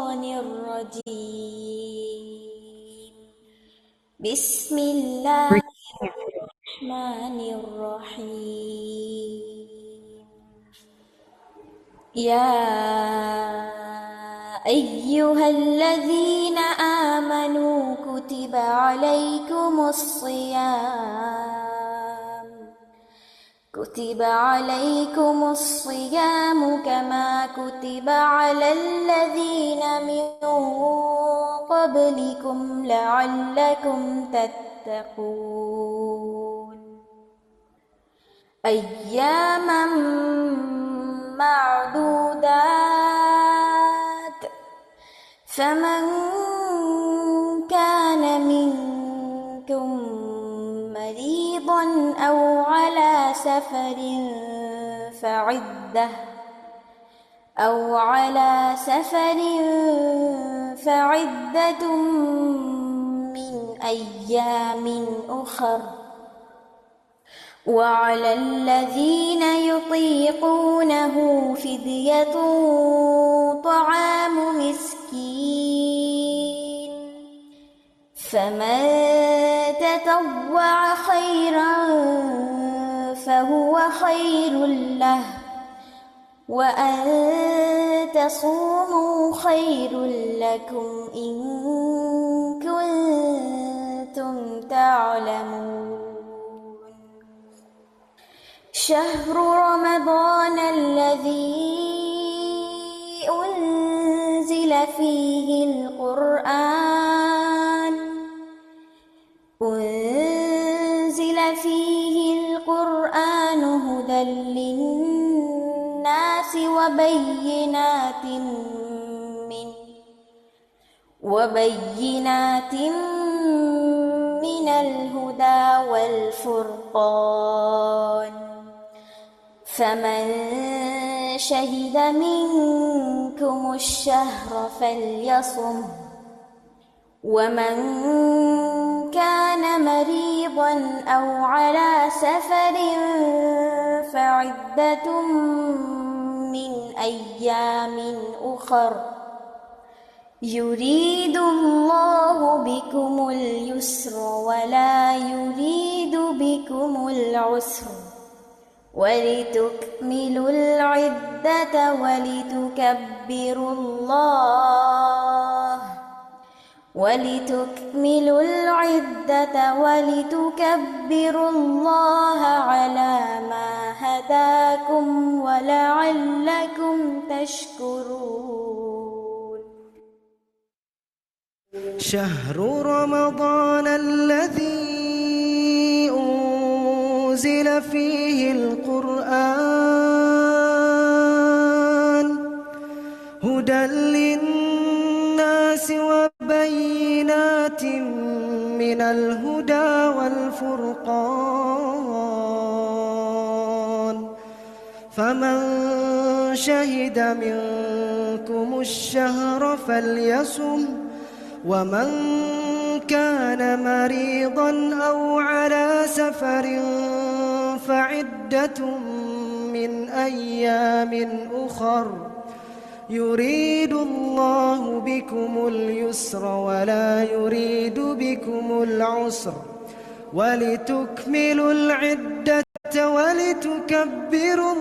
الشيطان الرجيم. بسم الله الرحمن الرحيم. يا أيها الذين آمنوا كتب عليكم الصيام كما كتب على الذين من قبلكم لعلكم تتقون. أياما معدودات، فمن كان منكم مريضا أو على سفر فعدة من أيام أخر. وعلى الذين يطيقونه فدية طعام مسكين، فمن تطوع خيرا فهو خير له، وأن تصوموا خير لكم إن كنتم تعلمون. شهر رمضان الذي أنزل فيه القرآن هدى للناس وبينات من الهدى والفرقان، فمن شهد منكم الشهر فليصم، ومن كان مريضا أو على سفر فعدة من أيام أخر. يريد الله بكم اليسر ولا يريد بكم العسر، ولتكملوا العدة ولتكبروا الله على ما هداكم ولعلكم تشكرون. شهر رمضان الذي أنزل فيه القرآن هدى للناس وبينات من الهدى والفرقان، فمن شهد منكم الشهر فليصم، ومن كان مريضا أو على سفر فعدة من أيام أخر. يريد الله بكم اليسر ولا يريد بكم العسر، ولتكملوا العدة ولتكبروا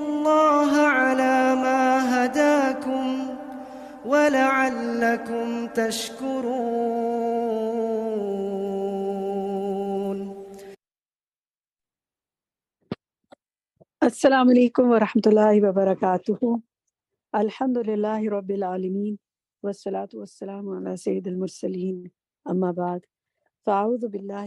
الله على ما هداكم ولعلكم تشكرون. السلام عليكم ورحمة الله وبركاته. الحمد لله رب العالمين، والصلاة والسلام على سيد المرسلين، أما بعد، فأعوذ بالله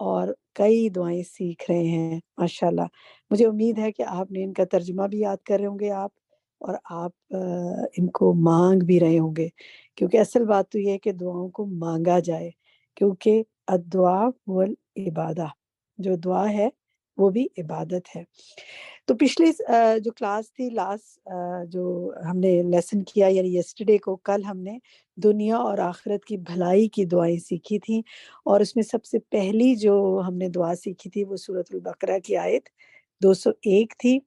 اور کئی دعائیں سیکھ رہے ہیں ماشاءاللہ. مجھے امید ہے کہ آپ نے ان کا ترجمہ بھی یاد کر رہے ہوں گے آپ، اور آپ ان کو مانگ بھی رہے ہوں گے، کیونکہ اصل بات تو یہ ہے کہ دعاؤں کو مانگا جائے، کیونکہ الدعاء والعبادہ، جو دعا ہے وہ بھی عبادت ہے. تو پچھلی جو کلاس تھی، لاسٹ جو ہم نے لیسن کیا یعنی یسٹرڈے کو، کل ہم نے دنیا اور آخرت کی بھلائی کی دعائیں سیکھی تھیں، اور اس میں سب سے پہلی جو ہم نے دعا سیکھی تھی وہ سورۃ البقرہ کی آیت 201 تھی.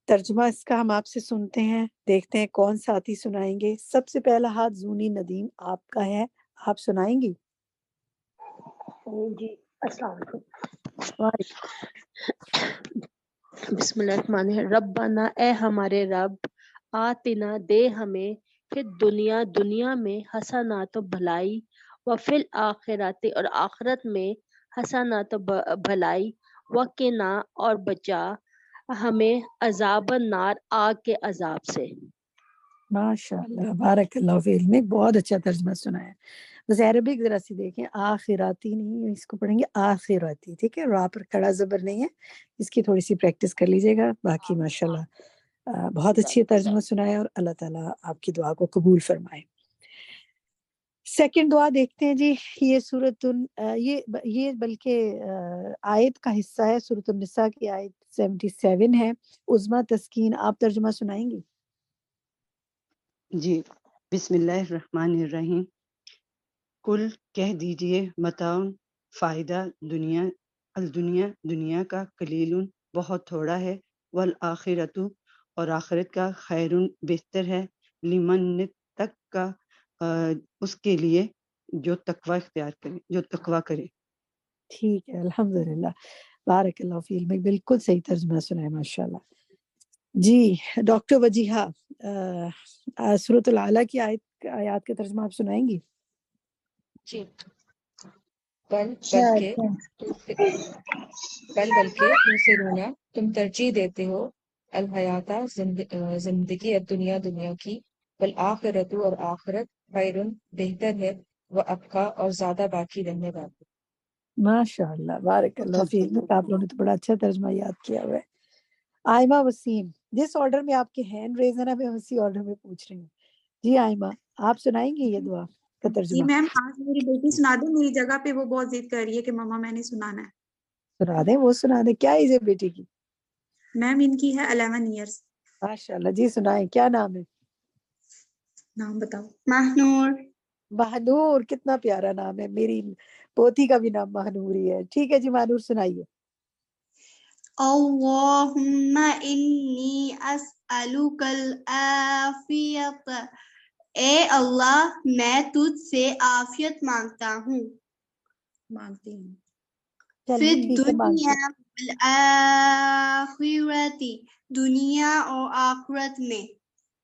ترجمہ اس کا ہم آپ سے سنتے ہیں، دیکھتے ہیں کون ساتھی سنائیں گے. سب سے پہلا ہاتھ زونی ندیم آپ کا ہے، آپ سنائیں گی؟ جی السلام علیکم. وعلیکم. بسم اللہ الرحمن الرحیم. ربنا، اے ہمارے رب، آتنا، دے ہمیں، پھر دنیا میں حسنات و بھلائی، و فی الآخرات، اور آخرت میں حسنات و بھلائی، وقنا، اور بچا ہمیں عذاب النار، آگ کے عذاب سے. ماشاء اللہ، بارک اللہ فی علمک. بہت اچھا ترجمہ سنا ہے. بس عربک ذرا سی دیکھیں، آخراتی نہیں، اس کو پڑھیں گے آخراتی، ٹھیک ہے؟ را پر کڑا زبر نہیں ہے، اس کی تھوڑی سی پریکٹس کر لیجیے گا. باقی ماشاءاللہ بہت اچھی ترجمہ سنا ہے، اور اللہ تعالیٰ آپ کی دعا کو قبول فرمائے. سیکنڈ دعا دیکھتے ہیں جی. یہ یہ بلکہ آیت کا حصہ ہے، سورۃ النساء کی آیت 77 ہے. عظما تسکین، آپ ترجمہ سنائیں گی؟ جی بسم اللہ الرحمن الرحیم. کل کہہ دیجئے، متاع، فائدہ، دنیا کا، قلیل، بہت تھوڑا ہے، والآخرۃ، اور آخرت کا، خیر، بہتر ہے، لمن تک کا، اس کے لیے جو تقوی اختیار کرے، جو تقوی کرے. ٹھیک ہے، الحمدللہ، بارک اللہ فی علمک. بالکل صحیح ترجمہ سنا ہے ماشاءاللہ. جی ڈاکٹر وجیحہ، سورۃ العلیٰ کی آیات کا ترجمہ آپ سنائیں گی؟ جی. بلکہ تؤثرون، تم ترجیح دیتے ہو، الحیات، زندگی، دنیا کی، والآخرۃ، اور آخرت، خیر، بہتر ہے، وابقیٰ، اور زیادہ باقی رہنے والی. ماشاء اللہ، بارک اللہ فی علمک. آپ لوگوں نے تو بڑا اچھا ترجمہ یاد کیا ہوا ہے. آئمہ وسیم، جس آرڈر میں آپ کے ہینڈ ریز ہے نا، میں اسی آرڈر میں پوچھ رہی ہوں. جی آئمہ، آپ سنائیں گی یہ دعا کا جی ترجمہ؟ میم، آج میری بیٹی سنا دیں میری جگہ پہ، وہ بہت ضد کر رہی ہے کہ مما میں نے سنانا ہے. سنا دیں، وہ سنا دیں. کیا ایج ہے بیٹی کی؟ میم ان کی ہے 11 ایئرس. ماشاء اللہ، جی سنائیں. کیا نام ہے؟ نام بتاؤ. مہنور. مہنور، کتنا پیارا نام ہے. میری پوتی کا بھی نام مہنور ہی ہے. ٹھیک ہے جی، مہنور سنائیے. اللہم انی اسألک العافیت، اے اللہ میں تجھ سے عافیت مانگتا ہوں، مانگتی ہوں. چلیے فی ٹھیک ہے، مانگتی الدنیا والآخرت، دنیا اور آخرت میں.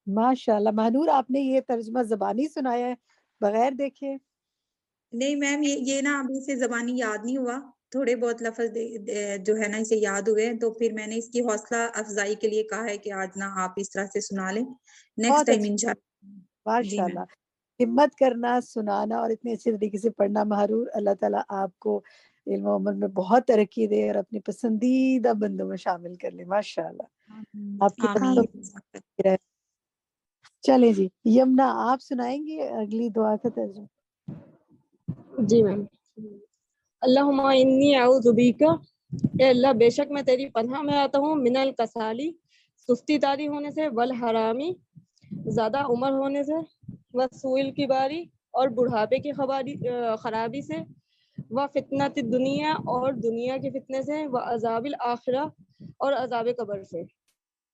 ماشاء اللہ. مہنور، آپ نے یہ ترجمہ زبانی سنایا ہے بغیر دیکھے؟ نہیں میم، یہ نا ابھی سے زبانی یاد نہیں ہوا، تھوڑے بہت لفظ جو ہے نا اسے یاد ہوئے، تو پھر میں نے اس کی حوصلہ افزائی کے لیے کہا ہے کہ آج نا آپ اس طرح سے سنا لیں، نیکسٹ بہت ٹائم اچھی، انشاءاللہ. جی ماشاء میم. اللہ. ہمت کرنا، سنانا، اور اتنے اچھے طریقے سے پڑھنا. مہرور، اللہ تعالیٰ آپ کو علم و عمل میں بہت ترقی دے اور اپنے پسندیدہ بندوں میں شامل کر لے. ماشاء اللہ، آپ کی آمین. توفیق. چلیں جی، یمنا آپ سنائیں گی اگلی دعا کا ترجمہ؟ جی میم. اللہم انی اعوذ بک، اے اللہ بے شک میں تیری پناہ میں آتا ہوں، من الکسالی، سستی تاری ہونے سے، والحرامی، زیادہ عمر ہونے سے، وسوء کی باری، اور بڑھاپے کی خرابی سے، وفتنۃ الدنیا، اور دنیا کے فتنے سے، وعذاب الآخرہ، اور عذاب قبر سے.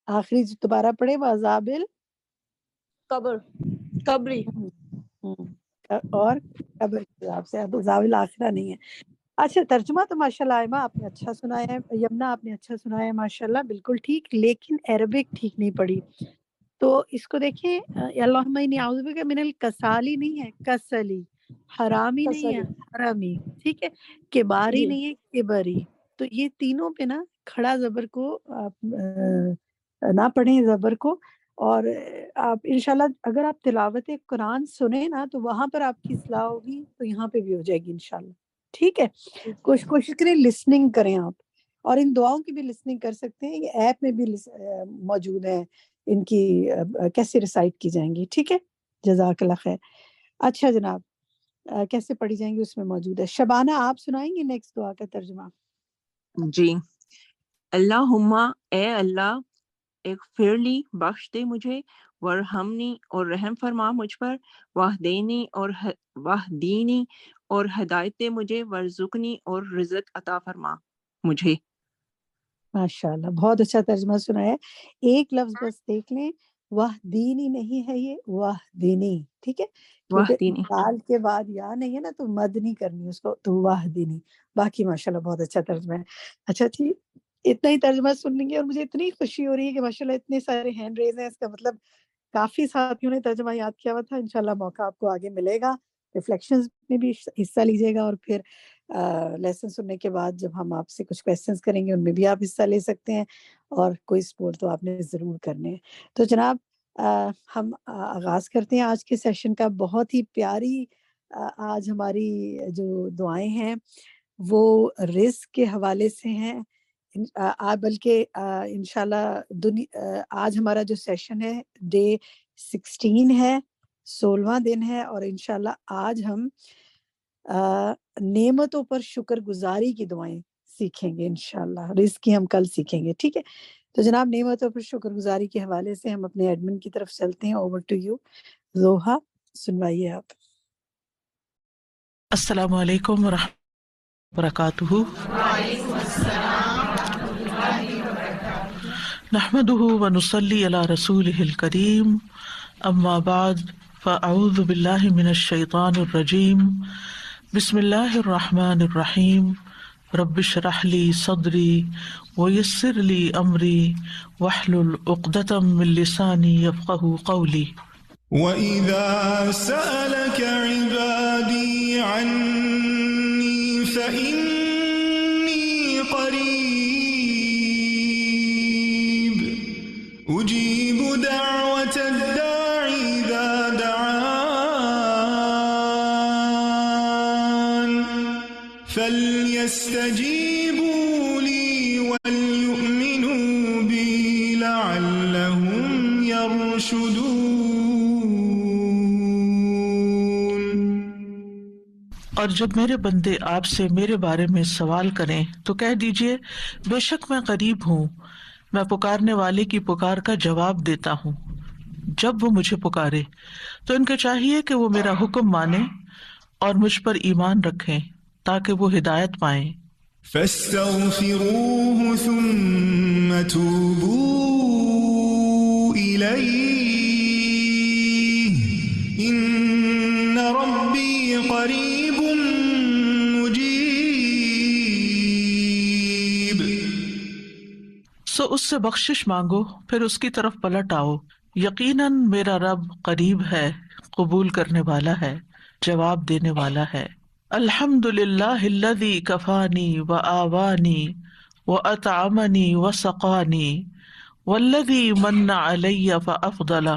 آخری دوبارہ پڑھے، وعذاب قبری. اور قبر کے عذاب سے. اب عذاب الآخرہ نہیں ہے. اچھا، ترجمہ تو ماشاءاللہ ایمہ آپ نے اچھا سنایا ہے، یمنا آپ نے اچھا سنایا ہے ماشاءاللہ، بالکل ٹھیک، لیکن عربک ٹھیک نہیں پڑھی. تو اس کو دیکھیں، اللہم انی اعوذ بک من الکسالی نہیں ہے، کسلی. حرامی نہیں ہے، حرامی. ٹھیک ہے. کباری جی نہیں ہے، کبری. تو یہ تینوں پہ نا کھڑا زبر کو آپ نہ پڑھیں، زبر کو. اور آپ انشاءاللہ اگر آپ تلاوت قرآن سنیں نا تو وہاں پر آپ کی اصلاح ہوگی، تو یہاں پہ بھی ہو جائے گی انشاءاللہ. ٹھیک ہے، کوشش کریں لسننگ کریں آپ، اور ان دعاؤں کی بھی لسننگ کر سکتے ہیں، یہ ایپ میں بھی موجود ہیں، ان کی کیسے ریسائٹ کی جائیں گی. ٹھیک ہے، جزاک اللہ خیر. اچھا جناب، کیسے پڑھی جائیں گی اس میں موجود ہے. شبانہ آپ سنائیں گے نیکسٹ دعا کا ترجمہ؟ جی. اللہم، اے اللہ، اغفرلی، بخش دے مجھے، ورحمنی، اور رحم فرما مجھ پر، واہدینی، اور ہدایت دے مجھے، ورزقنی، اور رزق عطا فرما مجھے. ماشاء اللہ، بہت اچھا ترجمہ سنا ہے. ایک لفظ بس دیکھ لیں، واہدینی نہیں ہے، یہ واہدینی. ٹھیک ہے، کیونکہ واہدینی. دال کے بعد یا نہیں ہے نا، تو مد نہیں کرنی اس کو، تو واہدینی. باقی ماشاءاللہ بہت اچھا ترجمہ ہے. اچھا ٹھیک، اتنا ہی ترجمہ سن لیں گے. اور مجھے اتنی خوشی ہو رہی ہے کہ ماشاءاللہ اتنے سارے ہینڈ ریز ہیں، اس کا مطلب کافی ساتھیوں نے ترجمہ یاد کیا ہوا تھا. انشاءاللہ موقع آپ کو آگے ملے گا، ریفلیکشنز میں بھی حصہ لیجیے گا، اور پھر لیسن سننے کے بعد جب ہم آپ سے کچھ کویسچنز کریں گے ان میں بھی آپ حصہ لے سکتے ہیں، اور کوئی سپورٹ تو آپ نے ضرور کرنے ہیں. تو جناب ہم آغاز کرتے ہیں آج کے سیشن کا. بہت ہی پیاری آج ہماری جو دعائیں ہیں وہ رزق کے حوالے سے ہیں. بلکہ انشاءاللہ آج ہمارا جو سیشن ہے ڈے 16 ہے، 16واں دن ہے، اور انشاءاللہ آج ہم نعمتوں پر شکر گزاری کی دعائیں سیکھیں گے. انشاءاللہ رزق کی ہم کل سیکھیں گے. ٹھیک ہے، تو جناب نعمتوں پر شکر گزاری کے حوالے سے ہم اپنے ایڈمن کی طرف چلتے ہیں. اوور ٹو یو زوہا، سنوائیے آپ. السلام علیکم ورحمۃ اللہ وبرکاتہ. نحمده ونصلي على رسوله الكريم، اما بعد، فاعوذ باللہ من الشیطان الرجیم. بسم اللہ الرحمن الرحیم. رب اشرح لي صدری ویسر لي امری واحلل عقدۃ من لسانی یفقهوا قولی. وَإِذَا سَأَلَكَ عِبَادِي عَنِّي فَإِنِّي قَرِيبٌ أُجِيبُ دَعْوَةَ الدَّاعِ إِذَا دَعَانِ فَلْيَسْتَجِيبُوا لِي وَلْيُؤْمِنُوا بِي لَعَلَّهُمْ يَرْشُدُونَ. اور جب میرے بندے آپ سے میرے بارے میں سوال کریں تو کہہ دیجئے، بے شک میں قریب ہوں، میں پکارنے والے کی پکار کا جواب دیتا ہوں. جب وہ مجھے پکارے تو ان کے چاہیے کہ وہ میرا حکم مانیں اور مجھ پر ایمان رکھیں تاکہ وہ ہدایت پائیں. فَاسْتَغْفِرُوهُ ثُمَّ تُوبُوا إِلَيْهِ إِنَّ رَبِّي قَرِيبٌ مُجِيبٌ. سو اس سے بخشش مانگو، پھر اس کی طرف پلٹ آؤ. یقیناً میرا رب قریب ہے، قبول کرنے والا ہے، جواب دینے والا ہے. الحمد للہ الذی کفانی وآوانی وأطعمنی وسقانی والذی من علی فأفضل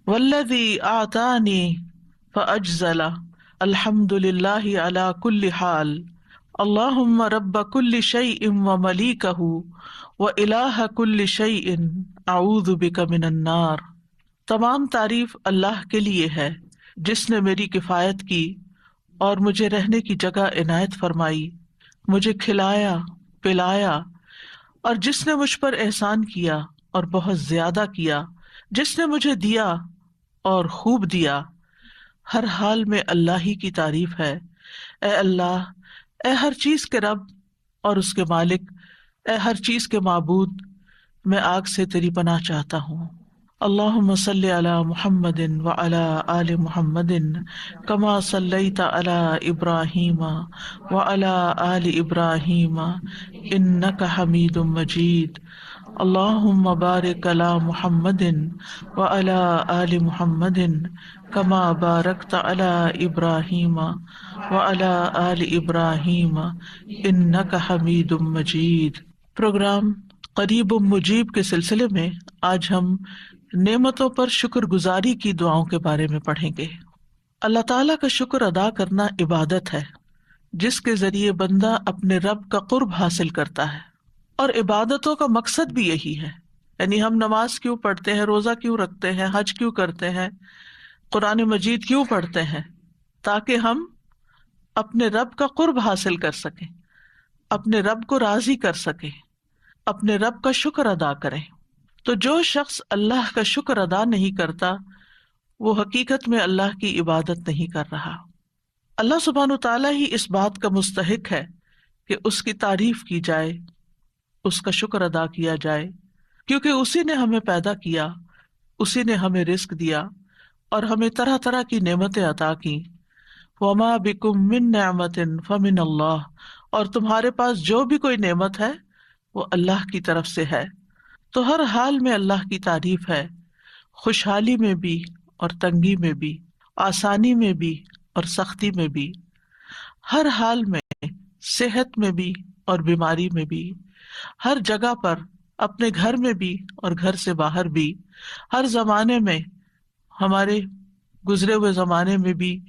والذی أعطانی فأجزل. الحمد للہ علی کل حال. اللہم رب کل شیء وملیکہ وإلہ کل شیء اعوذ بک من النار. تمام تعریف اللہ کے لیے ہے جس نے میری کفایت کی اور مجھے رہنے کی جگہ عنایت فرمائی، مجھے کھلایا پلایا، اور جس نے مجھ پر احسان کیا اور بہت زیادہ کیا، جس نے مجھے دیا اور خوب دیا. ہر حال میں اللہ ہی کی تعریف ہے. اے اللہ، اے ہر چیز کے رب اور اس کے مالک، اے ہر چیز کے معبود، میں آگ سے تیری پناہ چاہتا ہوں. اللہم صلی علی محمد وعلی آل محمد کما صلیت علی ابراہیم وعلی آل ابراہیم انک حمید مجید. اللہم بارک علی محمد وعلی آل محمد کما بارکت علی ابراہیم وعلی آل ابراہیم انک حمید مجید. پروگرام قریب مجیب کے سلسلے میں آج ہم نعمتوں پر شکر گزاری کی دعاؤں کے بارے میں پڑھیں گے. اللہ تعالیٰ کا شکر ادا کرنا عبادت ہے. جس کے ذریعے بندہ اپنے رب کا قرب حاصل کرتا ہے. اور عبادتوں کا مقصد بھی یہی ہے. یعنی ہم نماز کیوں پڑھتے ہیں، روزہ کیوں رکھتے ہیں، حج کیوں کرتے ہیں، قرآن مجید کیوں پڑھتے ہیں؟ تاکہ ہم اپنے رب کا قرب حاصل کر سکیں، اپنے رب کو راضی کر سکیں، اپنے رب کا شکر ادا کریں. تو جو شخص اللہ کا شکر ادا نہیں کرتا وہ حقیقت میں اللہ کی عبادت نہیں کر رہا. اللہ سبحانہ تعالیٰ ہی اس بات کا مستحق ہے کہ اس کی تعریف کی جائے، اس کا شکر ادا کیا جائے، کیونکہ اسی نے ہمیں پیدا کیا، اسی نے ہمیں رزق دیا اور ہمیں طرح طرح کی نعمتیں عطا کی. وما بکم من نعمت فمن اللہ، اور تمہارے پاس جو بھی کوئی نعمت ہے وہ اللہ کی طرف سے ہے. تو ہر حال میں اللہ کی تعریف ہے، خوشحالی میں بھی اور تنگی میں بھی، آسانی میں بھی اور سختی میں بھی، ہر حال میں، صحت میں بھی اور بیماری میں بھی، ہر جگہ پر، اپنے گھر میں بھی اور گھر سے باہر بھی، ہر زمانے میں، ہمارے گزرے ہوئے زمانے میں بھی،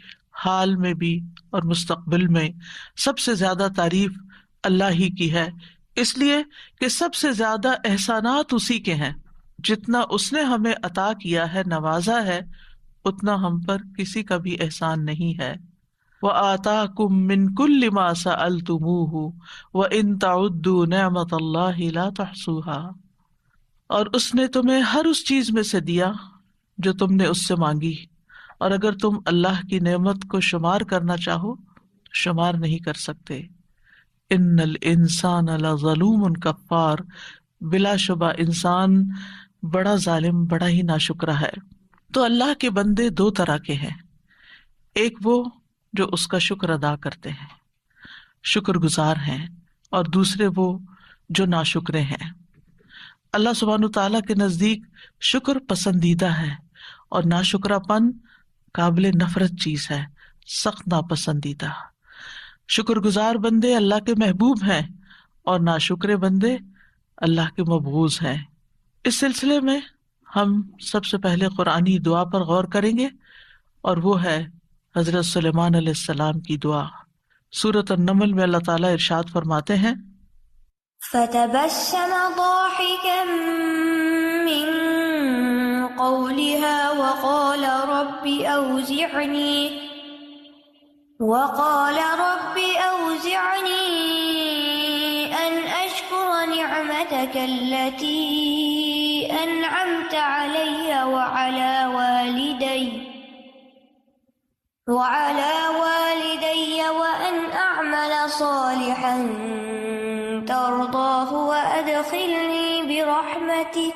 حال میں بھی اور مستقبل میں. سب سے زیادہ تعریف اللہ ہی کی ہے، اس لیے کہ سب سے زیادہ احسانات اسی کے ہیں. جتنا اس نے ہمیں عطا کیا ہے، نوازا ہے، اتنا ہم پر کسی کا بھی احسان نہیں ہے. وَآتَاكُم مِّن كُلِّ مَا سَأَلْتُمُوهُ وَإِن تَعُدُّوا نِعْمَتَ اللَّهِ لَا تُحْصُوهَا، اور اس نے تمہیں ہر اس چیز میں سے دیا جو تم نے اس سے مانگی، اور اگر تم اللہ کی نعمت کو شمار کرنا چاہو تو شمار نہیں کر سکتے. ان الانسان لظلوم کفار، بلا شبہ انسان بڑا ظالم، بڑا ہی ناشکرا ہے. تو اللہ کے بندے دو طرح کے ہیں، ایک وہ جو اس کا شکر ادا کرتے ہیں، شکر گزار ہیں، اور دوسرے وہ جو ناشکرے ہیں. اللہ سبحانہ تعالیٰ کے نزدیک شکر پسندیدہ ہے اور ناشکرا پن قابل نفرت چیز ہے، سخت ناپسندیدہ. شکر گزار بندے اللہ کے محبوب ہیں اور ناشکرے بندے اللہ کے مبغوض ہیں. اس سلسلے میں ہم سب سے پہلے قرآنی دعا پر غور کریں گے، اور وہ ہے حضرت سلیمان علیہ السلام کی دعا. سورۃ النمل میں اللہ تعالیٰ ارشاد فرماتے ہیں، فتبسم ضاحكا من قولها وقال رب أوزعني أن أشكر نعمتك التي أنعمت علي وعلى والدي وأن أعمل صالحا ترضاه وأدخلني برحمتك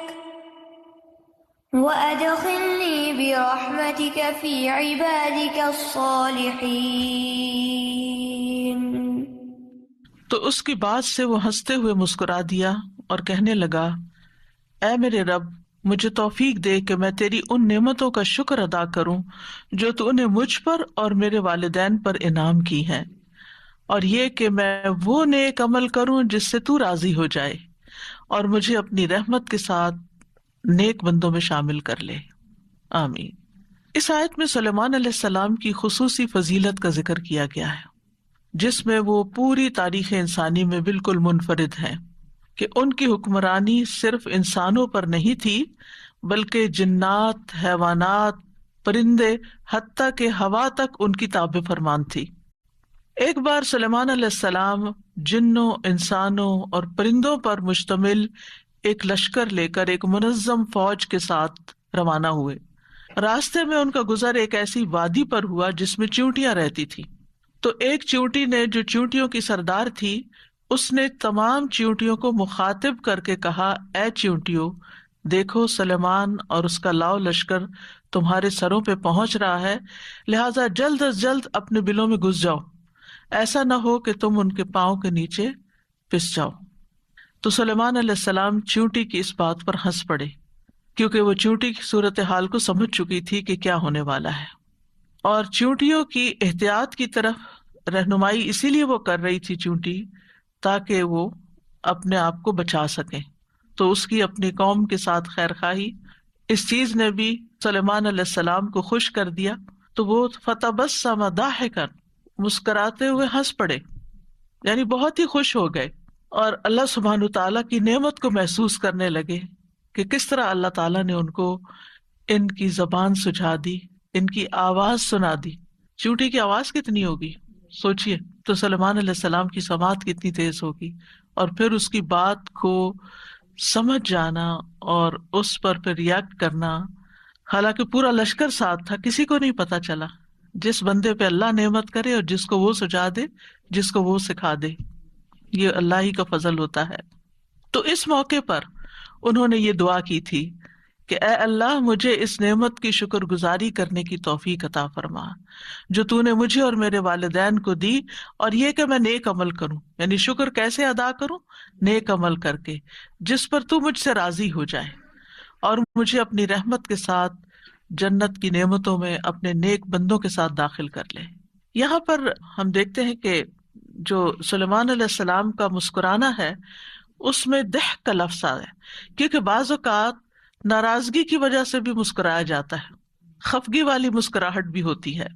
في عبادك الصالحين. تو اس کی بات سے وہ ہنستے ہوئے مسکرا دیا اور کہنے لگا، اے میرے رب، مجھے توفیق دے کہ میں تیری ان نعمتوں کا شکر ادا کروں جو تو نے مجھ پر اور میرے والدین پر انعام کی ہیں، اور یہ کہ میں وہ نیک عمل کروں جس سے تو راضی ہو جائے، اور مجھے اپنی رحمت کے ساتھ نیک بندوں میں شامل کر لے. آمین. اس آیت میں سلیمان علیہ السلام کی خصوصی فضیلت کا ذکر کیا گیا ہے، جس میں وہ پوری تاریخ انسانی میں بالکل منفرد ہیں، کہ ان کی حکمرانی صرف انسانوں پر نہیں تھی بلکہ جنات، حیوانات، پرندے، حتیٰ کہ ہوا تک ان کی تابع فرمان تھی. ایک بار سلیمان علیہ السلام جنوں، انسانوں اور پرندوں پر مشتمل ایک لشکر لے کر ایک منظم فوج کے ساتھ روانہ ہوئے. راستے میں ان کا گزر ایک ایسی وادی پر ہوا جس میں چیونٹیاں رہتی تھی. تو ایک چیونٹی نے، جو چیونٹیوں کی سردار تھی، اس نے تمام چیونٹیوں کو مخاطب کر کے کہا، اے چیونٹیوں، دیکھو سلیمان اور اس کا لاؤ لشکر تمہارے سروں پہ پہنچ رہا ہے، لہذا جلد از جلد اپنے بلوں میں گھس جاؤ، ایسا نہ ہو کہ تم ان کے پاؤں کے نیچے پس جاؤ. تو سلیمان علیہ السلام چیونٹی کی اس بات پر ہنس پڑے، کیونکہ وہ چیونٹی کی صورتحال کو سمجھ چکی تھی کہ کیا ہونے والا ہے، اور چیونٹیوں کی احتیاط کی طرف رہنمائی اسی لیے وہ کر رہی تھی چیونٹی، تاکہ وہ اپنے آپ کو بچا سکیں. تو اس کی اپنی قوم کے ساتھ خیر خواہی اس چیز نے بھی سلیمان علیہ السلام کو خوش کر دیا. تو وہ فتبسم ضاحکا، مسکراتے ہوئے ہنس پڑے، یعنی بہت ہی خوش ہو گئے، اور اللہ سبحانہ تعالیٰ کی نعمت کو محسوس کرنے لگے کہ کس طرح اللہ تعالیٰ نے ان کو ان کی زبان سجھا دی، ان کی آواز سنا دی۔ چیونٹی کی آواز کتنی ہوگی سوچئے، تو سلیمان علیہ السلام کی سماعت کتنی تیز ہوگی، اور پھر اس کی بات کو سمجھ جانا اور اس پر پھر ریئیکٹ کرنا۔ حالانکہ پورا لشکر ساتھ تھا، کسی کو نہیں پتا چلا۔ جس بندے پہ اللہ نعمت کرے اور جس کو وہ سجا دے، جس کو وہ سکھا دے، یہ اللہ ہی کا فضل ہوتا ہے۔ تو اس موقع پر انہوں نے یہ دعا کی تھی کہ اے اللہ مجھے اس نعمت کی شکر گزاری کرنے کی توفیق عطا فرما جو تو نے مجھے اور میرے والدین کو دی، اور یہ کہ میں نیک عمل کروں، یعنی شکر کیسے ادا کروں؟ نیک عمل کر کے جس پر تو مجھ سے راضی ہو جائے، اور مجھے اپنی رحمت کے ساتھ جنت کی نعمتوں میں اپنے نیک بندوں کے ساتھ داخل کر لے۔ یہاں پر ہم دیکھتے ہیں کہ جو سلیمان علیہ السلام کا مسکرانا ہے اس میں ضحک کا لفظ آیا ہے، کیونکہ بعض اوقات ناراضگی کی وجہ سے بھی مسکرایا جاتا ہے، خفگی والی مسکراہٹ بھی ہوتی ہے،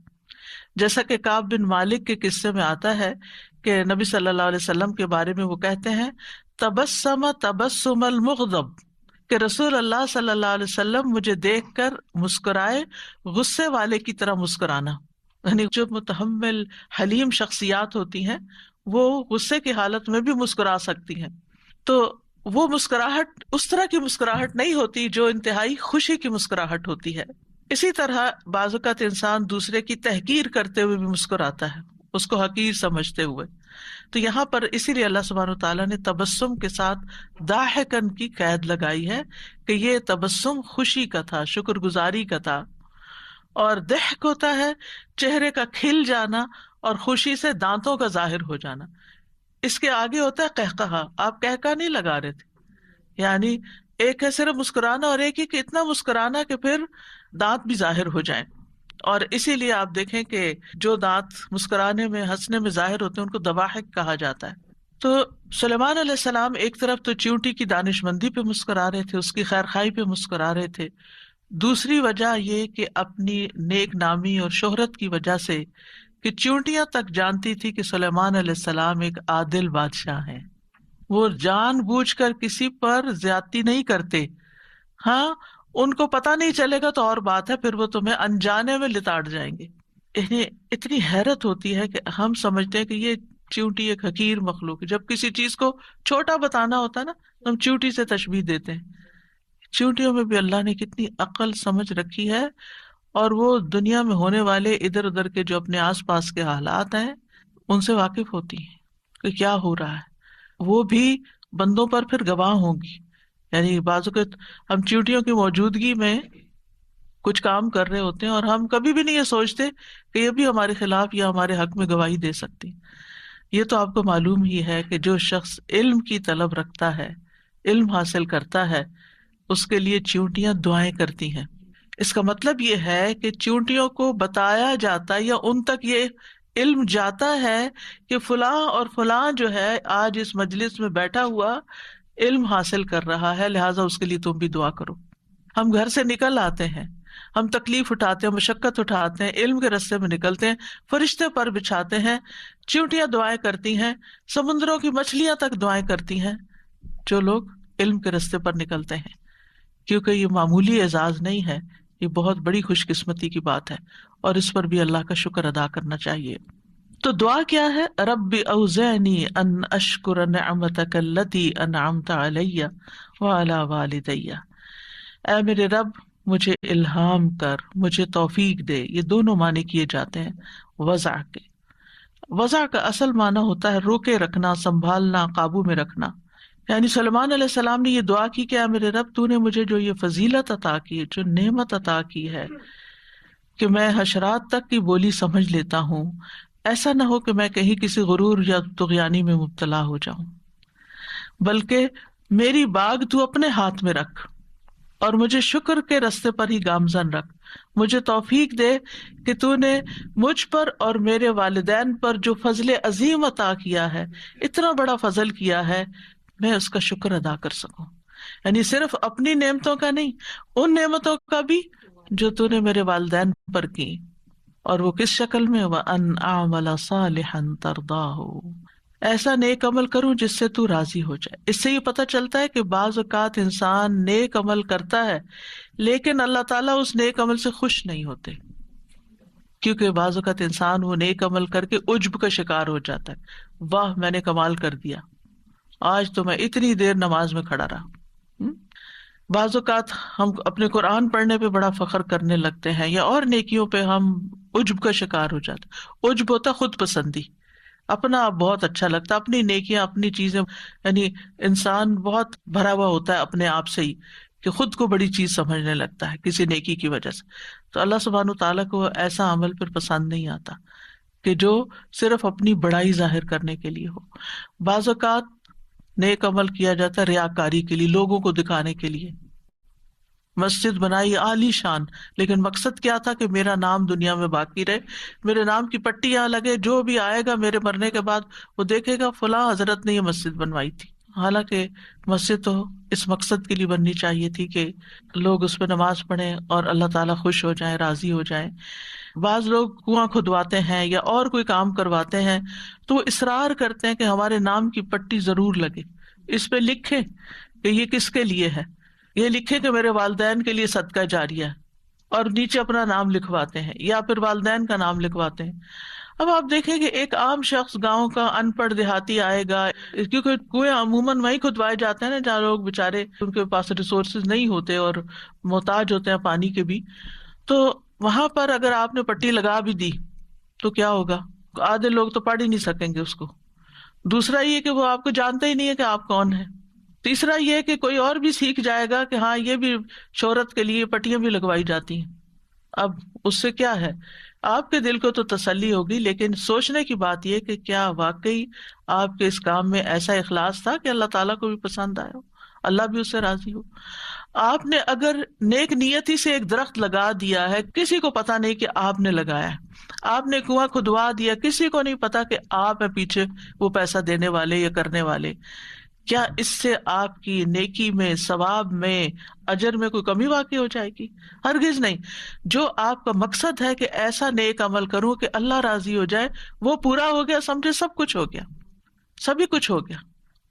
جیسا کہ کعب بن مالک کے قصے میں آتا ہے کہ نبی صلی اللہ علیہ وسلم کے بارے میں وہ کہتے ہیں تبسم تبسم المغضب، کہ رسول اللہ صلی اللہ علیہ وسلم مجھے دیکھ کر مسکرائے غصے والے کی طرح مسکرانا، یعنی جو متحمل حلیم شخصیات ہوتی ہیں وہ غصے کی حالت میں بھی مسکرا سکتی ہیں، تو وہ مسکراہٹ اس طرح کی مسکراہٹ نہیں ہوتی جو انتہائی خوشی کی مسکراہٹ ہوتی ہے۔ اسی طرح بعض اوقات انسان دوسرے کی تحقیر کرتے ہوئے بھی مسکراتا ہے، اس کو حقیر سمجھتے ہوئے، تو یہاں پر اسی لیے اللہ سبحانہ وتعالیٰ نے تبسم کے ساتھ ضاحکن کی قید لگائی ہے کہ یہ تبسم خوشی کا تھا، شکر گزاری کا تھا، اور ضحک ہوتا ہے چہرے کا کھل جانا اور خوشی سے دانتوں کا ظاہر ہو جانا۔ اس کے آگے ہوتا ہے قہقہا، آپ قہقہ نہیں لگا رہے تھے، یعنی ایک ہے صرف مسکرانا اور ایک ہی کہ اتنا مسکرانا کہ پھر دانت بھی ظاہر ہو جائیں، اور اسی لیے آپ دیکھیں کہ جو دانت مسکرانے میں ہنسنے میں ظاہر ہوتے ہیں ان کو ضواحک کہا جاتا ہے۔ تو سلیمان علیہ السلام ایک طرف تو چیونٹی کی دانش مندی پہ مسکرا رہے تھے، اس کی خیر خواہی پہ مسکرا رہے تھے، دوسری وجہ یہ کہ اپنی نیک نامی اور شہرت کی وجہ سے کہ چیونٹیاں تک جانتی تھی کہ سلیمان علیہ السلام ایک عادل بادشاہ ہیں، وہ جان بوجھ کر کسی پر زیادتی نہیں کرتے، ہاں ان کو پتہ نہیں چلے گا تو اور بات ہے، پھر وہ تمہیں انجانے میں لتاڑ جائیں گے۔ انہیں اتنی حیرت ہوتی ہے کہ ہم سمجھتے ہیں کہ یہ چیونٹی ایک حقیر مخلوق ہے، جب کسی چیز کو چھوٹا بتانا ہوتا ہے نا ہم چیونٹی سے تشبیہ دیتے ہیں۔ چیونٹیوں میں بھی اللہ نے کتنی عقل سمجھ رکھی ہے، اور وہ دنیا میں ہونے والے ادھر ادھر کے جو اپنے آس پاس کے حالات ہیں ان سے واقف ہوتی ہیں کہ کیا ہو رہا ہے، وہ بھی بندوں پر پھر گواہ ہوں گی۔ یعنی بعض اوقات ہم چیونٹیوں کی موجودگی میں کچھ کام کر رہے ہوتے ہیں اور ہم کبھی بھی نہیں یہ سوچتے کہ یہ بھی ہمارے خلاف یا ہمارے حق میں گواہی دے سکتی۔ یہ تو آپ کو معلوم ہی ہے کہ جو شخص علم کی طلب رکھتا ہے، علم حاصل کرتا ہے، اس کے لیے چیونٹیاں دعائیں کرتی ہیں۔ اس کا مطلب یہ ہے کہ چیونٹیوں کو بتایا جاتا ہے یا ان تک یہ علم جاتا ہے کہ فلاں اور فلاں جو ہے آج اس مجلس میں بیٹھا ہوا علم حاصل کر رہا ہے، لہٰذا اس کے لیے تم بھی دعا کرو۔ ہم گھر سے نکل آتے ہیں، ہم تکلیف اٹھاتے ہیں، مشقت اٹھاتے ہیں، علم کے راستے میں نکلتے ہیں، فرشتے پر بچھاتے ہیں، چیونٹیاں دعائیں کرتی ہیں، سمندروں کی مچھلیاں تک دعائیں کرتی ہیں، جو لوگ علم کے راستے پر نکلتے ہیں، کیونکہ یہ معمولی اعزاز نہیں ہے، یہ بہت بڑی خوش قسمتی کی بات ہے، اور اس پر بھی اللہ کا شکر ادا کرنا چاہیے۔ تو دعا کیا ہے؟ رب اوزعنی ان اشکر نعمتک التی انعمت علی وعلی والدی، اے میرے رب مجھے الہام کر، مجھے توفیق دے۔ یہ دونوں معنی کیے جاتے ہیں وضع کے۔ وضع کا اصل معنی ہوتا ہے روکے رکھنا، سنبھالنا، قابو میں رکھنا۔ یعنی سلیمان علیہ السلام نے یہ دعا کی کہ اے میرے رب تو نے مجھے جو یہ فضیلت عطا کی ہے، جو نعمت عطا کی ہے کہ میں حشرات تک کی بولی سمجھ لیتا ہوں، ایسا نہ ہو کہ میں کہیں کسی غرور یا طغیانی میں مبتلا ہو جاؤں، بلکہ میری باغ تو اپنے ہاتھ میں رکھ اور مجھے شکر کے رستے پر ہی گامزن رکھ۔ مجھے توفیق دے کہ تو نے مجھ پر اور میرے والدین پر جو فضل عظیم عطا کیا ہے، اتنا بڑا فضل کیا ہے، میں اس کا شکر ادا کر سکوں۔ یعنی صرف اپنی نعمتوں کا نہیں، ان نعمتوں کا بھی جو تو نے میرے والدین پر کی۔ اور وہ کس شکل میں؟ وَأَنْ أَعْمَلَ صَالِحًا تَرْضَاهُ، ایسا نیک عمل کروں جس سے تو راضی ہو جائے۔ اس سے یہ پتہ چلتا ہے کہ بعض اوقات انسان نیک عمل کرتا ہے لیکن اللہ تعالیٰ اس نیک عمل سے خوش نہیں ہوتے، کیونکہ بعض اوقات انسان وہ نیک عمل کر کے عجب کا شکار ہو جاتا ہے، واہ میں نے کمال کر دیا، آج تو میں اتنی دیر نماز میں کھڑا رہا۔ بعض اوقات ہم اپنے قرآن پڑھنے پہ بڑا فخر کرنے لگتے ہیں یا اور نیکیوں پہ ہم عجب کا شکار ہو جاتے ہیں۔ عجب ہوتا خود پسندی، اپنا آپ بہت اچھا لگتا، اپنی نیکیاں اپنی چیزیں، یعنی انسان بہت بھرا ہوا ہوتا ہے اپنے آپ سے ہی کہ خود کو بڑی چیز سمجھنے لگتا ہے کسی نیکی کی وجہ سے۔ تو اللہ سبحانہ تعالیٰ کو ایسا عمل پھر پسند نہیں آتا کہ جو صرف اپنی بڑائی ظاہر کرنے کے لیے ہو۔ بعض اوقات نیک عمل کیا جاتا ہے ریاکاری کے لیے، لوگوں کو دکھانے کے لیے۔ مسجد بنائی عالی شان، لیکن مقصد کیا تھا کہ میرا نام دنیا میں باقی رہے، میرے نام کی پٹی یہاں لگے، جو بھی آئے گا میرے مرنے کے بعد وہ دیکھے گا فلاں حضرت نے یہ مسجد بنوائی تھی۔ حالانکہ مسجد تو اس مقصد کے لیے بننی چاہیے تھی کہ لوگ اس پہ نماز پڑھیں اور اللہ تعالیٰ خوش ہو جائیں، راضی ہو جائیں۔ بعض لوگ کنواں کھدواتے ہیں یا اور کوئی کام کرواتے ہیں تو وہ اصرار کرتے ہیں کہ ہمارے نام کی پٹی ضرور لگے، اس پہ لکھیں کہ یہ کس کے لیے ہے، یہ لکھیں کہ میرے والدین کے لیے صدقہ جاریہ ہے، اور نیچے اپنا نام لکھواتے ہیں یا پھر والدین کا نام لکھواتے ہیں۔ اب آپ دیکھیں کہ ایک عام شخص گاؤں کا ان پڑھ دیہاتی آئے گا، کیونکہ کنویں عموماً وہیں کھدوائے جاتے ہیں نا جہاں لوگ بےچارے ان کے پاس ریسورسز نہیں ہوتے اور محتاج ہوتے ہیں پانی کے بھی، تو وہاں پر اگر آپ نے پٹی لگا بھی دی تو کیا ہوگا؟ آدھے لوگ تو پڑھ ہی نہیں سکیں گے اس کو۔ دوسرا یہ کہ وہ آپ کو جانتے ہی نہیں ہے کہ آپ کون ہیں۔ تیسرا یہ کہ کوئی اور بھی سیکھ جائے گا کہ ہاں یہ بھی شہرت کے لیے پٹیاں بھی لگوائی جاتی ہیں۔ اب اس سے کیا ہے، آپ کے دل کو تو تسلی ہوگی، لیکن سوچنے کی بات یہ کہ کیا واقعی آپ کے اس کام میں ایسا اخلاص تھا کہ اللہ تعالیٰ کو بھی پسند آیا ہو، اللہ بھی اس سے راضی ہو۔ آپ نے اگر نیک نیتی سے ایک درخت لگا دیا ہے، کسی کو پتا نہیں کہ آپ نے لگایا ہے، آپ نے کنواں کھدوا دیا، کسی کو نہیں پتا کہ آپ ہیں پیچھے وہ پیسہ دینے والے یا کرنے والے، کیا اس سے آپ کی نیکی میں، ثواب میں، اجر میں کوئی کمی واقع ہو جائے گی؟ ہرگز نہیں۔ جو آپ کا مقصد ہے کہ ایسا نیک عمل کروں کہ اللہ راضی ہو جائے، وہ پورا ہو گیا، سمجھے سب کچھ ہو گیا، سبھی کچھ ہو گیا۔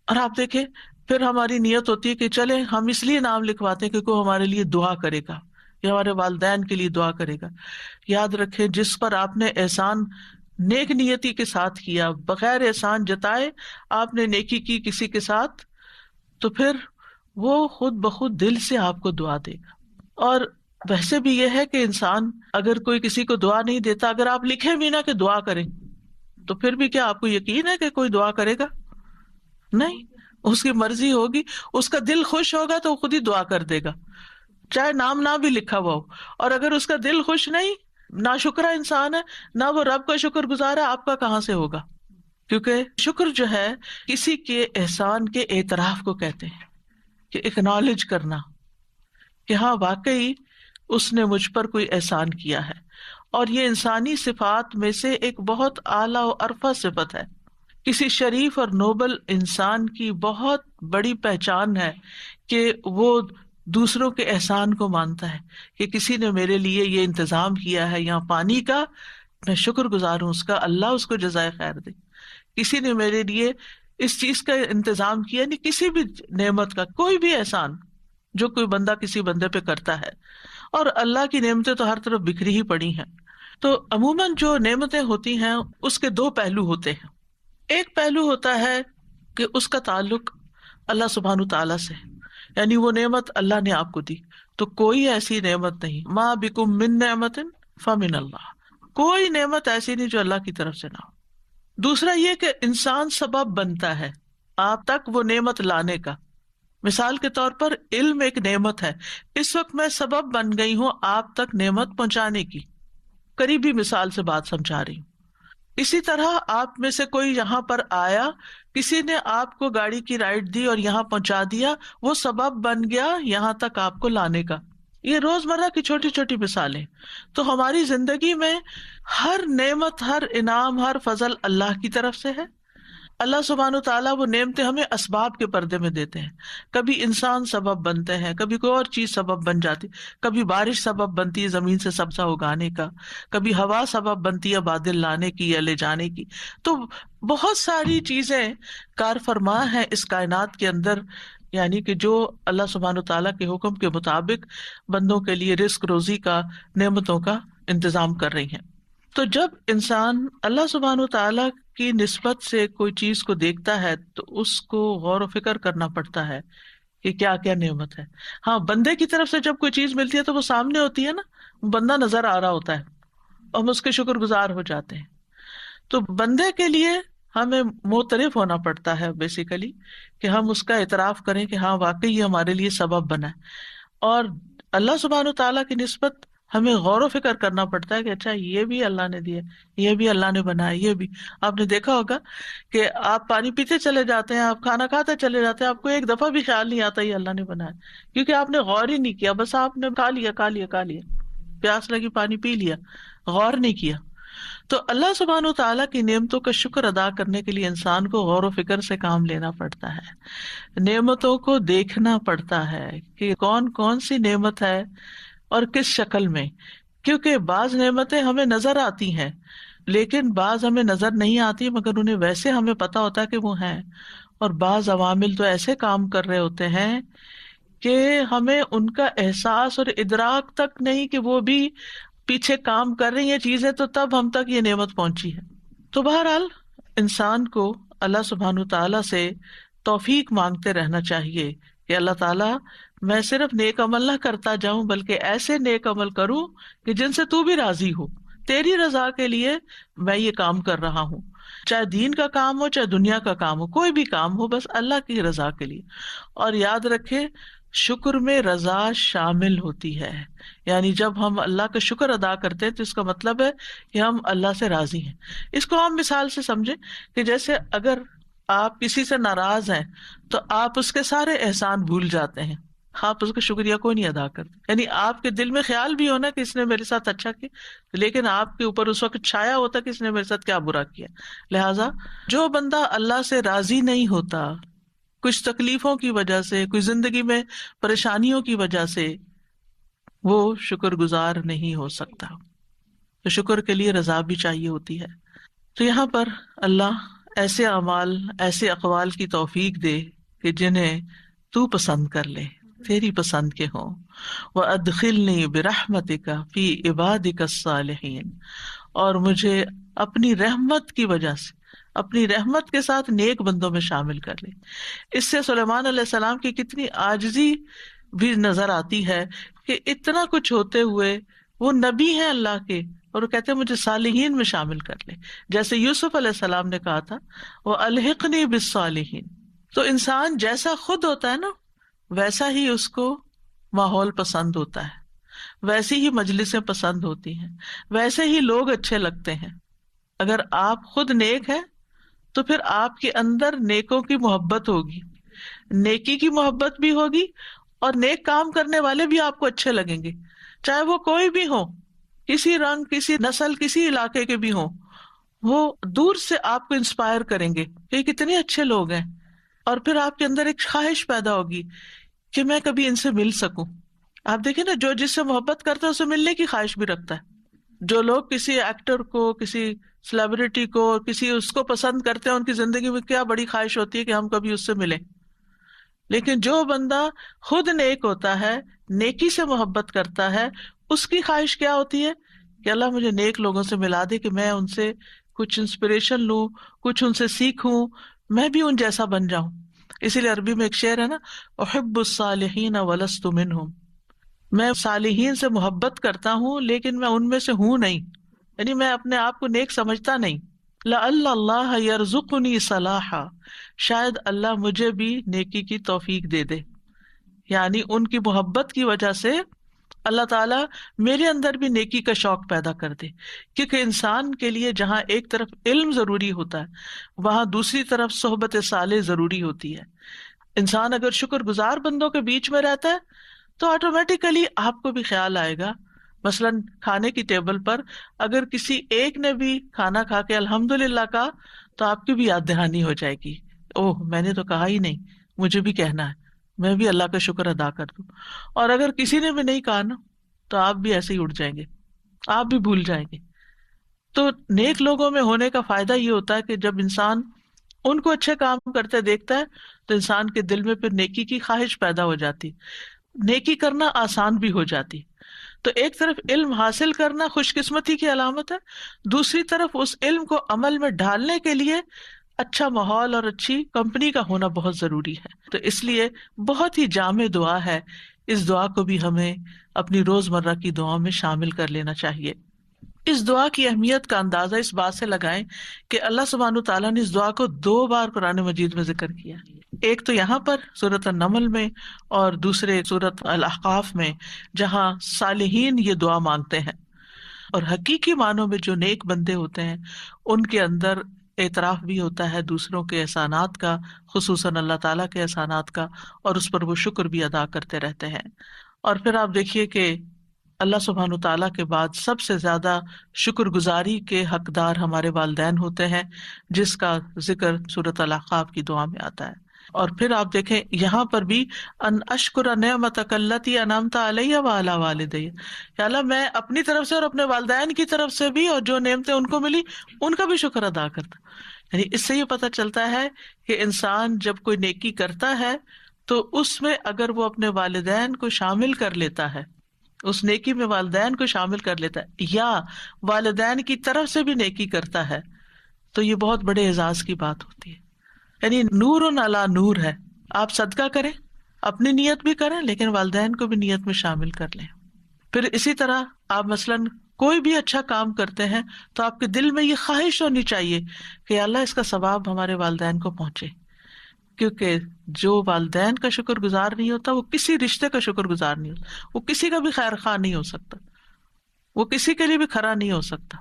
اور آپ دیکھیں پھر ہماری نیت ہوتی ہے کہ چلیں ہم اس لیے نام لکھواتے ہیں کہ کوئی ہمارے لیے دعا کرے گا یا ہمارے والدین کے لیے دعا کرے گا۔ یاد رکھیں جس پر آپ نے احسان نیک نیتی کے ساتھ کیا، بغیر احسان جتائے آپ نے نیکی کی کسی کے ساتھ، تو پھر وہ خود بخود دل سے آپ کو دعا دے گا۔ اور ویسے بھی یہ ہے کہ انسان اگر کوئی کسی کو دعا نہیں دیتا، اگر آپ لکھیں بھی نہ کہ دعا کریں، تو پھر بھی کیا آپ کو یقین ہے کہ کوئی دعا کرے گا؟ نہیں، اس کی مرضی ہوگی، اس کا دل خوش ہوگا تو وہ خود ہی دعا کر دے گا، چاہے نام نہ بھی لکھا ہوا ہو۔ اور اگر اس کا دل خوش نہیں، ناشکرا انسان ہے، نہ وہ رب کا شکر گزار ہے، آپ کا کہاں سے ہوگا؟ کیونکہ شکر جو ہے کسی کے احسان کے اعتراف کو کہتے ہیں، کہ اکنالج کرنا کہ ہاں واقعی اس نے مجھ پر کوئی احسان کیا ہے۔ اور یہ انسانی صفات میں سے ایک بہت اعلیٰ و عرفہ صفت ہے۔ کسی شریف اور نوبل انسان کی بہت بڑی پہچان ہے کہ وہ دوسروں کے احسان کو مانتا ہے، کہ کسی نے میرے لیے یہ انتظام کیا ہے یہاں پانی کا، میں شکر گزار ہوں اس کا، اللہ اس کو جزائے خیر دے۔ کسی نے میرے لیے اس چیز کا انتظام کیا، نہیں کسی بھی نعمت کا، کوئی بھی احسان جو کوئی بندہ کسی بندے پہ کرتا ہے۔ اور اللہ کی نعمتیں تو ہر طرف بکھری ہی پڑی ہیں۔ تو عموماً جو نعمتیں ہوتی ہیں اس کے دو پہلو ہوتے ہیں۔ ایک پہلو ہوتا ہے کہ اس کا تعلق اللہ سبحانہ تعالیٰ سے، یعنی وہ نعمت اللہ نے آپ کو دی، تو کوئی ایسی نعمت نہیں، ما بکم من نعمت فمن اللہ، کوئی نعمت ایسی نہیں جو اللہ کی طرف سے نہ ہو۔ دوسرا یہ کہ انسان سبب بنتا ہے آپ تک وہ نعمت لانے کا۔ مثال کے طور پر علم ایک نعمت ہے، اس وقت میں سبب بن گئی ہوں آپ تک نعمت پہنچانے کی، قریبی مثال سے بات سمجھا رہی ہوں۔ اسی طرح آپ میں سے کوئی یہاں پر آیا، کسی نے آپ کو گاڑی کی رائڈ دی اور یہاں پہنچا دیا، وہ سبب بن گیا یہاں تک آپ کو لانے کا۔ یہ روزمرہ کی چھوٹی چھوٹی مثالیں۔ تو ہماری زندگی میں ہر نعمت، ہر انعام، ہر فضل اللہ کی طرف سے ہے، اللہ سبحانہ و تعالیٰ وہ نعمتیں ہمیں اسباب کے پردے میں دیتے ہیں. کبھی انسان سبب بنتے ہیں، کبھی کوئی اور چیز سبب بن جاتی، کبھی بارش سبب بنتی ہے زمین سے سبزہ اگانے کا، کبھی ہوا سبب بنتی ہے بادل لانے کی یا لے جانے کی. تو بہت ساری چیزیں کار فرما ہیں اس کائنات کے اندر، یعنی کہ جو اللہ سبحانہ و تعالیٰ کے حکم کے مطابق بندوں کے لیے رزق روزی کا، نعمتوں کا انتظام کر رہی ہیں. تو جب انسان اللہ سبحانہ و تعالیٰ کی نسبت سے کوئی چیز کو دیکھتا ہے تو اس کو غور و فکر کرنا پڑتا ہے کہ کیا کیا نعمت ہے. ہاں، بندے کی طرف سے جب کوئی چیز ملتی ہے تو وہ سامنے ہوتی ہے نا، بندہ نظر آ رہا ہوتا ہے، ہم اس کے شکر گزار ہو جاتے ہیں. تو بندے کے لیے ہمیں معترف ہونا پڑتا ہے بیسیکلی، کہ ہم اس کا اعتراف کریں کہ ہاں واقعی یہ ہمارے لیے سبب بنا ہے. اور اللہ سبحانہ و تعالیٰ کی نسبت ہمیں غور و فکر کرنا پڑتا ہے کہ اچھا یہ بھی اللہ نے دیا، یہ بھی اللہ نے بنایا. یہ بھی آپ نے دیکھا ہوگا کہ آپ پانی پیتے چلے جاتے ہیں، آپ کھانا کھاتے چلے جاتے ہیں، آپ کو ایک دفعہ بھی خیال نہیں آتا یہ اللہ نے بنایا، کیونکہ آپ نے غور ہی نہیں کیا، بس آپ نے کھا لیا، پیاس لگی پانی پی لیا، غور نہیں کیا. تو اللہ سبحانہ و تعالیٰ کی نعمتوں کا شکر ادا کرنے کے لیے انسان کو غور و فکر سے کام لینا پڑتا ہے، نعمتوں کو دیکھنا پڑتا ہے کہ کون کون سی نعمت ہے اور کس شکل میں. کیونکہ بعض نعمتیں ہمیں نظر آتی ہیں لیکن بعض ہمیں نظر نہیں آتی مگر انہیں ویسے ہمیں پتا ہوتا ہے کہ وہ ہیں، اور بعض عوامل تو ایسے کام کر رہے ہوتے ہیں کہ ہمیں ان کا احساس اور ادراک تک نہیں کہ وہ بھی پیچھے کام کر رہی ہیں چیزیں، تو تب ہم تک یہ نعمت پہنچی ہے. تو بہرحال انسان کو اللہ سبحانہ تعالیٰ سے توفیق مانگتے رہنا چاہیے کہ اللہ تعالیٰ میں صرف نیک عمل نہ کرتا جاؤں بلکہ ایسے نیک عمل کروں کہ جن سے تو بھی راضی ہو، تیری رضا کے لیے میں یہ کام کر رہا ہوں، چاہے دین کا کام ہو چاہے دنیا کا کام ہو، کوئی بھی کام ہو، بس اللہ کی رضا کے لیے. اور یاد رکھے شکر میں رضا شامل ہوتی ہے، یعنی جب ہم اللہ کا شکر ادا کرتے ہیں تو اس کا مطلب ہے کہ ہم اللہ سے راضی ہیں. اس کو ہم مثال سے سمجھیں کہ جیسے اگر آپ کسی سے ناراض ہیں تو آپ اس کے سارے احسان بھول جاتے ہیں، آپ اس کا شکریہ کوئی نہیں ادا کرتے. یعنی آپ کے دل میں خیال بھی ہونا کہ اس نے میرے ساتھ اچھا کیا، لیکن آپ کے اوپر اس وقت چھایا ہوتا کہ اس نے میرے ساتھ کیا برا کیا. لہٰذا جو بندہ اللہ سے راضی نہیں ہوتا کچھ تکلیفوں کی وجہ سے، کوئی زندگی میں پریشانیوں کی وجہ سے، وہ شکر گزار نہیں ہو سکتا. تو شکر کے لیے رضا بھی چاہیے ہوتی ہے. تو یہاں پر اللہ ایسے اعمال، ایسے اقوال کی توفیق دے کہ جنہیں تو پسند کر لے، تیری پسند کے ہوں. وَأَدْخِلْنِي بِرَحْمَتِكَ فِي عِبَادِكَ الصَّالِحِينَ، اور مجھے اپنی رحمت کی وجہ سے، اپنی رحمت کے ساتھ نیک بندوں میں شامل کر لے. اس سے سلیمان علیہ السلام کی کتنی عاجزی بھی نظر آتی ہے کہ اتنا کچھ ہوتے ہوئے وہ نبی ہیں اللہ کے، اور وہ کہتے ہیں مجھے صالحین میں شامل کر لے. جیسے یوسف علیہ السلام نے کہا تھا وَأَلْحِقْنِي بِالصَّالِحِينَ. تو انسان جیسا خود ہوتا ہے نا ویسا ہی اس کو ماحول پسند ہوتا ہے، ویسی ہی مجلسیں پسند ہوتی ہیں، ویسے ہی لوگ اچھے لگتے ہیں. اگر آپ خود نیک ہیں تو پھر آپ کے اندر نیکوں کی محبت ہوگی، نیکی کی محبت بھی ہوگی، اور نیک کام کرنے والے بھی آپ کو اچھے لگیں گے، چاہے وہ کوئی بھی ہو، کسی رنگ، کسی نسل، کسی علاقے کے بھی ہوں. وہ دور سے آپ کو انسپائر کریں گے کہ کتنے اچھے لوگ ہیں، اور پھر آپ کے اندر ایک خواہش پیدا ہوگی کہ میں کبھی ان سے مل سکوں. آپ دیکھیں نا، جو جس سے محبت کرتا ہے اسے ملنے کی خواہش بھی رکھتا ہے. جو لوگ کسی ایکٹر کو، کسی سیلیبریٹی کو، کسی اس کو پسند کرتے ہیں، ان کی زندگی میں کیا بڑی خواہش ہوتی ہے کہ ہم کبھی اس سے ملیں. لیکن جو بندہ خود نیک ہوتا ہے، نیکی سے محبت کرتا ہے، اس کی خواہش کیا ہوتی ہے کہ اللہ مجھے نیک لوگوں سے ملا دے کہ میں ان سے کچھ انسپریشن لوں، کچھ ان سے سیکھوں، میں بھی ان جیسا بن جاؤں. اسی لیے عربی میں ایک شعر ہے نا، احب الصالحین ولست منہم، میں صالحین سے محبت کرتا ہوں لیکن میں ان میں سے ہوں نہیں، یعنی میں اپنے آپ کو نیک سمجھتا نہیں. لعل اللہ یرزقنی صلاحا، شاید اللہ مجھے بھی نیکی کی توفیق دے دے. یعنی ان کی محبت کی وجہ سے اللہ تعالیٰ میرے اندر بھی نیکی کا شوق پیدا کر دے. کیونکہ انسان کے لیے جہاں ایک طرف علم ضروری ہوتا ہے وہاں دوسری طرف صحبت صالح ضروری ہوتی ہے. انسان اگر شکر گزار بندوں کے بیچ میں رہتا ہے تو آٹومیٹیکلی آپ کو بھی خیال آئے گا. مثلاً کھانے کی ٹیبل پر اگر کسی ایک نے بھی کھانا کھا کے الحمدللہ کہا تو آپ کی بھی یاد دہانی ہو جائے گی، اوہ میں نے تو کہا ہی نہیں، مجھے بھی کہنا ہے، میں بھی اللہ کا شکر ادا کر دوں. اور اگر کسی نے بھی نہیں کہا نا تو آپ بھی ایسے ہی اٹھ جائیں گے، آپ بھی بھول جائیں گے. تو نیک لوگوں میں ہونے کا فائدہ یہ ہوتا ہے کہ جب انسان ان کو اچھے کام کرتے دیکھتا ہے تو انسان کے دل میں پھر نیکی کی خواہش پیدا ہو جاتی، نیکی کرنا آسان بھی ہو جاتی. تو ایک طرف علم حاصل کرنا خوش قسمتی کی علامت ہے، دوسری طرف اس علم کو عمل میں ڈھالنے کے لیے اچھا ماحول اور اچھی کمپنی کا ہونا بہت ضروری ہے. تو اس لیے بہت ہی جامع دعا ہے، اس دعا کو بھی ہمیں اپنی روزمرہ کی دعاؤں میں شامل کر لینا چاہیے. اس دعا کی اہمیت کا اندازہ اس بات سے لگائیں کہ اللہ سبحانہ وتعالیٰ نے اس دعا کو 2 بار قرآن مجید میں ذکر کیا، ایک تو یہاں پر سورۃ النمل میں اور دوسرے سورۃ الاحقاف میں، جہاں صالحین یہ دعا مانگتے ہیں. اور حقیقی معنوں میں جو نیک بندے ہوتے ہیں ان کے اندر اعتراف بھی ہوتا ہے دوسروں کے احسانات کا، خصوصاً اللہ تعالیٰ کے احسانات کا، اور اس پر وہ شکر بھی ادا کرتے رہتے ہیں. اور پھر آپ دیکھیے کہ اللہ سبحانہ تعالیٰ کے بعد سب سے زیادہ شکر گزاری کے حقدار ہمارے والدین ہوتے ہیں، جس کا ذکر سورۃ الاحقاف کی دعا میں آتا ہے. اور پھر آپ دیکھیں یہاں پر بھی ان اشکر نعمتک التی انعمت علی وعلی والدی، یا اللہ میں اپنی طرف سے اور اپنے والدین کی طرف سے بھی، اور جو نعمتیں ان کو ملی ان کا بھی شکر ادا کرتا. یعنی اس سے یہ پتہ چلتا ہے کہ انسان جب کوئی نیکی کرتا ہے تو اس میں اگر وہ اپنے والدین کو شامل کر لیتا ہے، اس نیکی میں والدین کو شامل کر لیتا ہے، یا والدین کی طرف سے بھی نیکی کرتا ہے، تو یہ بہت بڑے اعزاز کی بات ہوتی ہے. یعنی نور علی نور ہے. آپ صدقہ کریں، اپنی نیت بھی کریں، لیکن والدین کو بھی نیت میں شامل کر لیں. پھر اسی طرح آپ مثلاً کوئی بھی اچھا کام کرتے ہیں تو آپ کے دل میں یہ خواہش ہونی چاہیے کہ اللہ اس کا ثواب ہمارے والدین کو پہنچے، کیونکہ جو والدین کا شکر گزار نہیں ہوتا وہ کسی رشتے کا شکر گزار نہیں ہوتا، وہ کسی کا بھی خیر خواہ نہیں ہو سکتا، وہ کسی کے لیے بھی کھرا نہیں ہو سکتا،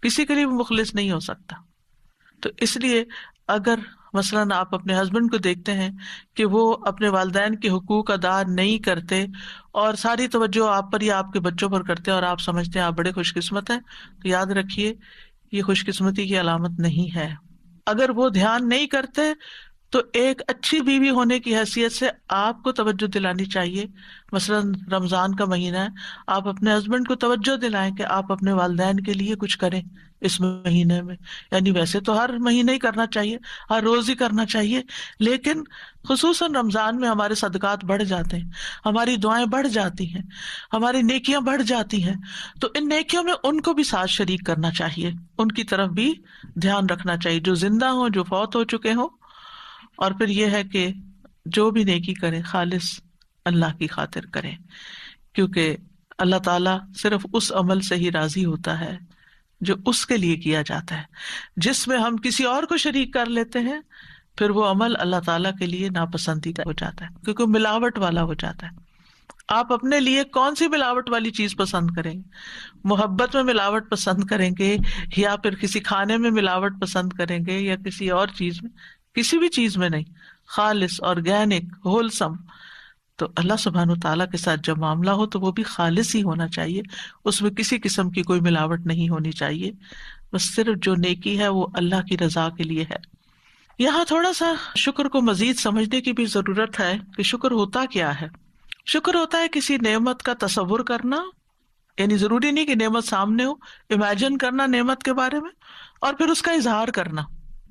کسی کے لیے بھی مخلص نہیں ہو سکتا. تو اس لیے اگر مثلاً آپ اپنے ہسبینڈ کو دیکھتے ہیں کہ وہ اپنے والدین کے حقوق ادا نہیں کرتے اور ساری توجہ آپ پر یا آپ کے بچوں پر کرتے ہیں اور آپ سمجھتے ہیں آپ بڑے خوش قسمت ہیں، تو یاد رکھیے یہ خوش قسمتی کی علامت نہیں ہے. اگر وہ دھیان نہیں کرتے تو ایک اچھی بیوی ہونے کی حیثیت سے آپ کو توجہ دلانی چاہیے. مثلاً رمضان کا مہینہ ہے، آپ اپنے ہسبینڈ کو توجہ دلائیں کہ آپ اپنے والدین کے لیے کچھ کریں اس مہینے میں. یعنی ویسے تو ہر مہینے ہی کرنا چاہیے، ہر روز ہی کرنا چاہیے، لیکن خصوصاً رمضان میں ہمارے صدقات بڑھ جاتے ہیں، ہماری دعائیں بڑھ جاتی ہیں، ہماری نیکیاں بڑھ جاتی ہیں. تو ان نیکیوں میں ان کو بھی ساتھ شریک کرنا چاہیے، ان کی طرف بھی دھیان رکھنا چاہیے، جو زندہ ہوں، جو فوت ہو چکے ہوں. اور پھر یہ ہے کہ جو بھی نیکی کریں خالص اللہ کی خاطر کریں، کیونکہ اللہ تعالیٰ صرف اس عمل سے ہی راضی ہوتا ہے جو اس کے لیے کیا جاتا ہے. جس میں ہم کسی اور کو شریک کر لیتے ہیں پھر وہ عمل اللہ تعالیٰ کے لیے ناپسندیدہ ہو جاتا ہے، کیونکہ ملاوٹ والا ہو جاتا ہے. آپ اپنے لیے کون سی ملاوٹ والی چیز پسند کریں گے؟ محبت میں ملاوٹ پسند کریں گے، یا پھر کسی کھانے میں ملاوٹ پسند کریں گے، یا کسی اور چیز میں؟ کسی بھی چیز میں نہیں، خالص آرگینک ہولسم. تو اللہ سبحانہ تعالیٰ کے ساتھ جب معاملہ ہو تو وہ بھی خالص ہی ہونا چاہیے، اس میں کسی قسم کی کوئی ملاوٹ نہیں ہونی چاہیے. بس صرف جو نیکی ہے وہ اللہ کی رضا کے لیے ہے. یہاں تھوڑا سا شکر کو مزید سمجھنے کی بھی ضرورت ہے کہ شکر ہوتا کیا ہے. شکر ہوتا ہے کسی نعمت کا تصور کرنا، یعنی ضروری نہیں کہ نعمت سامنے ہو، امیجن کرنا نعمت کے بارے میں، اور پھر اس کا اظہار کرنا،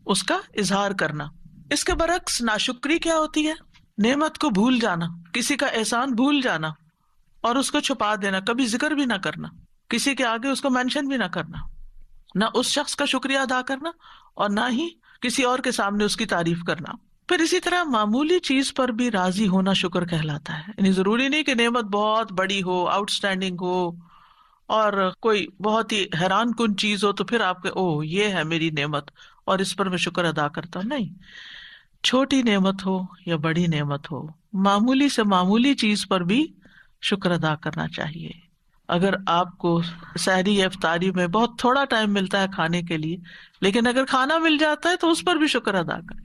اس کا اظہار کرنا. اس کے برعکس ناشکری کیا ہوتی ہے؟ نعمت کو بھول جانا، کسی کا احسان بھول جانا اور اس کو چھپا دینا، کبھی ذکر بھی نہ کرنا، کسی کے آگے اس کو مینشن بھی نہ کرنا، نہ اس شخص کا شکریہ ادا کرنا اور نہ ہی کسی اور کے سامنے اس کی تعریف کرنا. پھر اسی طرح معمولی چیز پر بھی راضی ہونا شکر کہلاتا ہے. یعنی ضروری نہیں کہ نعمت بہت بڑی ہو، آؤٹ اسٹینڈنگ ہو، اور کوئی بہت ہی حیران کن چیز ہو تو پھر آپ کے اوہ یہ ہے میری نعمت اور اس پر میں شکر ادا کرتا ہوں. نہیں، چھوٹی نعمت ہو یا بڑی نعمت ہو، معمولی سے معمولی چیز پر بھی شکر ادا کرنا چاہیے. اگر آپ کو سحری یا افطاری میں بہت تھوڑا ٹائم ملتا ہے کھانے کے لیے، لیکن اگر کھانا مل جاتا ہے تو اس پر بھی شکر ادا کریں.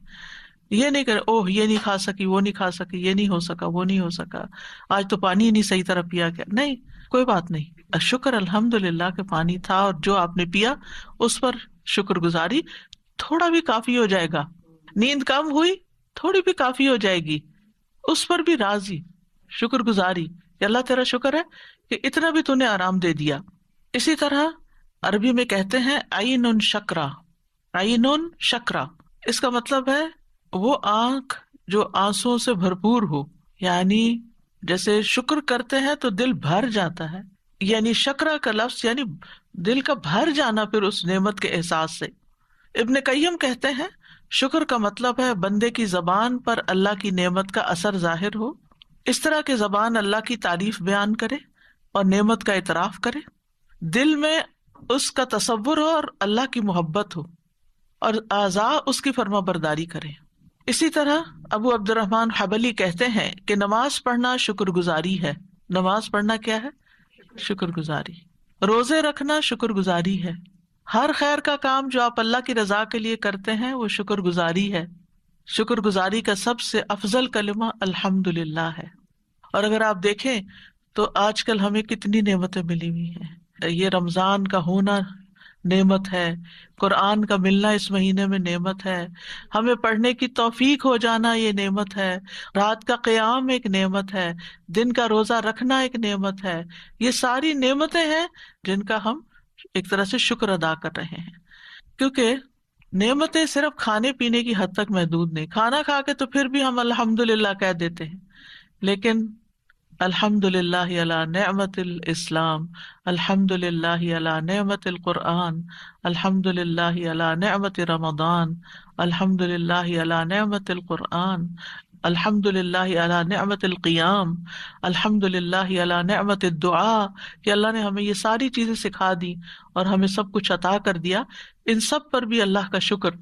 یہ نہیں کرے اوہ یہ نہیں کھا سکی، وہ نہیں کھا سکی، یہ نہیں ہو سکا، وہ نہیں ہو سکا، آج تو پانی ہی نہیں صحیح طرح پیا گیا. نہیں، کوئی بات نہیں، شکر الحمدللہ کہ پانی تھا اور جو آپ نے پیا اس پر شکر گزاری تھوڑا بھی کافی ہو جائے گا. نیند کم ہوئی, تھوڑی بھی کافی ہو جائے گی, اس پر بھی راضی, شکر گزاری کہ اللہ تیرا شکر ہے کہ اتنا بھی تو نے آرام دے دیا. اسی طرح عربی میں کہتے ہیں عین شکرا, عین شکرا, اس کا مطلب ہے وہ آنکھ جو آنسوں سے بھرپور ہو, یعنی جیسے شکر کرتے ہیں تو دل بھر جاتا ہے, یعنی شکرا کا لفظ یعنی دل کا بھر جانا پھر اس نعمت کے احساس سے. ابن قیم کہتے ہیں شکر کا مطلب ہے بندے کی زبان پر اللہ کی نعمت کا اثر ظاہر ہو, اس طرح کہ زبان اللہ کی تعریف بیان کرے اور نعمت کا اعتراف کرے, دل میں اس کا تصور ہو اور اللہ کی محبت ہو, اور اعضاء اس کی فرما برداری کرے. اسی طرح ابو عبد الرحمن حبلی کہتے ہیں کہ نماز پڑھنا شکر گزاری ہے. نماز پڑھنا کیا ہے؟ شکر گزاری. روزے رکھنا شکر گزاری ہے. ہر خیر کا کام جو آپ اللہ کی رضا کے لیے کرتے ہیں وہ شکر گزاری ہے. شکر گزاری کا سب سے افضل کلمہ الحمدللہ ہے. اور اگر آپ دیکھیں تو آج کل ہمیں کتنی نعمتیں ملی ہوئی ہیں. یہ رمضان کا ہونا نعمت ہے, قرآن کا ملنا اس مہینے میں نعمت ہے, ہمیں پڑھنے کی توفیق ہو جانا یہ نعمت ہے, رات کا قیام ایک نعمت ہے, دن کا روزہ رکھنا ایک نعمت ہے. یہ ساری نعمتیں ہیں جن کا ہم ایک طرح سے شکر ادا کر رہے ہیں, کیونکہ نعمتیں صرف کھانے پینے کی حد تک محدود نہیں. کھانا کھا کے تو پھر بھی ہم الحمدللہ کہہ دیتے ہیں, لیکن الحمدللہ علی نعمت الاسلام, الحمدللہ علی نعمت القرآن, الحمدللہ علی نعمت رمضان, الحمدللہ علی نعمت القرآن, الحمدللہ علی نعمت القیام, الحمدللہ علی نعمت الدعاء, کہ اللہ نے ہمیں یہ ساری چیزیں سکھا دی اور ہمیں سب کچھ عطا کر دیا. ان سب پر بھی اللہ کا شکر,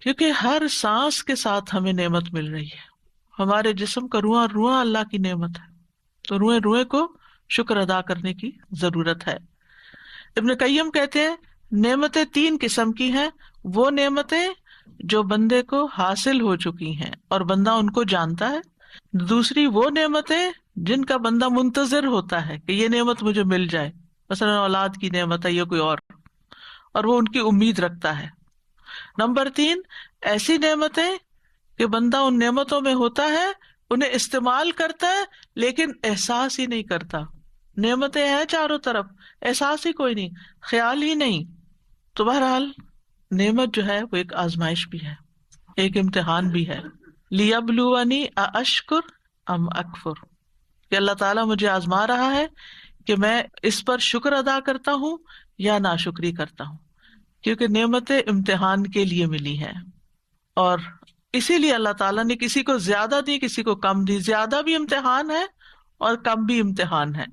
کیونکہ ہر سانس کے ساتھ ہمیں نعمت مل رہی ہے. ہمارے جسم کا رواں رواں اللہ کی نعمت ہے, تو روئے روئے کو شکر ادا کرنے کی ضرورت ہے. ابن قیم کہتے ہیں نعمتیں 3 قسم کی ہیں, وہ نعمتیں جو بندے کو حاصل ہو چکی ہیں اور بندہ ان کو جانتا ہے. دوسری وہ نعمتیں جن کا بندہ منتظر ہوتا ہے کہ یہ نعمت مجھے مل جائے, مثلا اولاد کی نعمت ہے یا کوئی اور وہ ان کی امید رکھتا ہے. نمبر 3 ایسی نعمتیں کہ بندہ ان نعمتوں میں ہوتا ہے, انہیں استعمال کرتا ہے لیکن احساس ہی نہیں کرتا. نعمتیں ہیں چاروں طرف, احساس ہی کوئی نہیں, خیال ہی نہیں. تو بہرحال نعمت جو ہے وہ ایک آزمائش بھی ہے, ایک امتحان بھی ہے. لیبلونی ااشکر ام اکفر, کہ اللہ تعالیٰ مجھے آزما رہا ہے کہ میں اس پر شکر ادا کرتا ہوں یا ناشکری کرتا ہوں, کیونکہ نعمتیں امتحان کے لیے ملی ہیں. اور اسی لیے اللہ تعالیٰ نے کسی کو زیادہ دی, کسی کو کم دی. زیادہ بھی امتحان ہے اور کم بھی امتحان ہے.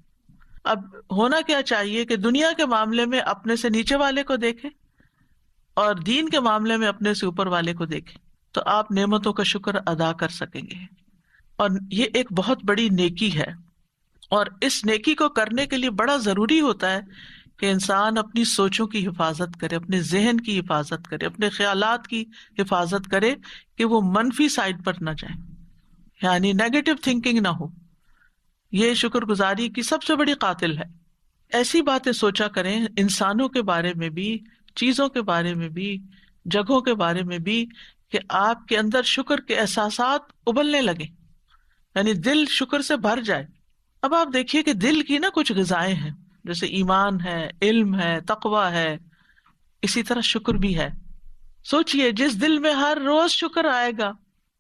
اب ہونا کیا چاہیے کہ دنیا کے معاملے میں اپنے سے نیچے والے کو دیکھیں اور دین کے معاملے میں اپنے سے اوپر والے کو دیکھیں, تو آپ نعمتوں کا شکر ادا کر سکیں گے. اور یہ ایک بہت بڑی نیکی ہے, اور اس نیکی کو کرنے کے لیے بڑا ضروری ہوتا ہے کہ انسان اپنی سوچوں کی حفاظت کرے, اپنے ذہن کی حفاظت کرے, اپنے خیالات کی حفاظت کرے کہ وہ منفی سائڈ پر نہ جائیں, یعنی نیگیٹو تھنکنگ نہ ہو. یہ شکر گزاری کی سب سے بڑی قاتل ہے. ایسی باتیں سوچا کریں انسانوں کے بارے میں بھی, چیزوں کے بارے میں بھی, جگہوں کے بارے میں بھی, کہ آپ کے اندر شکر کے احساسات ابلنے لگے, یعنی دل شکر سے بھر جائے. اب آپ دیکھیے کہ دل کی نا کچھ غذائیں ہیں, جیسے ایمان ہے, علم ہے, تقویٰ ہے, اسی طرح شکر بھی ہے. سوچئے جس دل میں ہر روز شکر آئے گا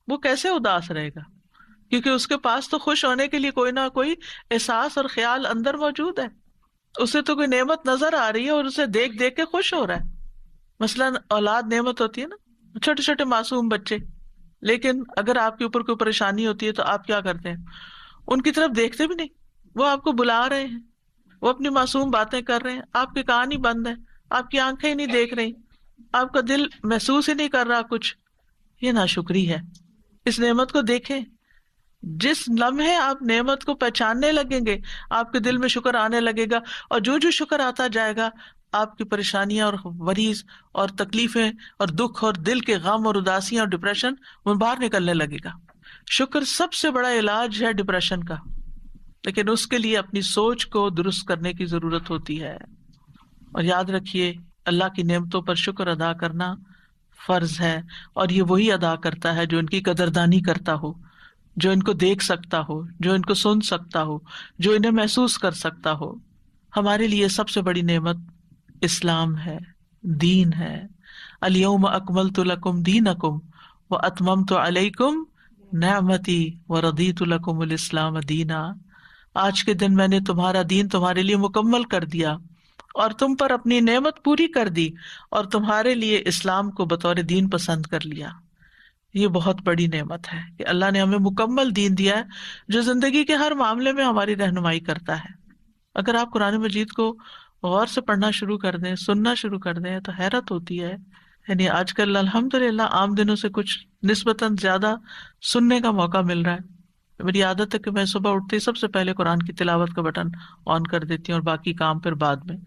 وہ کیسے اداس رہے گا, کیونکہ اس کے پاس تو خوش ہونے کے لیے کوئی نہ کوئی احساس اور خیال اندر موجود ہے. اسے تو کوئی نعمت نظر آ رہی ہے اور اسے دیکھ دیکھ کے خوش ہو رہا ہے. مثلاً اولاد نعمت ہوتی ہے نا, چھوٹے چھوٹے معصوم بچے, لیکن اگر آپ کے اوپر کوئی پریشانی ہوتی ہے تو آپ کیا کرتے ہیں, ان کی طرف دیکھتے بھی نہیں. وہ آپ کو بلا رہے ہیں, وہ اپنی معصوم باتیں کر رہے ہیں, آپ کے کان ہی بند ہیں, آپ کی آنکھیں ہی نہیں دیکھ رہی, آپ کا دل محسوس ہی نہیں کر رہا کچھ. یہ ناشکری ہے. اس نعمت کو دیکھیں, جس لمحے آپ نعمت کو پہچاننے لگیں گے آپ کے دل میں شکر آنے لگے گا, اور جو جو شکر آتا جائے گا آپ کی پریشانیاں اور وریز اور تکلیفیں اور دکھ اور دل کے غم اور اداسیاں اور ڈپریشن وہ باہر نکلنے لگے گا. شکر سب سے بڑا علاج ہے ڈپریشن کا, لیکن اس کے لیے اپنی سوچ کو درست کرنے کی ضرورت ہوتی ہے. اور یاد رکھیے اللہ کی نعمتوں پر شکر ادا کرنا فرض ہے، اور یہ وہی ادا کرتا ہے جو ان کی قدردانی کرتا ہو، جو ان کو دیکھ سکتا ہو، جو ان کو سن سکتا ہو، جو انہیں محسوس کر سکتا ہو۔ ہمارے لیے سب سے بڑی نعمت اسلام ہے، دین ہے۔ الیوم اکملت لکم دینکم واتممت علیکم نعمتی ورضیت لکم الاسلام دینا۔ آج کے دن میں نے تمہارا دین تمہارے لیے مکمل کر دیا اور تم پر اپنی نعمت پوری کر دی اور تمہارے لیے اسلام کو بطور دین پسند کر لیا۔ یہ بہت بڑی نعمت ہے کہ اللہ نے ہمیں مکمل دین دیا ہے جو زندگی کے ہر معاملے میں ہماری رہنمائی کرتا ہے۔ اگر آپ قرآن مجید کو غور سے پڑھنا شروع کر دیں، سننا شروع کر دیں، تو حیرت ہوتی ہے۔ یعنی آج کل الحمدللہ عام دنوں سے کچھ نسبتاً زیادہ سننے کا موقع مل رہا ہے۔ میری عادت ہے کہ میں صبح اٹھتے ہی سب سے پہلے قرآن کی تلاوت کا بٹن آن کر دیتی ہوں اور باقی کام پھر بعد میں۔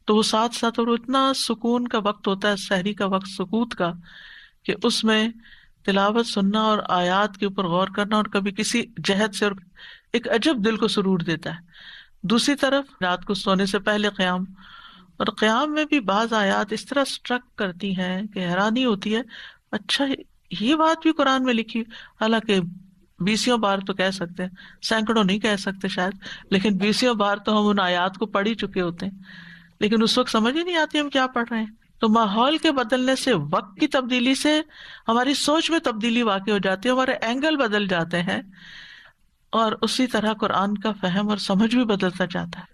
تو وہ ساتھ ساتھ، اور اتنا سکون کا وقت ہوتا ہے، سحری کا وقت سکوت کا، کہ اس میں تلاوت سننا اور آیات کے اوپر غور کرنا اور کبھی کسی جہد سے، اور ایک عجب دل کو سرور دیتا ہے۔ دوسری طرف رات کو سونے سے پہلے قیام، اور قیام میں بھی بعض آیات اس طرح سٹرک کرتی ہیں کہ حیرانی ہوتی ہے، اچھا یہ بات بھی قرآن میں لکھی، حالانکہ 20 بار تو کہہ سکتے ہیں، سینکڑوں نہیں کہہ سکتے شاید، لیکن 20 بار تو ہم ان آیات کو پڑھ ہی چکے ہوتے ہیں، لیکن اس وقت سمجھ ہی نہیں آتی ہم کیا پڑھ رہے ہیں۔ تو ماحول کے بدلنے سے، وقت کی تبدیلی سے ہماری سوچ میں تبدیلی واقع ہو جاتی ہے، ہمارے اینگل بدل جاتے ہیں، اور اسی طرح قرآن کا فہم اور سمجھ بھی بدلتا جاتا ہے،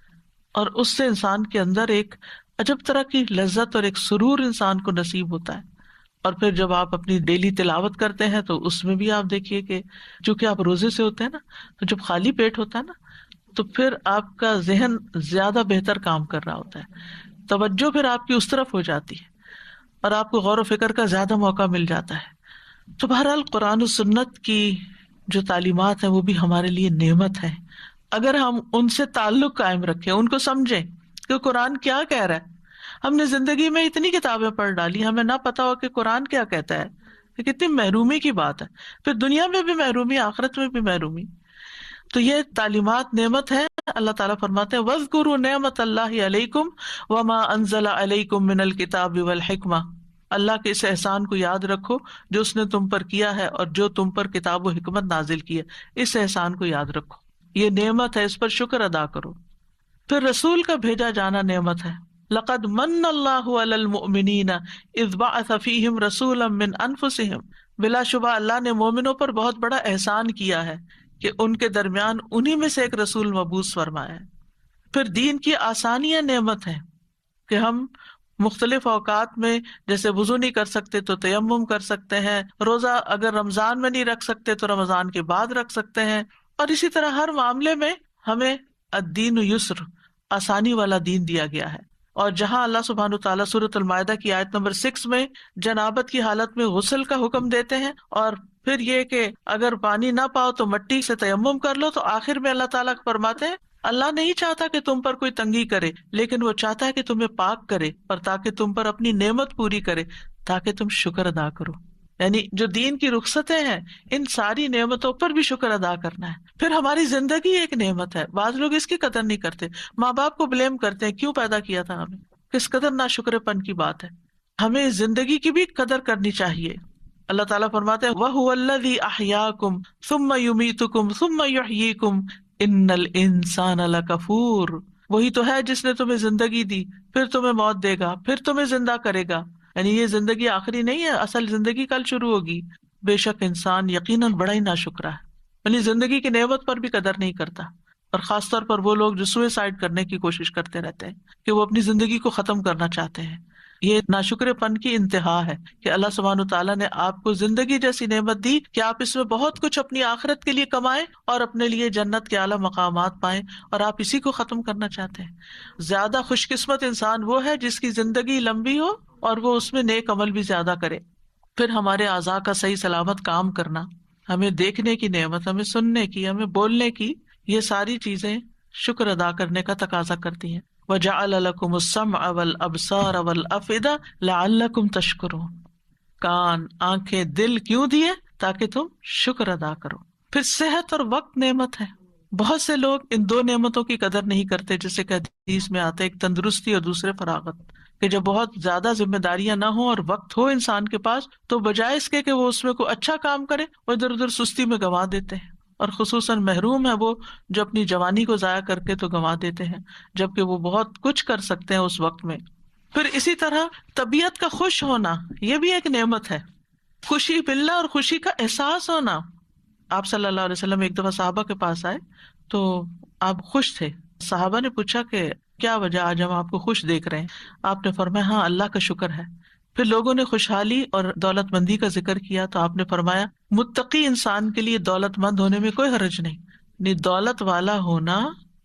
اور اس سے انسان کے اندر ایک عجب طرح کی لذت اور ایک سرور انسان کو نصیب ہوتا ہے۔ اور پھر جب آپ اپنی ڈیلی تلاوت کرتے ہیں تو اس میں بھی آپ دیکھیے کہ چونکہ آپ روزے سے ہوتے ہیں نا، تو جب خالی پیٹ ہوتا ہے نا، تو پھر آپ کا ذہن زیادہ بہتر کام کر رہا ہوتا ہے، توجہ پھر آپ کی اس طرف ہو جاتی ہے اور آپ کو غور و فکر کا زیادہ موقع مل جاتا ہے۔ تو بہرحال قرآن و سنت کی جو تعلیمات ہیں وہ بھی ہمارے لیے نعمت ہے، اگر ہم ان سے تعلق قائم رکھیں، ان کو سمجھیں کہ قرآن کیا کہہ رہا ہے۔ ہم نے زندگی میں اتنی کتابیں پڑھ ڈالی، ہمیں نہ پتا ہو کہ قرآن کیا کہتا ہے، یہ کتنی محرومی کی بات ہے، پھر دنیا میں بھی محرومی، آخرت میں بھی محرومی۔ تو یہ تعلیمات نعمت ہے۔ اللہ تعالیٰ فرماتے ہیں وَاذْكُرُوا نِعْمَتَ اللَّهِ عَلَيْكُمْ وَمَا أَنزَلَ عَلَيْكُمْ مِنَ الْكِتَابِ وَالْحِكْمَةِ، اللہ کے اس احسان کو یاد رکھو جو اس نے تم پر کیا ہے اور جو تم پر کتاب و حکمت نازل کی ہے، اس احسان کو یاد رکھو، یہ نعمت ہے، اس پر شکر ادا کرو۔ پھر رسول کا بھیجا جانا نعمت ہے۔ لقد من اللہ علی المؤمنین اذ بعث فیہم رسولا من انفسہم، بلا شبہ اللہ نے مومنوں پر بہت بڑا احسان کیا ہے کہ ان کے درمیان انہی میں سے ایک رسول مبعوث فرمایا ہے۔ پھر دین کی آسانیاں نعمت ہیں کہ ہم مختلف اوقات میں جیسے وضو نہیں کر سکتے تو تیمم کر سکتے ہیں، روزہ اگر رمضان میں نہیں رکھ سکتے تو رمضان کے بعد رکھ سکتے ہیں، اور اسی طرح ہر معاملے میں ہمیں الدین یسر، آسانی والا دین دیا گیا ہے۔ اور جہاں اللہ سبحانہ وتعالیٰ سورۃ المائدہ کی آیت نمبر 6 میں جنابت کی حالت میں غسل کا حکم دیتے ہیں، اور پھر یہ کہ اگر پانی نہ پاؤ تو مٹی سے تیمم کر لو، تو آخر میں اللہ تعالیٰ فرماتے ہیں اللہ نہیں چاہتا کہ تم پر کوئی تنگی کرے، لیکن وہ چاہتا ہے کہ تمہیں پاک کرے، اور تاکہ تم پر اپنی نعمت پوری کرے، تاکہ تم شکر ادا کرو۔ یعنی جو دین کی رخصتیں ہیں، ان ساری نعمتوں پر بھی شکر ادا کرنا ہے۔ پھر ہماری زندگی ایک نعمت ہے، بعض لوگ اس کی قدر نہیں کرتے، ماں باپ کو بلیم کرتے ہیں، کیوں پیدا کیا تھا ہمیں، کس قدر ناشکر پن کی بات ہے۔ ہمیں زندگی کی بھی قدر کرنی چاہیے۔ اللہ تعالیٰ فرماتے ہیں وَهُوَ الَّذِي أَحْيَاكُمْ ثُمَّ يُمِيتُكُمْ ثُمَّ يُحْيِيكُمْ إِنَّ الْإِنسَانَ لَكَفُورٌ، وہی تو ہے جس نے تمہیں زندگی دی، پھر تمہیں موت دے گا، پھر تمہیں زندہ کرے گا۔ یعنی یہ زندگی آخری نہیں ہے، اصل زندگی کل شروع ہوگی۔ بے شک انسان یقیناً بڑا ہی ناشکرا ہے، یعنی زندگی کی نعمت پر بھی قدر نہیں کرتا، اور خاص طور پر وہ لوگ جو سوئسائڈ کرنے کی کوشش کرتے رہتے ہیں کہ وہ اپنی زندگی کو ختم کرنا چاہتے ہیں۔ یہ ناشکر پن کی انتہا ہے کہ اللہ سبحانہ تعالیٰ نے آپ کو زندگی جیسی نعمت دی کہ آپ اس میں بہت کچھ اپنی آخرت کے لیے کمائیں اور اپنے لیے جنت کے اعلیٰ مقامات پائیں، اور آپ اسی کو ختم کرنا چاہتے ہیں۔ زیادہ خوش قسمت انسان وہ ہے جس کی زندگی لمبی ہو اور وہ اس میں نیک عمل بھی زیادہ کرے۔ پھر ہمارے اعضاء کا صحیح سلامت کام کرنا، ہمیں دیکھنے کی نعمت، ہمیں سننے کی، ہمیں بولنے کی، یہ ساری چیزیں شکر ادا کرنے کا تقاضا کرتی ہیں۔ وَجَعَلَ لَكُمُ السَّمْعَ وَالْأَبْصَارَ وَالْأَفْئِدَةَ لَعَلَّكُمْ تَشْكُرُونَ، کان، آنکھیں، دل کیوں دیے؟ تاکہ تم شکر ادا کرو۔ پھر صحت اور وقت نعمت ہے۔ بہت سے لوگ ان دو نعمتوں کی قدر نہیں کرتے، جیسے کہ حدیث میں آتا ہے، ایک تندرستی اور دوسرے فراغت۔ کہ جب بہت زیادہ ذمہ داریاں نہ ہوں اور وقت ہو انسان کے پاس، تو بجائے اس کے کہ وہ اس میں کوئی اچھا کام کرے، وہ ادھر ادھر سستی میں گنوا دیتے ہیں، اور خصوصاً محروم ہے وہ جو اپنی جوانی کو ضائع کر کے تو گنوا دیتے ہیں، جبکہ وہ بہت کچھ کر سکتے ہیں اس وقت میں۔ پھر اسی طرح طبیعت کا خوش ہونا، یہ بھی ایک نعمت ہے، خوشی ملنا اور خوشی کا احساس ہونا۔ آپ صلی اللہ علیہ وسلم ایک دفعہ صحابہ کے پاس آئے تو آپ خوش تھے، صحابہ نے پوچھا کہ کیا وجہ، آج ہم آپ کو خوش دیکھ رہے ہیں؟ آپ نے فرمایا ہاں اللہ کا شکر ہے۔ پھر لوگوں نے خوشحالی اور دولت مندی کا ذکر کیا تو آپ نے فرمایا متقی انسان کے لیے دولت مند ہونے میں کوئی حرج نہیں، دولت والا ہونا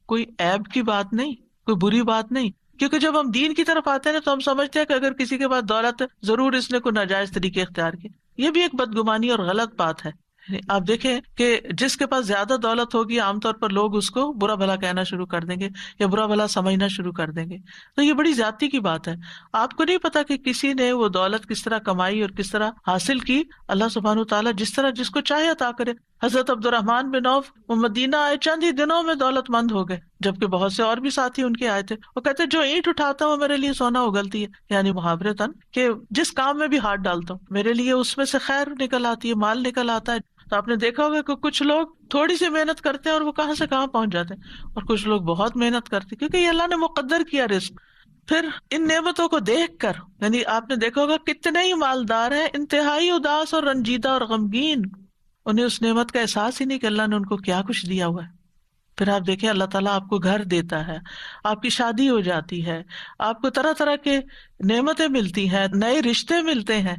کوئی عیب کی بات نہیں، کوئی بری بات نہیں، کیونکہ جب ہم دین کی طرف آتے ہیں تو ہم سمجھتے ہیں کہ اگر کسی کے پاس دولت ہے ضرور اس نے کوئی ناجائز طریقے اختیار کیے، یہ بھی ایک بدگمانی اور غلط بات ہے۔ آپ دیکھیں کہ جس کے پاس زیادہ دولت ہوگی عام طور پر لوگ اس کو برا بھلا کہنا شروع کر دیں گے یا برا بھلا سمجھنا شروع کر دیں گے، تو یہ بڑی زیادتی کی بات ہے۔ آپ کو نہیں پتا کہ کسی نے وہ دولت کس طرح کمائی اور کس طرح حاصل کی، اللہ سبحانہ وتعالیٰ جس طرح جس کو چاہے عطا کرے۔ حضرت عبد الرحمن بن عوف وہ مدینہ آئے، چند ہی دنوں میں دولت مند ہو گئے، جبکہ بہت سے اور بھی ساتھی ان کے آئے تھے۔ وہ کہتے جو اینٹ اٹھاتا ہوں میرے لیے سونا اگلتی ہے، یعنی محاورتاً کہ جس کام میں بھی ہاتھ ڈالتا ہوں میرے لیے اس میں سے خیر نکل آتی ہے، مال نکل آتا ہے۔ تو آپ نے دیکھا ہوگا کہ کچھ لوگ تھوڑی سی محنت کرتے ہیں اور وہ کہاں سے کہاں پہنچ جاتے ہیں، اور کچھ لوگ بہت محنت کرتے ہیں کیونکہ یہ اللہ نے مقدر کیا رزق۔ پھر ان نعمتوں کو دیکھ کر، یعنی آپ نے دیکھا ہوگا کتنے ہی مالدار ہیں انتہائی اداس اور رنجیدہ اور غمگین، انہیں اس نعمت کا احساس ہی نہیں کہ اللہ نے ان کو کیا کچھ دیا ہوا ہے۔ پھر آپ دیکھیں اللہ تعالیٰ آپ کو گھر دیتا ہے، آپ کی شادی ہو جاتی ہے، آپ کو طرح طرح کے نعمتیں ملتی ہیں، نئے رشتے ملتے ہیں،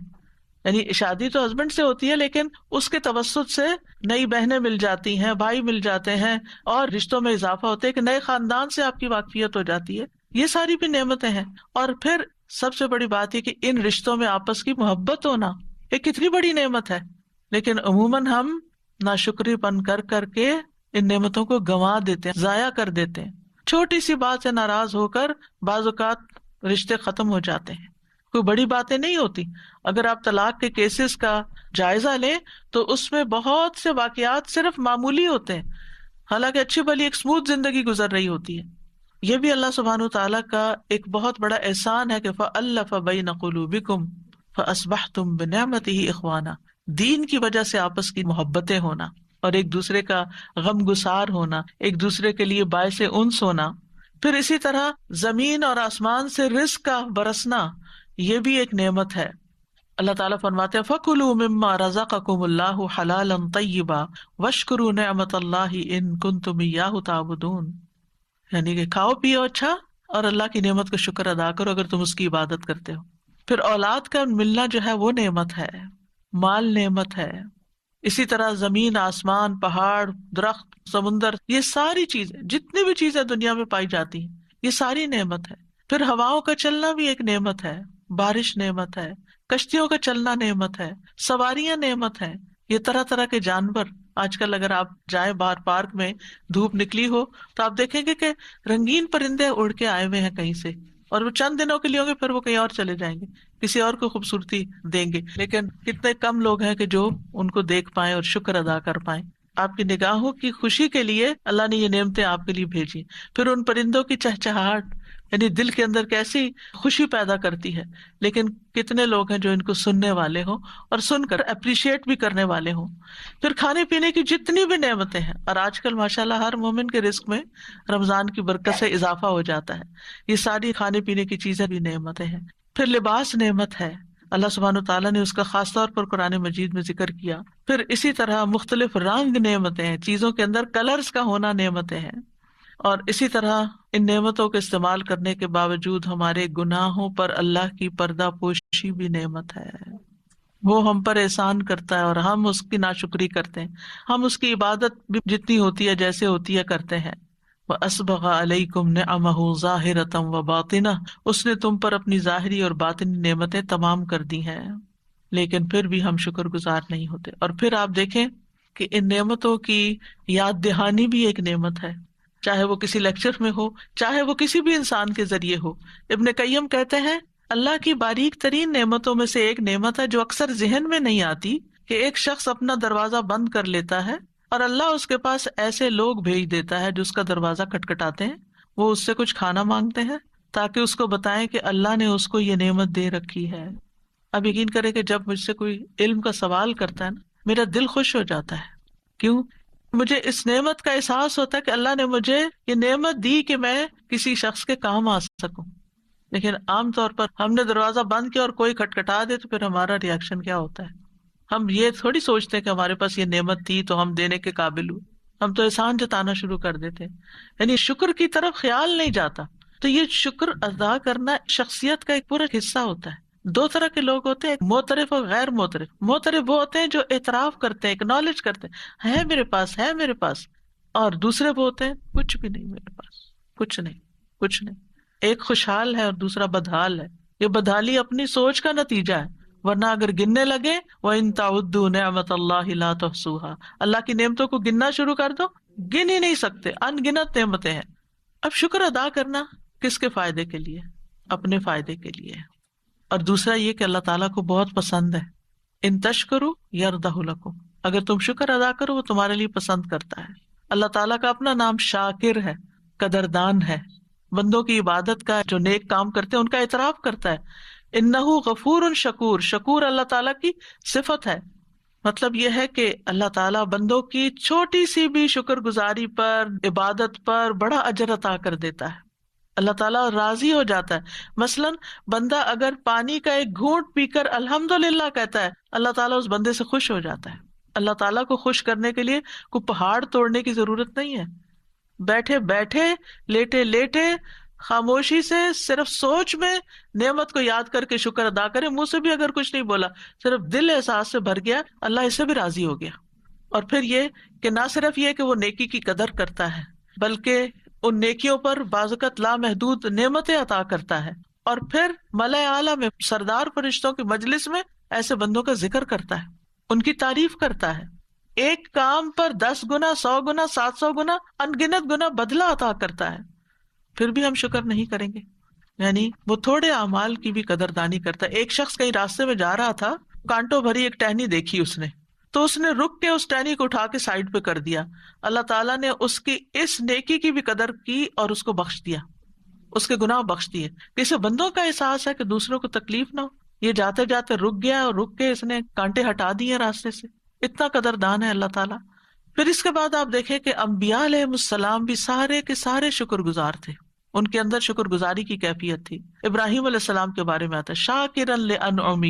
یعنی شادی تو ہسبینڈ سے ہوتی ہے لیکن اس کے توسط سے نئی بہنیں مل جاتی ہیں، بھائی مل جاتے ہیں، اور رشتوں میں اضافہ ہوتا ہے کہ نئے خاندان سے آپ کی واقفیت ہو جاتی ہے، یہ ساری بھی نعمتیں ہیں۔ اور پھر سب سے بڑی بات یہ کہ ان رشتوں میں آپس کی محبت ہونا یہ کتنی بڑی نعمت ہے، لیکن عموماً ہم ناشکری پن کر کر کے ان نعمتوں کو گنوا دیتے ہیں، ضائع کر دیتے ہیں۔ چھوٹی سی بات سے ناراض ہو کر بعض اوقات رشتے ختم ہو جاتے ہیں، کوئی بڑی باتیں نہیں ہوتی۔ اگر آپ طلاق کے کیسز کا جائزہ لیں تو اس میں بہت سے واقعات صرف معمولی ہوتے ہیں، حالانکہ اچھی بھلی ایک اسموتھ زندگی گزر رہی ہوتی ہے۔ یہ بھی اللہ سبحانہ وتعالیٰ کا ایک بہت بڑا احسان ہے کہ فَأَلَّفَ بَيْنَ قُلُوبِكُمْ فَأَصْبَحْتُمْ بِنِعْمَتِهِ إِخْوَانًا، دین کی وجہ سے آپس کی محبتیں ہونا اور ایک دوسرے کا غم گسار ہونا، ایک دوسرے کے لیے باعث انس ہونا۔ پھر اسی طرح زمین اور آسمان سے رزق کا برسنا، یہ بھی ایک نعمت ہے۔ اللہ تعالیٰ فرماتے ہیں فَكُلُوا مِمَّا رَزَقَكُمُ اللَّهُ حَلَالًا طَيِّبًا وَاشْكُرُوا نِعْمَتَ اللَّهِ إِن كُنتُمْ إِيَّاهُ تَعْبُدُونَ، یعنی کہ کھاؤ پیو اچھا اور اللہ کی نعمت کا شکر ادا کرو اگر تم اس کی عبادت کرتے ہو۔ پھر اولاد کا ملنا جو ہے وہ نعمت ہے، مال نعمت ہے، اسی طرح زمین، آسمان، پہاڑ، درخت، سمندر، یہ ساری چیزیں جتنی بھی چیزیں دنیا میں پائی جاتی ہیں یہ ساری نعمت ہے۔ پھر ہواؤں کا چلنا بھی ایک نعمت ہے، بارش نعمت ہے، کشتیوں کا چلنا نعمت ہے، سواریاں نعمت ہے، یہ طرح طرح کے جانور۔ آج کل اگر آپ جائیں باہر پارک میں، دھوپ نکلی ہو تو آپ دیکھیں گے کہ رنگین پرندے اڑ کے آئے ہوئے ہیں کہیں سے، اور وہ چند دنوں کے لیے ہوں گے پھر وہ کہیں اور چلے جائیں گے، کسی اور کو خوبصورتی دیں گے، لیکن کتنے کم لوگ ہیں کہ جو ان کو دیکھ پائیں اور شکر ادا کر پائیں۔ آپ کی نگاہوں کی خوشی کے لیے اللہ نے یہ نعمتیں آپ کے لیے بھیجی۔ پھر ان پرندوں کی چہچہاہٹ یعنی دل کے اندر کیسی خوشی پیدا کرتی ہے، لیکن کتنے لوگ ہیں جو ان کو سننے والے ہوں اور سن کر اپریشیٹ بھی کرنے والے ہوں۔ پھر کھانے پینے کی جتنی بھی نعمتیں ہیں، اور آج کل ماشاءاللہ ہر مومن کے رزق میں رمضان کی برکت سے اضافہ ہو جاتا ہے، یہ ساری کھانے پینے کی چیزیں بھی نعمتیں ہیں۔ پھر لباس نعمت ہے، اللہ سبحانہ وتعالیٰ نے اس کا خاص طور پر قرآن مجید میں ذکر کیا۔ پھر اسی طرح مختلف رنگ نعمتیں ہیں، چیزوں کے اندر کلرز کا ہونا نعمتیں ہیں، اور اسی طرح ان نعمتوں کے استعمال کرنے کے باوجود ہمارے گناہوں پر اللہ کی پردہ پوشی بھی نعمت ہے۔ وہ ہم پر احسان کرتا ہے اور ہم اس کی ناشکری کرتے ہیں، ہم اس کی عبادت بھی جتنی ہوتی ہے جیسے ہوتی ہے کرتے ہیں۔ وَأَسْبَغَ عَلَيْكُمْ نِعَمَهُ ظَاهِرَةً وَبَاطِنَةً، اس نے تم پر اپنی ظاہری اور باطنی نعمتیں تمام کر دی ہیں، لیکن پھر بھی ہم شکر گزار نہیں ہوتے۔ اور پھر آپ دیکھیں کہ ان نعمتوں کی یاد دہانی بھی ایک نعمت ہے، چاہے وہ کسی لیکچر میں ہو، چاہے وہ کسی بھی انسان کے ذریعے ہو۔ ابن قیم کہتے ہیں اللہ کی باریک ترین نعمتوں میں سے ایک نعمت ہے جو اکثر ذہن میں نہیں آتی، کہ ایک شخص اپنا دروازہ بند کر لیتا ہے اور اللہ اس کے پاس ایسے لوگ بھیج دیتا ہے جو اس کا دروازہ کھٹکھٹاتے ہیں، وہ اس سے کچھ کھانا مانگتے ہیں تاکہ اس کو بتائیں کہ اللہ نے اس کو یہ نعمت دے رکھی ہے. اب یقین کرے کہ جب مجھ سے کوئی علم کا سوال کرتا ہے نا، میرا دل خوش ہو جاتا ہے. کیوں؟ مجھے اس نعمت کا احساس ہوتا ہے کہ اللہ نے مجھے یہ نعمت دی کہ میں کسی شخص کے کام آ سکوں. لیکن عام طور پر ہم نے دروازہ بند کیا اور کوئی کھٹکھٹا دے تو پھر ہمارا ریئیکشن کیا ہوتا ہے؟ ہم یہ تھوڑی سوچتے کہ ہمارے پاس یہ نعمت تھی تو ہم دینے کے قابل ہوئے. ہم تو احسان جتانا شروع کر دیتے ہیں، یعنی شکر کی طرف خیال نہیں جاتا. تو یہ شکر ادا کرنا شخصیت کا ایک پورا حصہ ہوتا ہے. دو طرح کے لوگ ہوتے ہیں، معترف اور غیر معترف. معترف وہ ہوتے ہیں جو اعتراف کرتے ہیں، اکنالج کرتے ہیں، ہے میرے پاس، ہے میرے پاس. اور دوسرے وہ ہوتے ہیں کچھ بھی نہیں میرے پاس، کچھ نہیں، کچھ نہیں. ایک خوشحال ہے اور دوسرا بدحال ہے. یہ بدحالی اپنی سوچ کا نتیجہ ہے، ورنہ اگر گننے لگے وَإِن تَعُدُّوا نِعْمَةَ اللَّهِ لَا تُحْصُوهَا، اللہ کی نعمتوں کو گننا شروع کر دو، گن ہی نہیں سکتے، ان گنت نعمتیں ہیں. اب شکر ادا کرنا کس کے فائدے کے لیے؟ اپنے فائدے کے لیے. اور دوسرا یہ کہ اللہ تعالیٰ کو بہت پسند ہے. ان تشکروا یرضہ لکم، اگر تم شکر ادا کرو وہ تمہارے لیے پسند کرتا ہے. اللہ تعالیٰ کا اپنا نام شاکر ہے، قدردان ہے. بندوں کی عبادت کا، جو نیک کام کرتے ہیں ان کا اعتراف کرتا ہے. انہ غفور شکور، شکور اللہ تعالیٰ کی صفت ہے. مطلب یہ ہے کہ اللہ تعالیٰ بندوں کی چھوٹی سی بھی شکر گزاری پر، عبادت پر بڑا اجر عطا کر دیتا ہے. اللہ تعالیٰ راضی ہو جاتا ہے. مثلاً بندہ اگر پانی کا ایک گھونٹ پی کر الحمدللہ کہتا ہے، اللہ تعالیٰ اس بندے سے خوش ہو جاتا ہے. اللہ تعالیٰ کو خوش کرنے کے لیے کوئی پہاڑ توڑنے کی ضرورت نہیں ہے. بیٹھے بیٹھے، لیٹے لیٹے، خاموشی سے صرف سوچ میں نعمت کو یاد کر کے شکر ادا کرے. منہ سے بھی اگر کچھ نہیں بولا، صرف دل احساس سے بھر گیا، اللہ اس سے بھی راضی ہو گیا. اور پھر یہ کہ نہ صرف یہ کہ وہ نیکی کی قدر کرتا ہے، بلکہ ان نیکیوں پر بعض اوقات لامحدود نعمتیں عطا کرتا ہے. اور پھر ملائے اعلیٰ میں، سردار فرشتوں کی مجلس میں ایسے بندوں کا ذکر کرتا ہے، ان کی تعریف کرتا ہے. ایک کام پر 10 گنا، 100 گنا، 700 گنا، انگنت گنا بدلہ عطا کرتا ہے. پھر بھی ہم شکر نہیں کریں گے. یعنی وہ تھوڑے اعمال کی بھی قدردانی کرتا ہے. ایک شخص کہیں راستے میں جا رہا تھا، کانٹوں بھری ایک ٹہنی دیکھی اس نے، تو اس نے رک کے اس ٹہنی کو اٹھا کے سائڈ پہ کر دیا. اللہ تعالیٰ نے اس کی اس نیکی کی بھی قدر کی اور اس کو بخش دیا، اس کے گناہ بخش دیے. اسے بندوں کا احساس ہے کہ دوسروں کو تکلیف نہ ہو. یہ جاتے جاتے رک گیا اور رک کے اس نے کانٹے ہٹا دیے راستے سے. اتنا قدردان ہے اللہ تعالیٰ. پھر اس کے بعد آپ دیکھیں کہ انبیاء علیہ السلام بھی سارے کے سارے شکر گزار تھے. ان کے اندر شکر گزاری کی کیفیت تھی. ابراہیم علیہ السلام کے بارے میں آتا ہے شاکرا لانعمہ،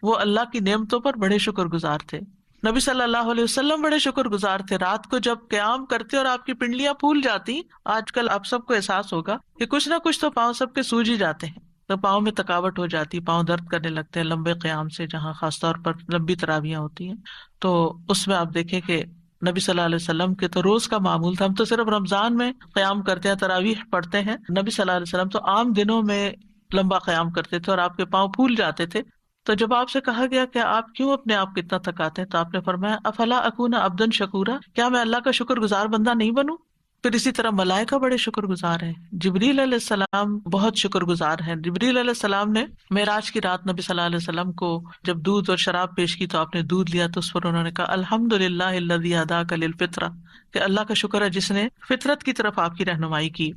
وہ اللہ کی نعمتوں پر بڑے شکر گزار تھے. نبی صلی اللہ علیہ وسلم بڑے شکر گزار تھے. رات کو جب قیام کرتے اور آپ کی پنڈلیاں پھول جاتی، آج کل آپ سب کو احساس ہوگا کہ کچھ نہ کچھ تو پاؤں سب کے سوج ہی جاتے ہیں، تو پاؤں میں تھکاوٹ ہو جاتی، پاؤں درد کرنے لگتے ہیں لمبے قیام سے، جہاں خاص طور پر لمبی تراویحیں ہوتی ہیں. تو اس میں آپ دیکھیں کہ نبی صلی اللہ علیہ وسلم کے تو روز کا معمول تھا. ہم تو صرف رمضان میں قیام کرتے ہیں، تراویح پڑھتے ہیں. نبی صلی اللہ علیہ وسلم تو عام دنوں میں لمبا قیام کرتے تھے اور آپ کے پاؤں پھول جاتے تھے. تو جب آپ سے کہا گیا کہ آپ کیوں اپنے آپ کو اتنا تھکاتے ہیں، تو آپ نے فرمایا افلا اکون عبدا شکورا، کیا میں اللہ کا شکر گزار بندہ نہیں بنوں؟ پھر اسی طرح ملائکہ بڑے شکر گزار ہیں. جبریل علیہ السلام بہت شکر گزار ہیں. جبریل علیہ السلام نے معراج کی رات نبی صلی اللہ علیہ وسلم کو جب دودھ اور شراب پیش کی تو آپ نے دودھ لیا، تو اس پر انہوں نے کہا الحمدللہ الذی ہداک للفطرہ، کہ اللہ کا شکر ہے جس نے فطرت کی طرف آپ کی رہنمائی کی.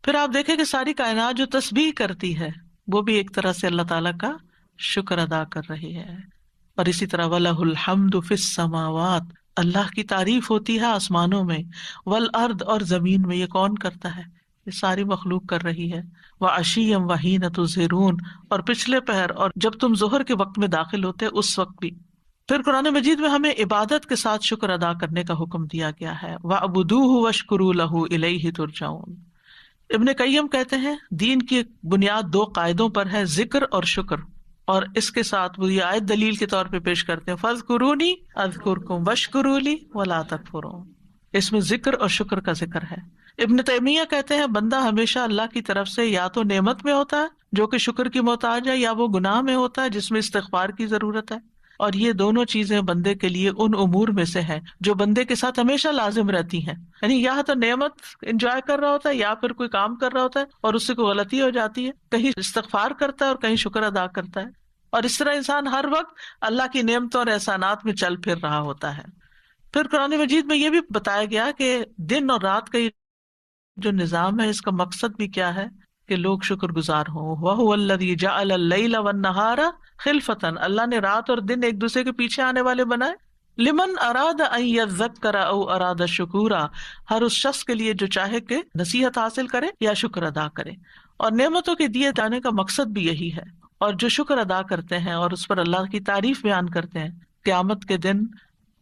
پھر آپ دیکھیں کہ ساری کائنات جو تسبیح کرتی ہے وہ بھی ایک طرح سے اللہ تعالیٰ کا شکر ادا کر رہی ہے. اور اسی طرح وَلَهُ الْحَمْدُ فِي السَّمَاوَاتِ، اللہ کی تعریف ہوتی ہے آسمانوں میں، والارض اور زمین میں. یہ کون کرتا ہے؟ یہ ساری مخلوق کر رہی ہے. وَعَشِيًّا وَحِينَ تُظْهِرُونَ، اور پچھلے پہر اور جب تم ظہر کے وقت میں داخل ہوتے اس وقت بھی. پھر قرآن مجید میں ہمیں عبادت کے ساتھ شکر ادا کرنے کا حکم دیا گیا ہے. وَاعْبُدُوهُ وَاشْكُرُوا لَهُ إِلَيْهِ تُرْجَعُونَ. ابن قیم کہتے ہیں دین کی بنیاد 2 قاعدوں پر ہے، ذکر اور شکر. اور اس کے ساتھ وہ یہ آیت دلیل کے طور پہ پیش کرتے ہیں فَاذْكُرُونِي أَذْكُرْكُمْ وَاشْكُرُوا لِي وَلَا تَكْفُرُونَ. اس میں ذکر اور شکر کا ذکر ہے. ابن تیمیہ کہتے ہیں بندہ ہمیشہ اللہ کی طرف سے یا تو نعمت میں ہوتا ہے جو کہ شکر کی محتاج ہے، یا وہ گناہ میں ہوتا ہے جس میں استغفار کی ضرورت ہے. اور یہ دونوں چیزیں بندے کے لیے ان امور میں سے ہیں جو بندے کے ساتھ ہمیشہ لازم رہتی ہیں. یعنی یا تو نعمت انجوائے کر رہا ہوتا ہے یا پھر کوئی کام کر رہا ہوتا ہے اور اس سے کوئی غلطی ہو جاتی ہے، کہیں استغفار کرتا ہے اور کہیں شکر ادا کرتا ہے. اور اس طرح انسان ہر وقت اللہ کی نعمتوں اور احسانات میں چل پھر رہا ہوتا ہے. پھر قرآن مجید میں یہ بھی بتایا گیا کہ دن اور رات کا جو نظام ہے اس کا مقصد بھی کیا ہے کہ لوگ شکر گزار ہوں. وَهُوَ الَّذِي جَعَلَ اللَّيْلَ وَالنَّهَارَ خِلْفَةً، اللہ نے رات اور دن ایک دوسرے کے پیچھے آنے والے بنائے. لمن اراد ان یذکر او اراد شکورا، ہر اس شخص کے لیے جو چاہے کہ نصیحت حاصل کرے یا شکر ادا کرے. اور نعمتوں کے دیے جانے کا مقصد بھی یہی ہے. اور جو شکر ادا کرتے ہیں اور اس پر اللہ کی تعریف بیان کرتے ہیں، قیامت کے دن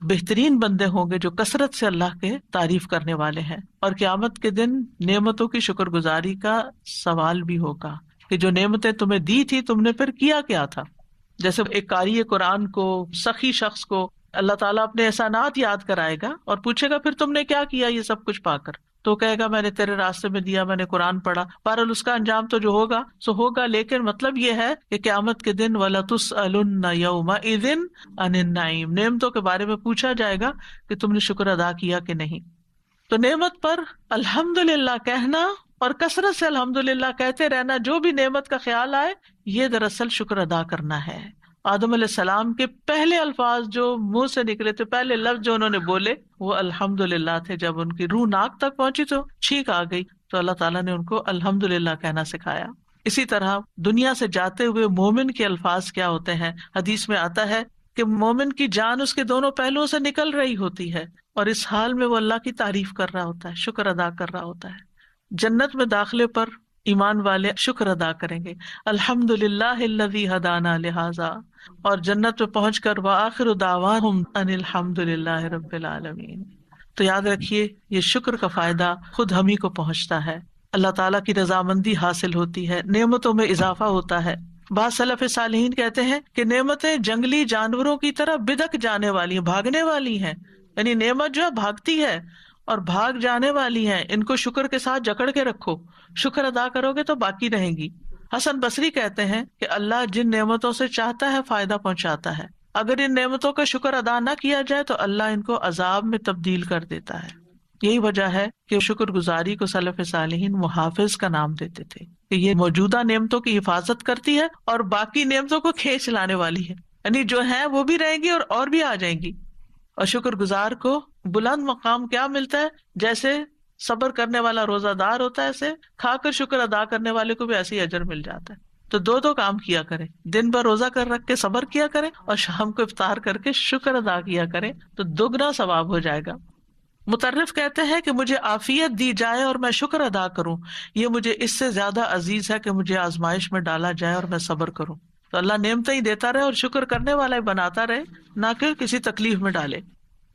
بہترین بندے ہوں گے جو کثرت سے اللہ کے تعریف کرنے والے ہیں. اور قیامت کے دن نعمتوں کی شکر گزاری کا سوال بھی ہوگا کہ جو نعمتیں تمہیں دی تھی تم نے پھر کیا کیا تھا. جیسے ایک قاری قرآن کو، سخی شخص کو اللہ تعالیٰ اپنے احسانات یاد کرائے گا اور پوچھے گا پھر تم نے کیا کیا یہ سب کچھ پا کر، تو کہے گا میں نے تیرے راستے میں دیا، میں نے قرآن پڑھا. بہرحال اس کا انجام تو جو ہوگا سو ہوگا، لیکن مطلب یہ ہے کہ قیامت کے دن وَلَتُسْأَلُنَّ يَوْمَئِذٍ عَنِ النَّعِيمِ، نعمتوں کے بارے میں پوچھا جائے گا کہ تم نے شکر ادا کیا کہ نہیں. تو نعمت پر الحمدللہ کہنا اور کثرت سے الحمدللہ کہتے رہنا، جو بھی نعمت کا خیال آئے، یہ دراصل شکر ادا کرنا ہے. آدم علیہ السلام کے پہلے الفاظ جو منہ سے نکلے تھے، پہلے لفظ جو انہوں نے بولے وہ الحمدللہ تھے. جب ان کی روح ناک تک پہنچی تو چھینک آ گئی، تو اللہ تعالیٰ نے ان کو الحمدللہ کہنا سکھایا. اسی طرح دنیا سے جاتے ہوئے مومن کے الفاظ کیا ہوتے ہیں؟ حدیث میں آتا ہے کہ مومن کی جان اس کے دونوں پہلوؤں سے نکل رہی ہوتی ہے اور اس حال میں وہ اللہ کی تعریف کر رہا ہوتا ہے، شکر ادا کر رہا ہوتا ہے. جنت میں داخلے پر ایمان والے شکر ادا کریں گے، الحمدللہ الذی ہدانا لہذا، اور جنت میں پہنچ کر وآخر دعواہم ان الحمدللہ رب العالمین. تو یاد رکھیے یہ شکر کا فائدہ خود ہم ہی کو پہنچتا ہے، اللہ تعالیٰ کی رضامندی حاصل ہوتی ہے، نعمتوں میں اضافہ ہوتا ہے. بعض سلف صالحین کہتے ہیں کہ نعمتیں جنگلی جانوروں کی طرح بدک جانے والی ہیں، بھاگنے والی ہیں. یعنی نعمت جو ہے بھاگتی ہے اور بھاگ جانے والی ہیں، ان کو شکر کے ساتھ جکڑ کے رکھو، شکر ادا کرو گے تو باقی رہیں گی. حسن بصری کہتے ہیں کہ اللہ جن نعمتوں سے چاہتا ہے فائدہ پہنچاتا ہے، اگر ان نعمتوں کا شکر ادا نہ کیا جائے تو اللہ ان کو عذاب میں تبدیل کر دیتا ہے. یہی وجہ ہے کہ شکر گزاری کو سلف صالحین محافظ کا نام دیتے تھے کہ یہ موجودہ نعمتوں کی حفاظت کرتی ہے اور باقی نعمتوں کو کھینچ لانے والی ہے. یعنی جو ہیں وہ بھی رہیں گی اور بھی آ جائیں گی. اور شکر گزار کو بلند مقام کیا ملتا ہے؟ جیسے صبر کرنے والا روزہ دار ہوتا ہے، ایسے کھا کر شکر ادا کرنے والے کو بھی ایسے ہی اجر مل جاتا ہے. تو دو کام کیا کریں، دن بھر روزہ کر رکھ کے صبر کیا کریں اور شام کو افطار کر کے شکر ادا کیا کریں، تو دگنا ثواب ہو جائے گا. مطرف کہتے ہیں کہ مجھے عافیت دی جائے اور میں شکر ادا کروں، یہ مجھے اس سے زیادہ عزیز ہے کہ مجھے آزمائش میں ڈالا جائے اور میں صبر کروں. تو اللہ نعمتیں ہی دیتا رہے اور شکر کرنے والا ہی بناتا رہے، نہ کہ کسی تکلیف میں ڈالے.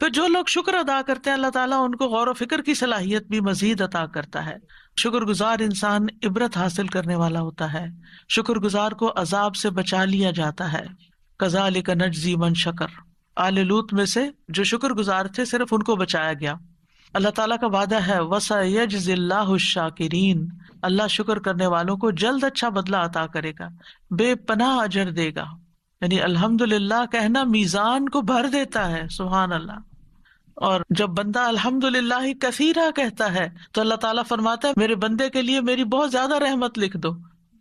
پھر جو لوگ شکر ادا کرتے ہیں اللہ تعالیٰ ان کو غور و فکر کی صلاحیت بھی مزید عطا کرتا ہے. شکر گزار انسان عبرت حاصل کرنے والا ہوتا ہے، شکر گزار کو عذاب سے بچا لیا جاتا ہے. کذالک نجزی من شکر، آل لوط میں سے جو شکر گزار تھے صرف ان کو بچایا گیا. اللہ تعالیٰ کا وعدہ ہے وَسَيَجْزِي اللَّهُ الشَّاكِرِينَ، اللہ شکر کرنے والوں کو جلد اچھا بدلہ عطا کرے گا، بے پناہ اجر دے گا. یعنی الحمدللہ کہنا میزان کو بھر دیتا ہے، سبحان اللہ. اور جب بندہ الحمدللہ کثیرہ کہتا ہے تو اللہ تعالیٰ فرماتا ہے میرے بندے کے لیے میری بہت زیادہ رحمت لکھ دو،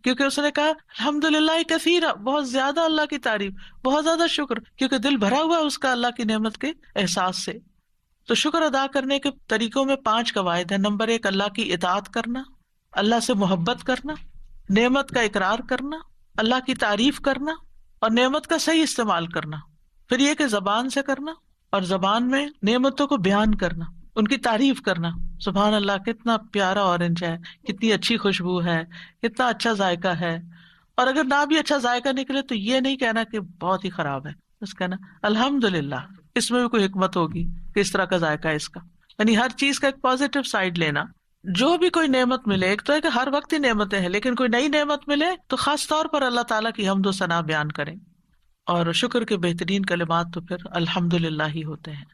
کیونکہ اس نے کہا الحمدللہ کثیرہ، بہت زیادہ اللہ کی تعریف، بہت زیادہ شکر، کیونکہ دل بھرا ہوا ہے اس کا اللہ کی نعمت کے احساس سے. تو شکر ادا کرنے کے طریقوں میں 5 قواعد ہیں. نمبر 1 اللہ کی اطاعت کرنا، اللہ سے محبت کرنا، نعمت کا اقرار کرنا، اللہ کی تعریف کرنا اور نعمت کا صحیح استعمال کرنا. پھر یہ کہ زبان سے کرنا اور زبان میں نعمتوں کو بیان کرنا، ان کی تعریف کرنا. سبحان اللہ کتنا پیارا اورنج ہے، کتنی اچھی خوشبو ہے، کتنا اچھا ذائقہ ہے. اور اگر نہ بھی اچھا ذائقہ نکلے تو یہ نہیں کہنا کہ بہت ہی خراب ہے، بس کہنا الحمدللہ. اس میں بھی کوئی حکمت ہوگی کہ اس طرح کا ذائقہ ہے اس کا. یعنی ہر چیز کا ایک پازیٹیو سائڈ لینا. جو بھی کوئی نعمت ملے، ایک تو ہے کہ ہر وقت ہی نعمتیں ہیں، لیکن کوئی نئی نعمت ملے تو خاص طور پر اللہ تعالیٰ کی حمد و ثنا بیان کریں. اور شکر کے بہترین کلمات تو پھر الحمدللہ ہی ہوتے ہیں.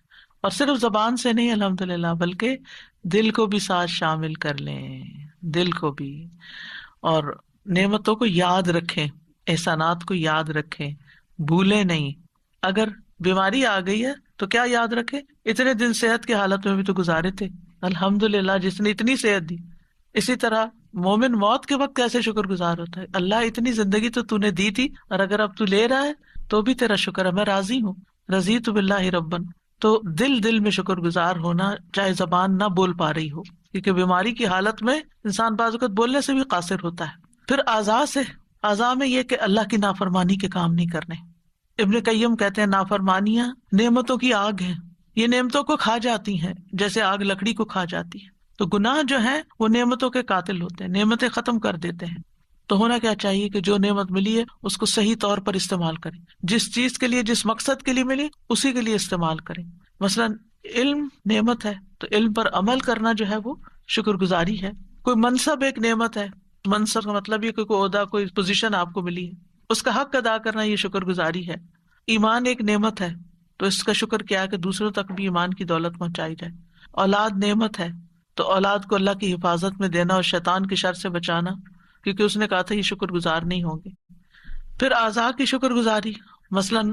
اور صرف زبان سے نہیں الحمدللہ، بلکہ دل کو بھی ساتھ شامل کر لیں، دل کو بھی. اور نعمتوں کو یاد رکھیں، احسانات کو یاد رکھیں، بھولیں نہیں. اگر بیماری آ گئی ہے تو کیا یاد رکھے، اتنے دن صحت کی حالت میں بھی تو گزارے تھے، الحمدللہ جس نے اتنی صحت دی. اسی طرح مومن موت کے وقت کیسے شکر گزار ہوتا ہے، اللہ اتنی زندگی تو نے دی تھی اور اگر اب تو لے رہا ہے تو بھی تیرا شکر ہے، میں راضی ہوں، رضیت باللہ ربن. تو دل میں شکر گزار ہونا، چاہے زبان نہ بول پا رہی ہو. کیونکہ بیماری کی حالت میں انسان بعض اوقات بولنے سے بھی قاصر ہوتا ہے. پھر اعضاء میں یہ کہ اللہ کی نافرمانی کے کام نہیں کرنے. ابن قیم کہتے ہیں نافرمانیاں نعمتوں کی آگ ہے، یہ نعمتوں کو کھا جاتی ہیں جیسے آگ لکڑی کو کھا جاتی ہے. تو گناہ جو ہے وہ نعمتوں کے قاتل ہوتے ہیں، نعمتیں ختم کر دیتے ہیں. تو ہونا کیا چاہیے کہ جو نعمت ملی ہے اس کو صحیح طور پر استعمال کریں، جس چیز کے لیے جس مقصد کے لیے ملی اسی کے لیے استعمال کریں. مثلاً علم نعمت ہے تو علم پر عمل کرنا جو ہے وہ شکر گزاری ہے. کوئی منصب ایک نعمت ہے، منصب کا مطلب یہ کہ کوئی عہدہ کوئی پوزیشن آپ کو ملی ہے، اس کا حق ادا کرنا یہ شکر گزاری ہے. ایمان ایک نعمت ہے تو اس کا شکر کیا ہے کہ دوسروں تک بھی ایمان کی دولت پہنچائی جائے. اولاد نعمت ہے تو اولاد کو اللہ کی حفاظت میں دینا اور شیطان کی شر سے بچانا، کیونکہ اس نے کہا تھا یہ شکر گزار نہیں ہوں گے. پھر اعضاء کی شکر گزاری، مثلاً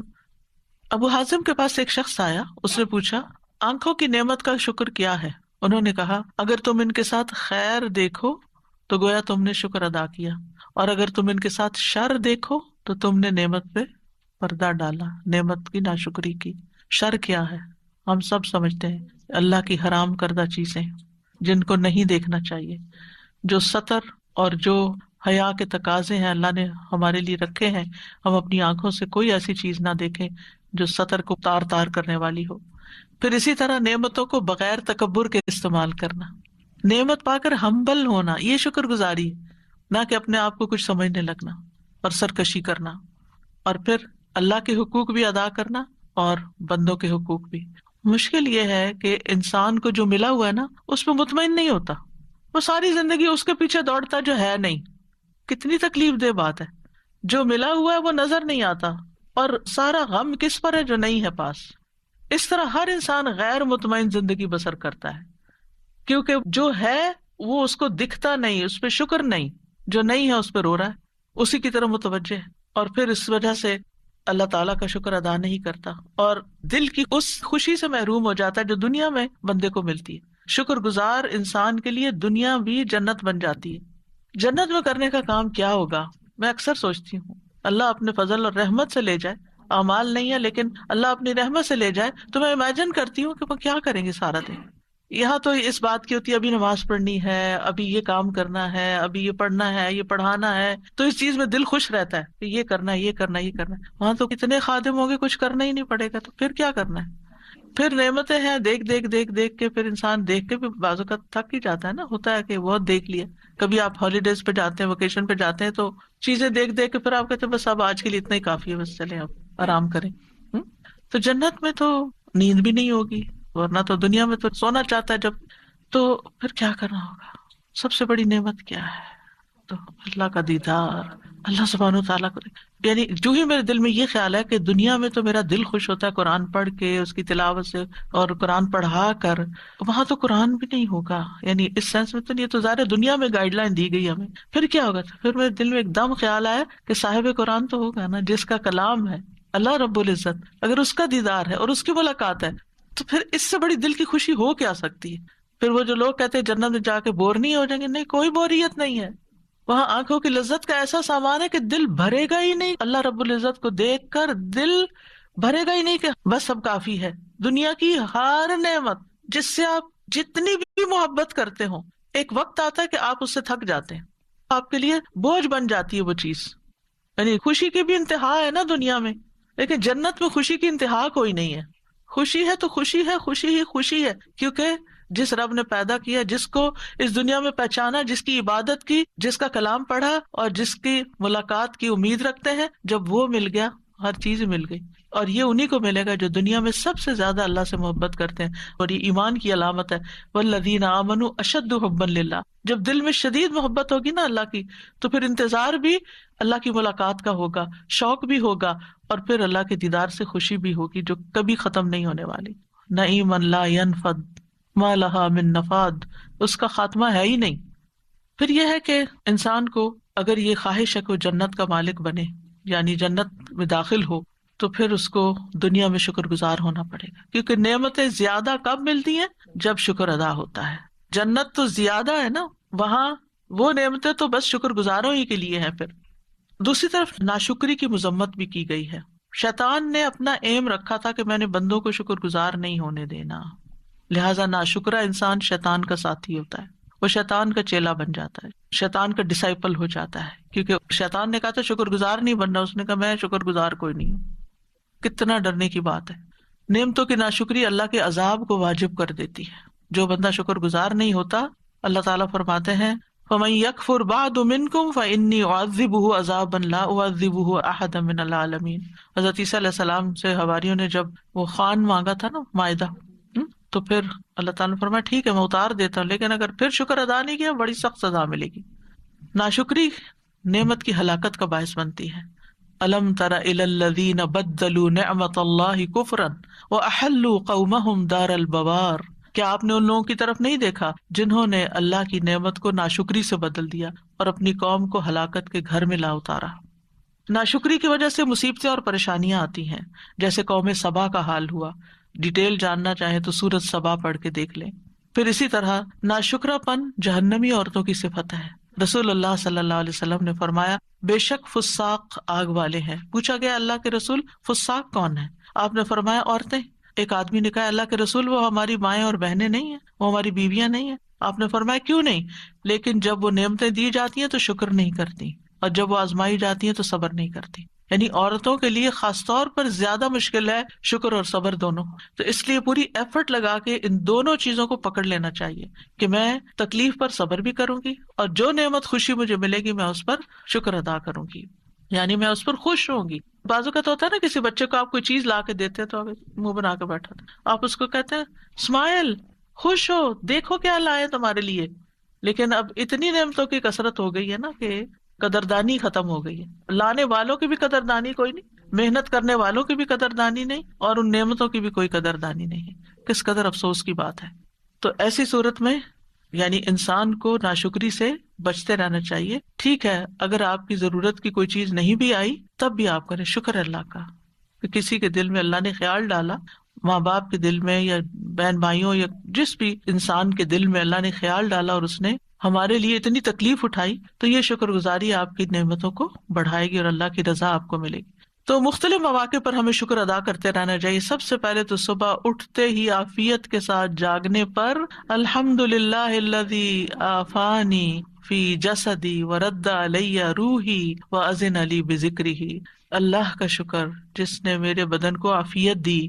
ابو حازم کے پاس ایک شخص آیا، اس نے پوچھا آنکھوں کی نعمت کا شکر کیا ہے؟ انہوں نے کہا اگر تم ان کے ساتھ خیر دیکھو تو گویا تم نے شکر ادا کیا، اور اگر تم ان کے ساتھ شر دیکھو تو تم نے نعمت پہ پردہ ڈالا، نعمت کی ناشکری کی. شر کیا ہے؟ ہم سب سمجھتے ہیں اللہ کی حرام کردہ چیزیں جن کو نہیں دیکھنا چاہیے. جو ستر اور جو حیا کے تقاضے ہیں اللہ نے ہمارے لیے رکھے ہیں، ہم اپنی آنکھوں سے کوئی ایسی چیز نہ دیکھیں جو ستر کو تار تار کرنے والی ہو. پھر اسی طرح نعمتوں کو بغیر تکبر کے استعمال کرنا، نعمت پا کر ہمبل ہونا، یہ شکر گزاری ہے، نہ کہ اپنے آپ کو کچھ سمجھنے لگنا اور سرکشی کرنا. اور پھر اللہ کے حقوق بھی ادا کرنا اور بندوں کے حقوق بھی. مشکل یہ ہے کہ انسان کو جو ملا ہوا ہے نا اس پہ مطمئن نہیں ہوتا، وہ ساری زندگی اس کے پیچھے دوڑتا جو ہے نہیں. کتنی تکلیف دہ بات ہے، جو ملا ہوا ہے وہ نظر نہیں آتا اور سارا غم کس پر ہے؟ جو نہیں ہے پاس. اس طرح ہر انسان غیر مطمئن زندگی بسر کرتا ہے، کیونکہ جو ہے وہ اس کو دکھتا نہیں، اس پہ شکر نہیں، جو نہیں ہے اس پہ رو رہا ہے، اسی کی طرف متوجہ ہے. اور پھر اس وجہ سے اللہ تعالیٰ کا شکر ادا نہیں کرتا اور دل کی اس خوشی سے محروم ہو جاتا ہے جو دنیا میں بندے کو ملتی ہے. شکر گزار انسان کے لیے دنیا بھی جنت بن جاتی ہے. جنت میں کرنے کا کام کیا ہوگا؟ میں اکثر سوچتی ہوں اللہ اپنے فضل اور رحمت سے لے جائے، اعمال نہیں ہے لیکن اللہ اپنی رحمت سے لے جائے تو میں امیجن کرتی ہوں کہ وہ کیا کریں گے سارا دن. یہاں تو اس بات کی ہوتی ہے ابھی نماز پڑھنی ہے، ابھی یہ کام کرنا ہے، ابھی یہ پڑھنا ہے، یہ پڑھانا ہے، تو اس چیز میں دل خوش رہتا ہے کہ یہ کرنا ہے، یہ کرنا ہے، یہ کرنا ہے. وہاں تو کتنے خادم ہوں گے، کچھ کرنا ہی نہیں پڑے گا، تو پھر کیا کرنا ہے؟ پھر نعمتیں ہیں دیکھ کے پھر انسان دیکھ کے بھی بعض اوقات تھک ہی جاتا ہے نا، ہوتا ہے کہ بہت دیکھ لیا. کبھی آپ ہالیڈیز پہ جاتے ہیں، ویکیشن پہ جاتے ہیں تو چیزیں دیکھ کے پھر آپ کہتے ہیں بس اب آج کے لیے اتنا ہی کافی ہے، بس چلیں اب آرام کریں. تو جنت میں تو نیند بھی نہیں ہوگی، ورنہ تو دنیا میں تو سونا چاہتا ہے جب. تو پھر کیا کرنا ہوگا؟ سب سے بڑی نعمت کیا ہے؟ تو اللہ کا دیدار، اللہ سبحانہ تعالیٰ کو. یعنی جو ہی میرے دل میں یہ خیال ہے کہ دنیا میں تو میرا دل خوش ہوتا ہے قرآن پڑھ کے، اس کی تلاوت سے اور قرآن پڑھا کر، وہاں تو قرآن بھی نہیں ہوگا. یعنی اس سینس میں تو یہ تو ظاہر دنیا میں گائیڈ لائن دی گئی ہمیں. پھر کیا ہوگا؟ پھر میرے دل میں ایک دم خیال آیا کہ صاحب قرآن تو ہوگا نا، جس کا کلام ہے اللہ رب العزت، اگر اس کا دیدار ہے اور اس کی ملاقات ہے تو پھر اس سے بڑی دل کی خوشی ہو کیا سکتی ہے؟ پھر وہ جو لوگ کہتے ہیں جنت میں جا کے بور نہیں ہو جائیں گے، نہیں، کوئی بوریت نہیں ہے. وہاں آنکھوں کی لذت کا ایسا سامان ہے کہ دل بھرے گا ہی نہیں. اللہ رب العزت کو دیکھ کر دل بھرے گا ہی نہیں کہ بس اب کافی ہے. دنیا کی ہر نعمت جس سے آپ جتنی بھی محبت کرتے ہوں، ایک وقت آتا ہے کہ آپ اس سے تھک جاتے ہیں، آپ کے لیے بوجھ بن جاتی ہے وہ چیز. یعنی خوشی کی بھی انتہا ہے نا دنیا میں، لیکن جنت میں خوشی کی انتہا کوئی نہیں ہے. خوشی ہے تو خوشی ہے، خوشی ہی خوشی ہے، کیونکہ جس رب نے پیدا کیا، جس کو اس دنیا میں پہچانا، جس کی عبادت کی، جس کا کلام پڑھا اور جس کی ملاقات کی امید رکھتے ہیں، جب وہ مل گیا ہر چیز مل گئی. اور یہ انہی کو ملے گا جو دنیا میں سب سے زیادہ اللہ سے محبت کرتے ہیں. اور یہ ایمان کی علامت ہے، والذین آمنوا اشد حبا للہ. جب دل میں شدید محبت ہوگی نا اللہ کی، تو پھر انتظار بھی اللہ کی ملاقات کا ہوگا، شوق بھی ہوگا، اور پھر اللہ کے دیدار سے خوشی بھی ہوگی جو کبھی ختم نہیں ہونے والی. نعیما لا ینفد ما لها من نفاد، اس کا خاتمہ ہے ہی نہیں. پھر یہ ہے کہ انسان کو اگر یہ خواہش ہے کہ وہ جنت کا مالک بنے، یعنی جنت میں داخل ہو، تو پھر اس کو دنیا میں شکر گزار ہونا پڑے گا، کیونکہ نعمتیں زیادہ کب ملتی ہیں؟ جب شکر ادا ہوتا ہے. جنت تو زیادہ ہے نا، وہاں وہ نعمتیں تو بس شکر گزاروں ہی کے لیے ہیں. پھر دوسری طرف ناشکری کی مذمت بھی کی گئی ہے. شیطان نے اپنا ایم رکھا تھا کہ میں نے بندوں کو شکر گزار نہیں ہونے دینا، لہٰذا ناشکرا انسان شیطان کا ساتھی ہوتا ہے. وہ شیطان کا چیلا بن جاتا ہے، شیطان کا ڈسائپل ہو جاتا ہے، کیونکہ شیطان نے کہا تھا شکر گزار نہیں بننا، اس نے کہا میں شکر گزار کوئی نہیں ہوں۔ کتنا ڈرنے کی بات ہے۔ نعمتوں کی ناشکری اللہ کے عذاب کو واجب کر دیتی ہے۔ جو بندہ شکر گزار نہیں ہوتا، اللہ تعالیٰ فرماتے ہیں فَمَن يَكْفُرْ بَعْدُ مِنْكُمْ فَإِنِّي أُعَذِّبُهُ عَذَابًا لَا أُعَذِّبُهُ أَحَدًا مِنَ الْعَالَمِينَ۔ حضرت عیسیٰ علیہ السلام سے حواریوں نے جب وہ خوان مانگا تھا نا، مائدہ، تو پھر اللہ تعالیٰ نے فرمایا ٹھیک ہے میں اتار دیتا ہوں، لیکن اگر پھر شکر ادا نہیں کیا بڑی سخت سزا ملے گی۔ ناشکری نعمت کی ہلاکت کا باعث بنتی ہے۔ الم تر الی الذین بدلوا نعمت اللہ کفرا واحلوا قومهم دار البوار۔ کیا آپ نے ان لوگوں کی طرف نہیں دیکھا جنہوں نے اللہ کی نعمت کو ناشکری سے بدل دیا اور اپنی قوم کو ہلاکت کے گھر میں لا اتارا۔ ناشکری کی وجہ سے مصیبتیں اور پریشانیاں آتی ہیں، جیسے قوم سبا کا حال ہوا۔ ڈیٹیل جاننا چاہیں تو سورۃ سبا پڑھ کے دیکھ لیں۔ پھر اسی طرح ناشکرا پن جہنمی عورتوں کی صفت ہے۔ رسول اللہ صلی اللہ علیہ وسلم نے فرمایا بے شک فساق آگ والے ہیں۔ پوچھا گیا اللہ کے رسول فساق کون ہے؟ آپ نے فرمایا عورتیں۔ ایک آدمی نے کہا اللہ کے رسول وہ ہماری مائیں اور بہنیں نہیں ہیں، وہ ہماری بیویاں نہیں ہیں؟ آپ نے فرمایا کیوں نہیں؟ لیکن جب وہ نعمتیں دی جاتی ہیں تو شکر نہیں کرتی، اور جب وہ آزمائی جاتی ہیں تو صبر نہیں کرتی۔ یعنی عورتوں کے لیے خاص طور پر زیادہ مشکل ہے شکر اور صبر دونوں۔ تو اس لیے پوری ایفرٹ لگا کے ان دونوں چیزوں کو پکڑ لینا چاہیے کہ میں تکلیف پر صبر بھی کروں گی، اور جو نعمت خوشی مجھے ملے گی میں اس پر شکر ادا کروں گی، یعنی میں اس پر خوش ہوں گی۔ بعض اوقات ہوتا ہے نا کسی بچے کو آپ کوئی چیز لا کے دیتے ہیں تو آپ منہ بنا کے بیٹھا تھا، آپ اس کو کہتے ہیں اسمائل، خوش ہو، دیکھو کیا لائے تمہارے لیے۔ لیکن اب اتنی نعمتوں کی کثرت ہو گئی ہے نا کہ قدردانی ختم ہو گئی ہے۔ لانے والوں کی بھی قدردانی کوئی نہیں، محنت کرنے والوں کی بھی قدردانی نہیں، اور ان نعمتوں کی بھی کوئی قدردانی نہیں ہے۔ کس قدر افسوس کی بات ہے۔ تو ایسی صورت میں یعنی انسان کو ناشکری سے بچتے رہنا چاہیے۔ ٹھیک ہے اگر آپ کی ضرورت کی کوئی چیز نہیں بھی آئی تب بھی آپ کریں شکر اللہ کا، کہ کسی کے دل میں اللہ نے خیال ڈالا، ماں باپ کے دل میں یا بہن بھائیوں یا جس بھی انسان کے دل میں اللہ نے خیال ڈالا اور اس نے ہمارے لیے اتنی تکلیف اٹھائی، تو یہ شکر گزاری آپ کی نعمتوں کو بڑھائے گی اور اللہ کی رضا آپ کو ملے گی۔ تو مختلف مواقع پر ہمیں شکر ادا کرتے رہنا چاہیے۔ سب سے پہلے تو صبح اٹھتے ہی عافیت کے ساتھ جاگنے پر الحمدللہ الذی عافانی فی جسدی ورد علی روحی واذن لی بذکرہ۔ اللہ کا شکر جس نے میرے بدن کو عافیت دی،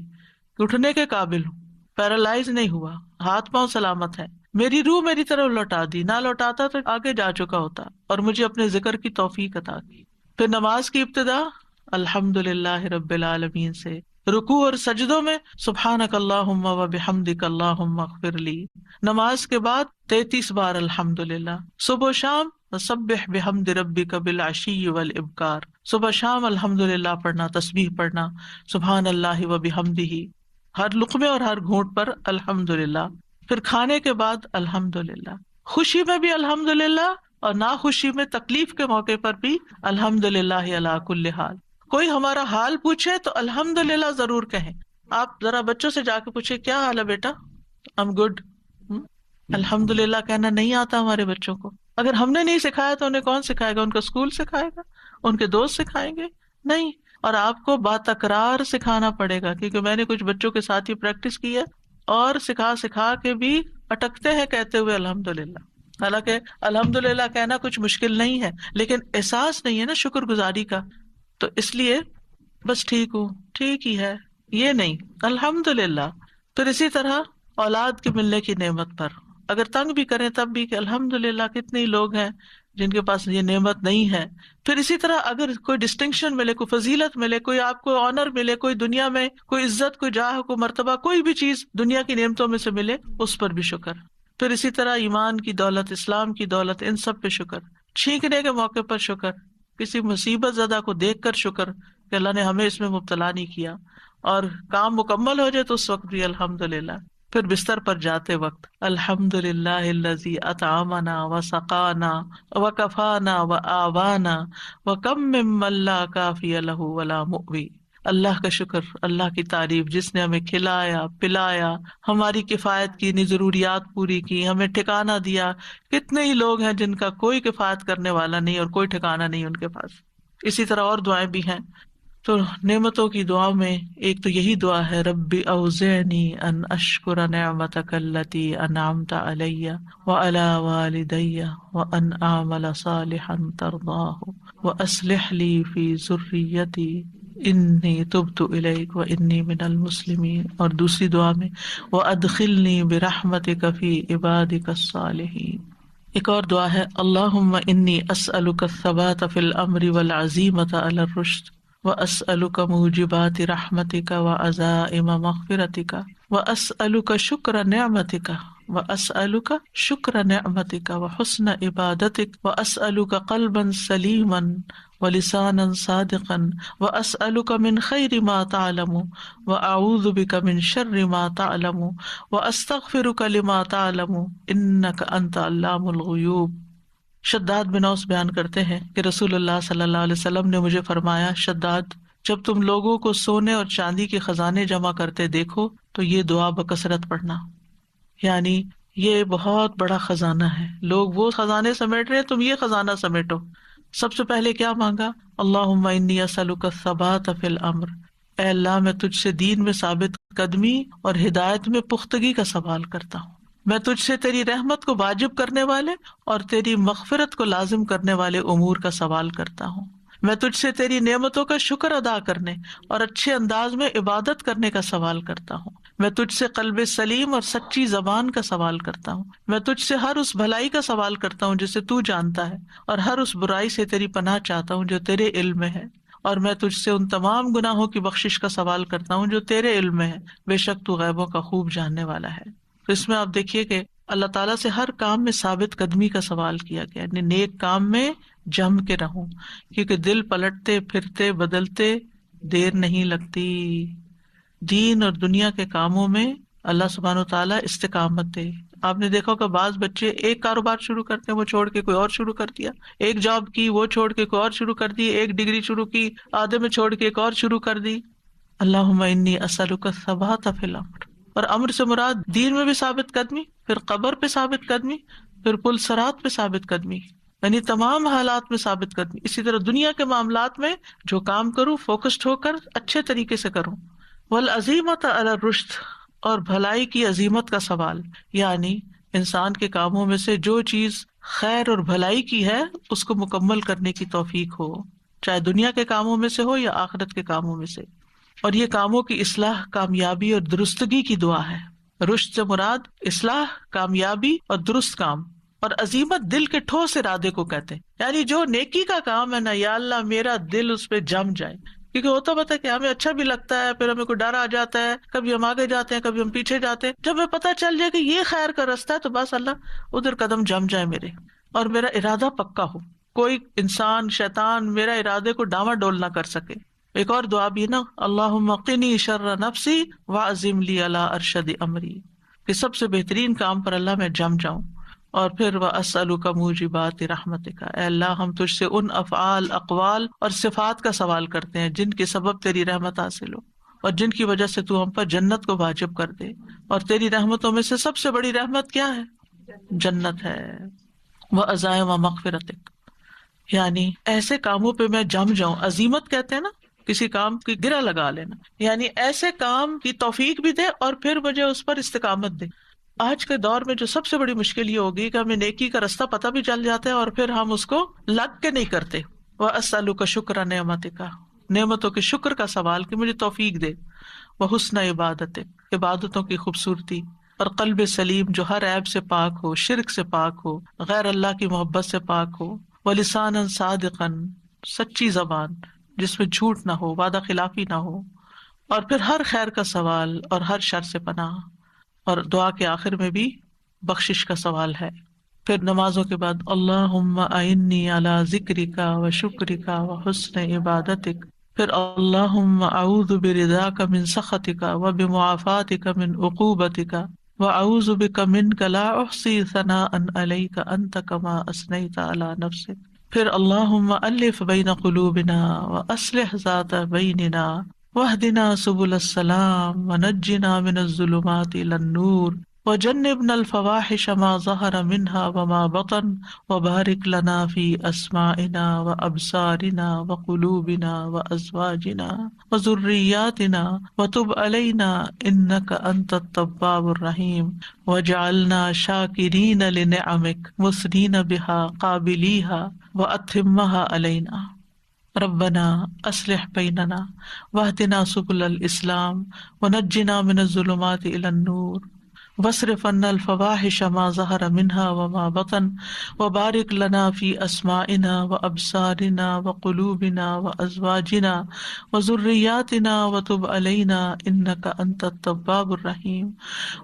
اٹھنے کے قابل ہوں، پیرالائز نہیں ہوا، ہاتھ پاؤں سلامت ہے، میری روح میری طرف لوٹا دی، نہ لوٹاتا تو آگے جا چکا ہوتا، اور مجھے اپنے ذکر کی توفیق عطا کی۔ پھر نماز کی ابتدا الحمدللہ رب العالمین سے، رکوع اور سجدوں میں سبحانک اللہم و بحمدک اللہم اغفر لی۔ نماز کے بعد 33 بار الحمدللہ۔ صبح و شام سبح بحمد ربک بالعشی والابکار، صبح شام الحمدللہ پڑھنا، تسبیح پڑھنا، سبحان اللہ و بحمدہ، ہر لقمے اور ہر گھونٹ پر الحمدللہ۔ پھر کھانے کے بعد الحمدللہ، خوشی میں بھی الحمدللہ اور ناخوشی میں تکلیف کے موقع پر بھی الحمدللہ علی کل حال۔ کوئی ہمارا حال پوچھے تو الحمدللہ ضرور کہیں۔ آپ ذرا بچوں سے جا کے پوچھے کیا حال ہے بیٹا، I'm good۔ الحمدللہ کہنا نہیں آتا ہمارے بچوں کو۔ اگر ہم نے نہیں سکھایا تو انہیں کون سکھائے گا؟ ان کا اسکول سکھائے گا، ان کے دوست سکھائیں گے؟ نہیں۔ اور آپ کو باتکرار سکھانا پڑے گا، کیونکہ میں نے کچھ بچوں کے ساتھ یہ پریکٹس کی ہے، اور سکھا کے بھی اٹکتے ہیں کہتے ہوئے الحمدللہ۔ حالانکہ الحمدللہ کہنا کچھ مشکل نہیں ہے، لیکن احساس نہیں ہے نا شکر گزاری کا، تو اس لیے بس ٹھیک ہوں، ٹھیک ہی ہے، یہ نہیں، الحمدللہ۔ پھر اسی طرح اولاد کے ملنے کی نعمت پر اگر تنگ بھی کریں تب بھی کہ الحمدللہ کتنے ہی لوگ ہیں جن کے پاس یہ نعمت نہیں ہے۔ پھر اسی طرح اگر کوئی ڈسٹنکشن ملے، کوئی فضیلت ملے، کوئی آپ کو آنر ملے، کوئی دنیا میں کوئی عزت، کوئی جاہ، کوئی مرتبہ، کوئی بھی چیز دنیا کی نعمتوں میں سے ملے، اس پر بھی شکر۔ پھر اسی طرح ایمان کی دولت، اسلام کی دولت، ان سب پہ شکر۔ چھینکنے کے موقع پر شکر، کسی مصیبت زدہ کو دیکھ کر شکر کہ اللہ نے ہمیں اس میں مبتلا نہیں کیا، اور کام مکمل ہو جائے تو اس وقت بھی الحمدللہ۔ پھر بستر پر جاتے وقت الحمدللہ الذی اطعمنا وسقانا وکفانا وآوانا وکم ممن لا کافی لہ ولا مؤوی۔ اللہ کا شکر، اللہ کی تعریف جس نے ہمیں کھلایا پلایا، ہماری کفایت کی، ضروریات پوری کی، ہمیں ٹھکانہ دیا۔ کتنے ہی لوگ ہیں جن کا کوئی کفایت کرنے والا نہیں اور کوئی ٹھکانہ نہیں ان کے پاس۔ اسی طرح اور دعائیں بھی ہیں، تو نعمتوں کی دعا میں ایک تو یہی دعا ہے، رب اوزعنی ان اشکر نعمتک التی انعمت علی وعلی والدی وان اعمل صالحا ترضاہ واصلح لی فی ذریتی انی تبت الیک وانی من المسلمین، اور دوسری دعا میں وادخلنی برحمتک فی عبادک الصالحین۔ ایک اور دعا ہے، اللہم انی اسألک الثبات فی الامر والعزیمۃ علی الرشد واسألک موجبات رحمتک وعزائم مغفرتک واسألک شکر نعمتک وحسن عبادتک واسألک قلبا سلیما ولسانا صادقا واسألک من خیر ما تعلم واعوذ بک من شر ما تعلم واستغفرک لما تعلم انک انت علام الغیوب۔ شداد بن اوس بیان کرتے ہیں کہ رسول اللہ صلی اللہ علیہ وسلم نے مجھے فرمایا، شداد، جب تم لوگوں کو سونے اور چاندی کے خزانے جمع کرتے دیکھو تو یہ دعا بکثرت پڑھنا، یعنی یہ بہت بڑا خزانہ ہے، لوگ وہ خزانے سمیٹ رہے ہیں، تم یہ خزانہ سمیٹو۔ سب سے پہلے کیا مانگا؟ اللہم انی اسألک الثبات فی الامر، اے اللہ میں تجھ سے دین میں ثابت قدمی اور ہدایت میں پختگی کا سوال کرتا ہوں۔ میں تجھ سے تیری رحمت کو واجب کرنے والے اور تیری مغفرت کو لازم کرنے والے امور کا سوال کرتا ہوں۔ میں تجھ سے تیری نعمتوں کا شکر ادا کرنے اور اچھے انداز میں عبادت کرنے کا سوال کرتا ہوں۔ میں تجھ سے قلب سلیم اور سچی زبان کا سوال کرتا ہوں۔ میں تجھ سے ہر اس بھلائی کا سوال کرتا ہوں جسے تو جانتا ہے، اور ہر اس برائی سے تیری پناہ چاہتا ہوں جو تیرے علم میں ہے، اور میں تجھ سے ان تمام گناہوں کی بخشش کا سوال کرتا ہوں جو تیرے علم میں ہے، بے شک تو غیبوں کا خوب جاننے والا ہے۔ تو اس میں آپ دیکھیے کہ اللہ تعالیٰ سے ہر کام میں ثابت قدمی کا سوال کیا گیا، یعنی نیک کام میں جم کے رہوں، کیونکہ دل پلٹتے پھرتے بدلتے دیر نہیں لگتی۔ دین اور دنیا کے کاموں میں اللہ سبحانہ وتعالیٰ استقامت دے۔ آپ نے دیکھا کہ بعض بچے ایک کاروبار شروع کرتے ہیں، وہ چھوڑ کے کوئی اور شروع کر دیا، ایک جاب کی وہ چھوڑ کے کوئی اور شروع کر دی، ایک ڈگری شروع کی آدھے میں چھوڑ کے ایک اور شروع کر دی۔ اللہم انی اسألک الثبات فی الامر، اور امر سے مراد دین میں بھی ثابت قدمی، پھر قبر پہ ثابت قدمی، پھر پل صراط پہ ثابت قدمی، یعنی تمام حالات میں ثابت قدمی۔ اسی طرح دنیا کے معاملات میں جو کام کروں فوکسڈ ہو کر اچھے طریقے سے کروں۔ والعزیمۃ علی الرشد، اور بھلائی کی عزیمت کا سوال، یعنی انسان کے کاموں میں سے جو چیز خیر اور بھلائی کی ہے اس کو مکمل کرنے کی توفیق ہو، چاہے دنیا کے کاموں میں سے ہو یا آخرت کے کاموں میں سے۔ اور یہ کاموں کی اصلاح، کامیابی اور درستگی کی دعا ہے۔ رشد سے مراد اصلاح، کامیابی اور درست کام، اور عزیمت دل کے ٹھوس ارادے کو کہتے ہیں، یعنی جو نیکی کا کام ہے نا، یا اللہ میرا دل اس پہ جم جائے، کیونکہ ہوتا پتا کہ ہمیں اچھا بھی لگتا ہے، پھر ہمیں کوئی ڈر آ جاتا ہے، کبھی ہم آگے جاتے ہیں کبھی ہم پیچھے جاتے ہیں، جب ہمیں پتہ چل جائے کہ یہ خیر کا راستہ ہے تو بس اللہ ادھر قدم جم جائے میرے، اور میرا ارادہ پکا ہو، کوئی انسان شیطان میرا ارادے کو ڈاواں ڈول نہ کر سکے۔ ایک اور دعا بھی نا، اللہم قنی شر نفسی واعزم لی علی ارشد امری، کہ سب سے بہترین کام پر اللہ میں جم جاؤں۔ اور پھر واسألک موجبات رحمتک، اے اللہ ہم تجھ سے ان افعال، اقوال اور صفات کا سوال کرتے ہیں جن کے سبب تیری رحمت حاصل ہو اور جن کی وجہ سے تو ہم پر جنت کو واجب کر دے، اور تیری رحمتوں میں سے سب سے بڑی رحمت کیا ہے؟ جنت ہے۔ وعزائم مغفرتک، یعنی ایسے کاموں پہ میں جم جاؤں، عزیمت کہتے ہیں نا کسی کام کی گرہ لگا لینا، یعنی ایسے کام کی توفیق بھی دے اور پھر مجھے اس پر استقامت دے۔ آج کے دور میں جو سب سے بڑی مشکل یہ ہوگی کہ ہمیں نیکی کا راستہ پتہ بھی چل جاتا ہے اور پھر ہم اس کو لگ کے نہیں کرتے۔ وَأَسْأَلُكَ شُكْرَ نِعْمَتِكَ، نعمتوں کے شکر کا سوال کہ مجھے توفیق دے۔ وَحُسْنَ عِبَادَتِكَ، عبادتوں کی خوبصورتی، اور قلب سلیم جو ہر عیب سے پاک ہو، شرک سے پاک ہو، غیر اللہ کی محبت سے پاک ہو۔ وَلِسَانًا صَادِقًا، سچی زبان جس میں جھوٹ نہ ہو، وعدہ خلافی نہ ہو، اور پھر ہر خیر کا سوال اور ہر شر سے پناہ، اور دعا کے آخر میں بھی بخشش کا سوال ہے۔ پھر نمازوں کے بعد اللہم اعنی علی ذکرک و شکرک و حسن عبادتک، پھر اللہم اعوذ برضاک من سخطک و بمعافاتک من عقوبتک و اعوذ بک منک لا احصی ثناء علیک انت کما اثنیت علی نفسک، پھر اللہم الف بین قلوبنا و اصلح ذات بیننا واہدنا سبل السلام ونجنا من الظلمات الی النور وجنبنا الفواحش ما ظهر منها وما بطن وبارك لنا في أسماعنا وأبصارنا وقلوبنا وأزواجنا وذرياتنا وتب علينا إنك أنت التواب الرحيم وجعلنا شاكرين لنعمك مثنين بها قابليها وأتمها علينا ربنا اصلح بیننا واہدنا سبل الاسلام ونجنا من الظلمات الى النور واصرف عنا الفواحش ما ظهر منها وما بطن وبارك لنا في اسماعنا وابصارنا وقلوبنا وازواجنا وذرياتنا وتب علينا انك انت التواب الرحیم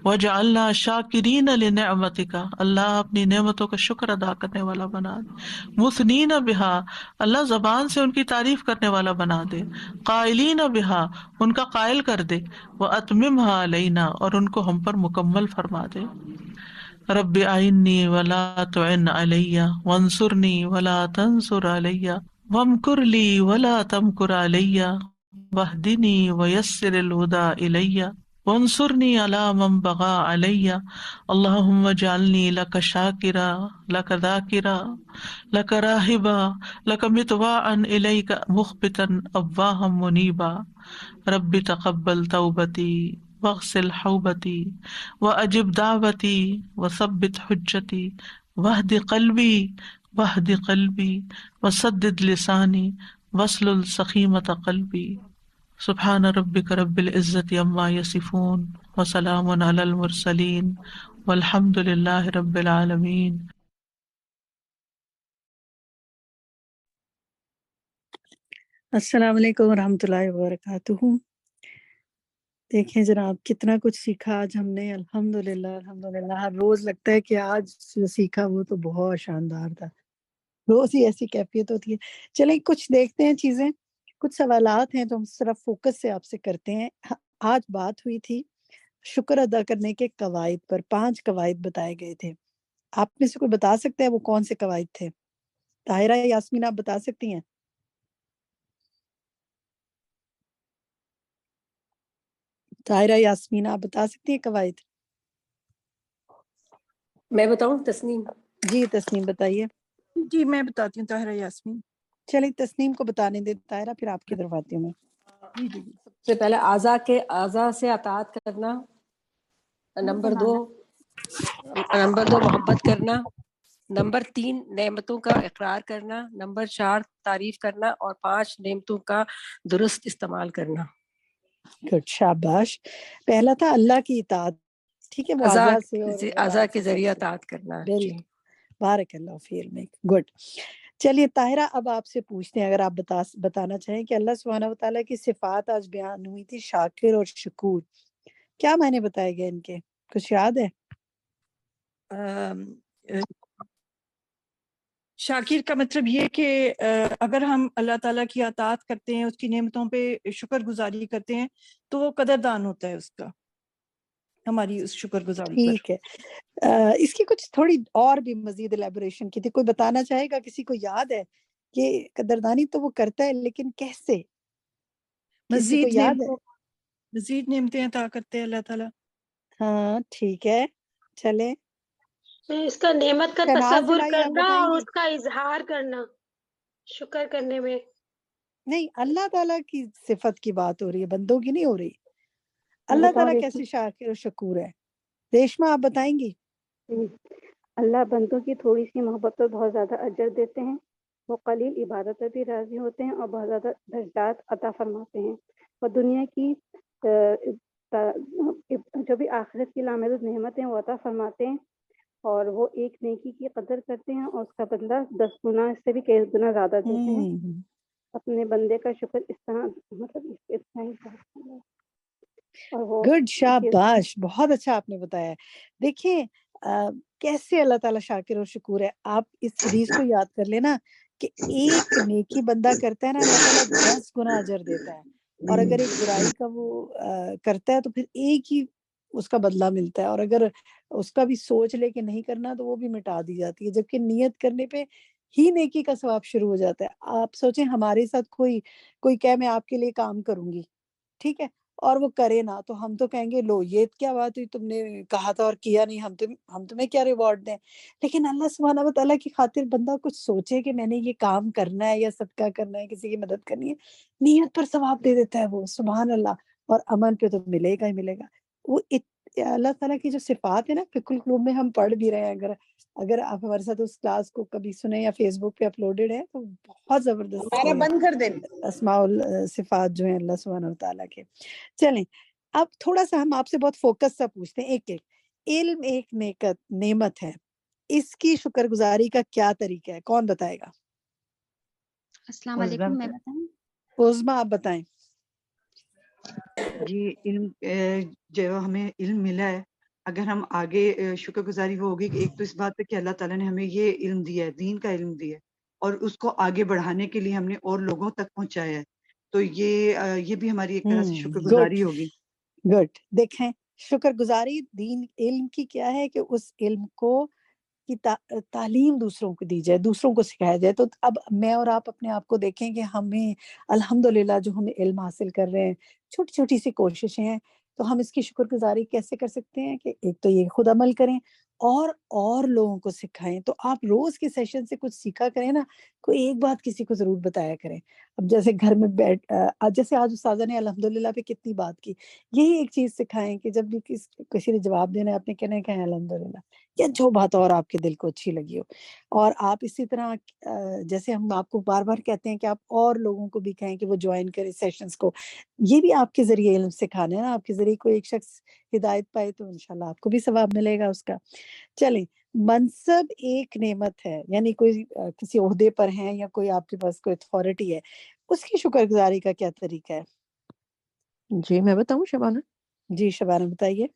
وجعلنا شاکرین لنعمتک، اللہ اپنی نعمتوں کا شکر ادا کرنے والا بنا دے، مثنین بہا، اللہ زبان سے ان کی تعریف کرنے والا بنا دے، قائلین بہا، ان کا قائل کر دے، واتممها علینا، اور ان کو ہم پر مکمل فرما دے۔ رب اعنی ولا تعن علی وانصرنی ولا تنصر علی وامکر لی ولا تمکر علی واہدنی ویسر الہدی الی وانصرنی علی من بغى علی اللہم اجعلنی لک شاکرا لک ذاکرا لک راہبا لک مطواعا الیک مخبتا اواہا منیبا رب تقبل توبتی واغسل حوبتی واجب دعوتی وثبت حجتی واہد قلبی وسدد لسانی واسلل سخیمۃ قلبی سبحان ربک رب العزۃ عما یصفون وسلام علی المرسلین والحمد للہ رب العالمین۔ السلام علیکم ورحمۃ اللہ وبرکاتہ۔ دیکھیں جناب کتنا کچھ سیکھا آج ہم نے، الحمدللہ الحمدللہ۔ ہر روز لگتا ہے کہ آج جو سیکھا وہ تو بہت شاندار تھا، روز ہی ایسی کیفیت ہوتی ہے۔ چلیں کچھ دیکھتے ہیں چیزیں، کچھ سوالات ہیں تو ہم صرف فوکس سے آپ سے کرتے ہیں۔ آج بات ہوئی تھی شکر ادا کرنے کے قواعد پر، 5 قواعد بتائے گئے تھے۔ آپ میں سے کوئی بتا سکتے ہیں وہ کون سے قواعد تھے؟ طاہرہ یاسمین آپ بتا سکتی ہیں؟ طاہرہ یاسمین آپ بتا سکتی ہیں قواعد؟ میں بتاؤں تسنیم؟ جی تسنیم بتائیے۔ جی میں بتاتی ہوں، طاہرہ یاسمین۔ چلیے تسنیم کو بتانے دیں، طاہرہ پھر آپ کی طرف آتی ہوں میں۔ سب سے پہلے اعضاء سے اطاعت کرنا، نمبر 2 محبت کرنا، نمبر 3 نعمتوں کا اقرار کرنا، نمبر 4 تعریف کرنا، اور 5 نعمتوں کا درست استعمال کرنا۔ گڈ، شاباش۔ پہلا تھا اللہ کی اطاعت، ٹھیک ہے، وہ اعضاء کے ذریعے اطاعت کرنا۔ جی بارک اللہ فی علمک، گڈ۔ چلیے طاہرہ اب آپ سے پوچھتے ہیں، اگر آپ بتانا چاہیں کہ اللہ سبحانہ وتعالیٰ کی صفات آج بیان ہوئی تھی، شاکر اور شکور، کیا معنی بتائے گئے ان کے؟ کچھ یاد ہے؟ شاکر کا مطلب یہ کہ اگر ہم اللہ تعالیٰ کی اطاعت کرتے ہیں، اس کی نعمتوں پہ شکر گزاری کرتے ہیں تو وہ قدردان ہوتا ہے اس کا، ہماری اس شکر گزاری پر۔ ٹھیک ہے، اس کی کچھ تھوڑی اور بھی مزید الیبوریشن کی تھی، کوئی بتانا چاہے گا؟ کسی کو یاد ہے کہ قدردانی تو وہ کرتا ہے لیکن کیسے؟ کسی کو یاد ہے؟ مزید نعمتیں عطا کرتے ہیں اللہ تعالیٰ۔ ہاں ٹھیک ہے، چلے اس کا نعمت کا تصور کرنا اور اس کا اظہار کرنا شکر کرنے میں۔ نہیں، اللہ تعالیٰ کی صفت کی بات ہو رہی ہے، بندوں کی نہیں ہو رہی۔ اللہ تعالیٰ کیسے شاکر و شکور ہے؟ ریشما آپ بتائیں گی؟ اللہ بندوں کی تھوڑی سی محبت پر بہت زیادہ اجر دیتے ہیں، وہ قلیل عبادت پر بھی راضی ہوتے ہیں اور بہت زیادہ درجات عطا فرماتے ہیں، اور دنیا کی جو بھی آخرت کی لامحدود نعمت ہیں وہ عطا فرماتے ہیں، اور وہ ایک نیکی کی قدر کرتے ہیں اور اس کا بدلہ 10 گنا، اس سے بھی کئی گنا زیادہ دیتے ہیں۔ اپنے بندے کا شکر اس طرح گڈ، شاباش، بہت اچھا آپ نے بتایا۔ دیکھیں کیسے اللہ تعالیٰ شاکر اور شکور ہے۔ آپ اس حدیث کو یاد کر لینا کہ ایک نیکی بندہ کرتا ہے نا، اللہ تعالیٰ 10 گنا اجر دیتا ہے، اور اگر ایک برائی کا وہ کرتا ہے تو پھر ایک ہی اس کا بدلہ ملتا ہے، اور اگر اس کا بھی سوچ لے کہ نہیں کرنا تو وہ بھی مٹا دی جاتی ہے، جبکہ نیت کرنے پہ ہی نیکی کا ثواب شروع ہو جاتا ہے۔ آپ سوچیں ہمارے ساتھ کوئی کہے میں آپ کے لیے کام کروں گی، ٹھیک ہے، اور وہ کرے نا تو ہم تو کہیں گے لو یہ کیا بات ہوئی، تم نے کہا تھا اور کیا نہیں، ہم تمہیں کیا ریوارڈ دیں. لیکن اللہ سبحانہ و تعالیٰ کی خاطر بندہ کچھ سوچے کہ میں نے یہ کام کرنا ہے یا صدقہ کرنا ہے، کسی کی مدد کرنی ہے، نیت پر ثواب دے دیتا ہے وہ، سبحان اللہ. اور عمل پہ تو ملے گا ہی ملے گا. وہ اللہ تعالیٰ کی جو صفات ہے نا، فقہ القلوب میں ہم پڑھ بھی رہے ہیں، اگر آپ ہمارے ساتھ اس کلاس کو کبھی سنیں یا فیس بک پہ اپلوڈڈ ہے تو بہت زبردست ہمارا بند کر دیں. اسماء الصفات جو ہیں اللہ سبحانہ وتعالیٰ کے. چلیں اب تھوڑا سا ہم آپ سے بہت فوکس سا پوچھتے ہیں. ایک علم ایک نعمت ہے، اس کی شکر گزاری کا کیا طریقہ ہے؟ کون بتائے گا؟ السلام علیکم. میں بتاؤں؟ عظما آپ بتائیں. جی، علم جو ہمیں علم ملا ہے، اگر ہم آگے شکر گزاری وہ ہوگی کہ ایک تو اس بات پہ کہ اللہ تعالیٰ نے ہمیں یہ علم دیا ہے، دین کا علم دیا ہے، اور اس کو آگے بڑھانے کے لیے ہم نے اور لوگوں تک پہنچایا ہے، تو یہ بھی ہماری ایک طرح سے شکر گزاری ہوگی. گڈ. دیکھیں شکر گزاری دین علم کی کیا ہے کہ اس علم کو کی تعلیم دوسروں کو دی جائے، دوسروں کو سکھایا جائے. تو اب میں اور آپ اپنے آپ کو دیکھیں کہ ہمیں الحمدللہ جو ہمیں علم حاصل کر رہے ہیں، چھوٹی چھوٹی سی کوششیں ہیں، تو ہم اس کی شکر گزاری کیسے کر سکتے ہیں کہ ایک تو یہ خود عمل کریں اور لوگوں کو سکھائیں. تو آپ روز کے سیشن سے کچھ سیکھا کریں نا، کوئی ایک بات کسی کو ضرور بتایا کریں. اب جیسے گھر میں جیسے آج استاذہ نے الحمدللہ پہ کتنی بات کی، یہی ایک چیز سکھائیں کہ جب بھی کسی نے جواب دینا ہے، آپ نے کہنا ہے کہ الحمدللہ، یا جو بات اور آپ کے دل کو اچھی لگی ہو. اور آپ اسی طرح جیسے ہم آپ کو بار بار کہتے ہیں کہ آپ اور لوگوں کو بھی کہیں کہ وہ جوائن کریں سیشنز کو، یہ بھی آپ کے ذریعے علم سکھانا ہے نا. آپ کے ذریعے کوئی ایک شخص ہدایت پائے تو انشاءاللہ آپ کو بھی ثواب ملے گا اس کا. چلیں، منصب ایک نعمت ہے، یعنی کوئی کسی عہدے پر ہیں یا کوئی آپ کے پاس کوئی اتھارٹی ہے، اس کی شکر گزاری کا کیا طریقہ ہے؟ جی میں بتاؤں شبانہ؟ جی شبانہ بتائیے.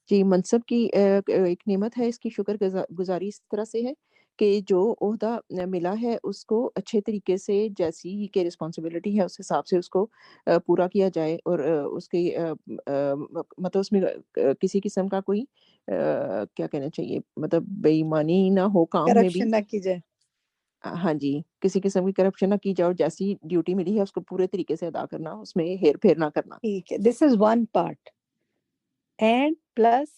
جی، منصب کی ایک نعمت ہے، اس کی شکر گزاری اس طرح سے ہے کہ جو عہدہ ملا ہے اس کو اچھے طریقے سے، جیسی کہ رسپانسبلٹی ہے اس حساب سے اس کو پورا کیا جائے، اور اس کی مطلب اس میں کسی قسم کا کوئی کیا کہنا چاہیے، مطلب بے ایمانی نہ ہو کام میں بھی. کرپشن نہ کی جائے. ہاں جی، کسی قسم کی کرپشن نہ کی جائے، اور جیسی ڈیوٹی ملی ہے اس کو پورے طریقے سے ادا کرنا، اس میں ہیر پھیر نہ کرنا. ٹھیک ہے، this is one part and plus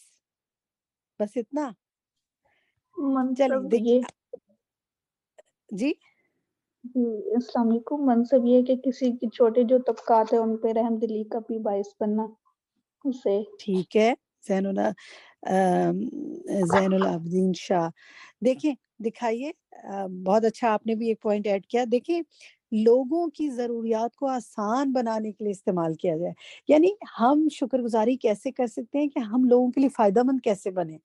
بس اتنا. منصب یہ جی السلام علیکم. منصب یہ کہ کسی کی چھوٹے جو طبقات ہیں ان پہ رحم دلی کا بھی باعث بننا اسے. ٹھیک ہے. زین العابدین شاہ، دیکھیں دکھائیے، بہت اچھا آپ نے بھی ایک پوائنٹ ایڈ کیا. دیکھیں لوگوں کی ضروریات کو آسان بنانے کے لیے استعمال کیا جائے، یعنی ہم شکر گزاری کیسے کر سکتے ہیں کہ ہم لوگوں کے لیے فائدہ مند کیسے بنے.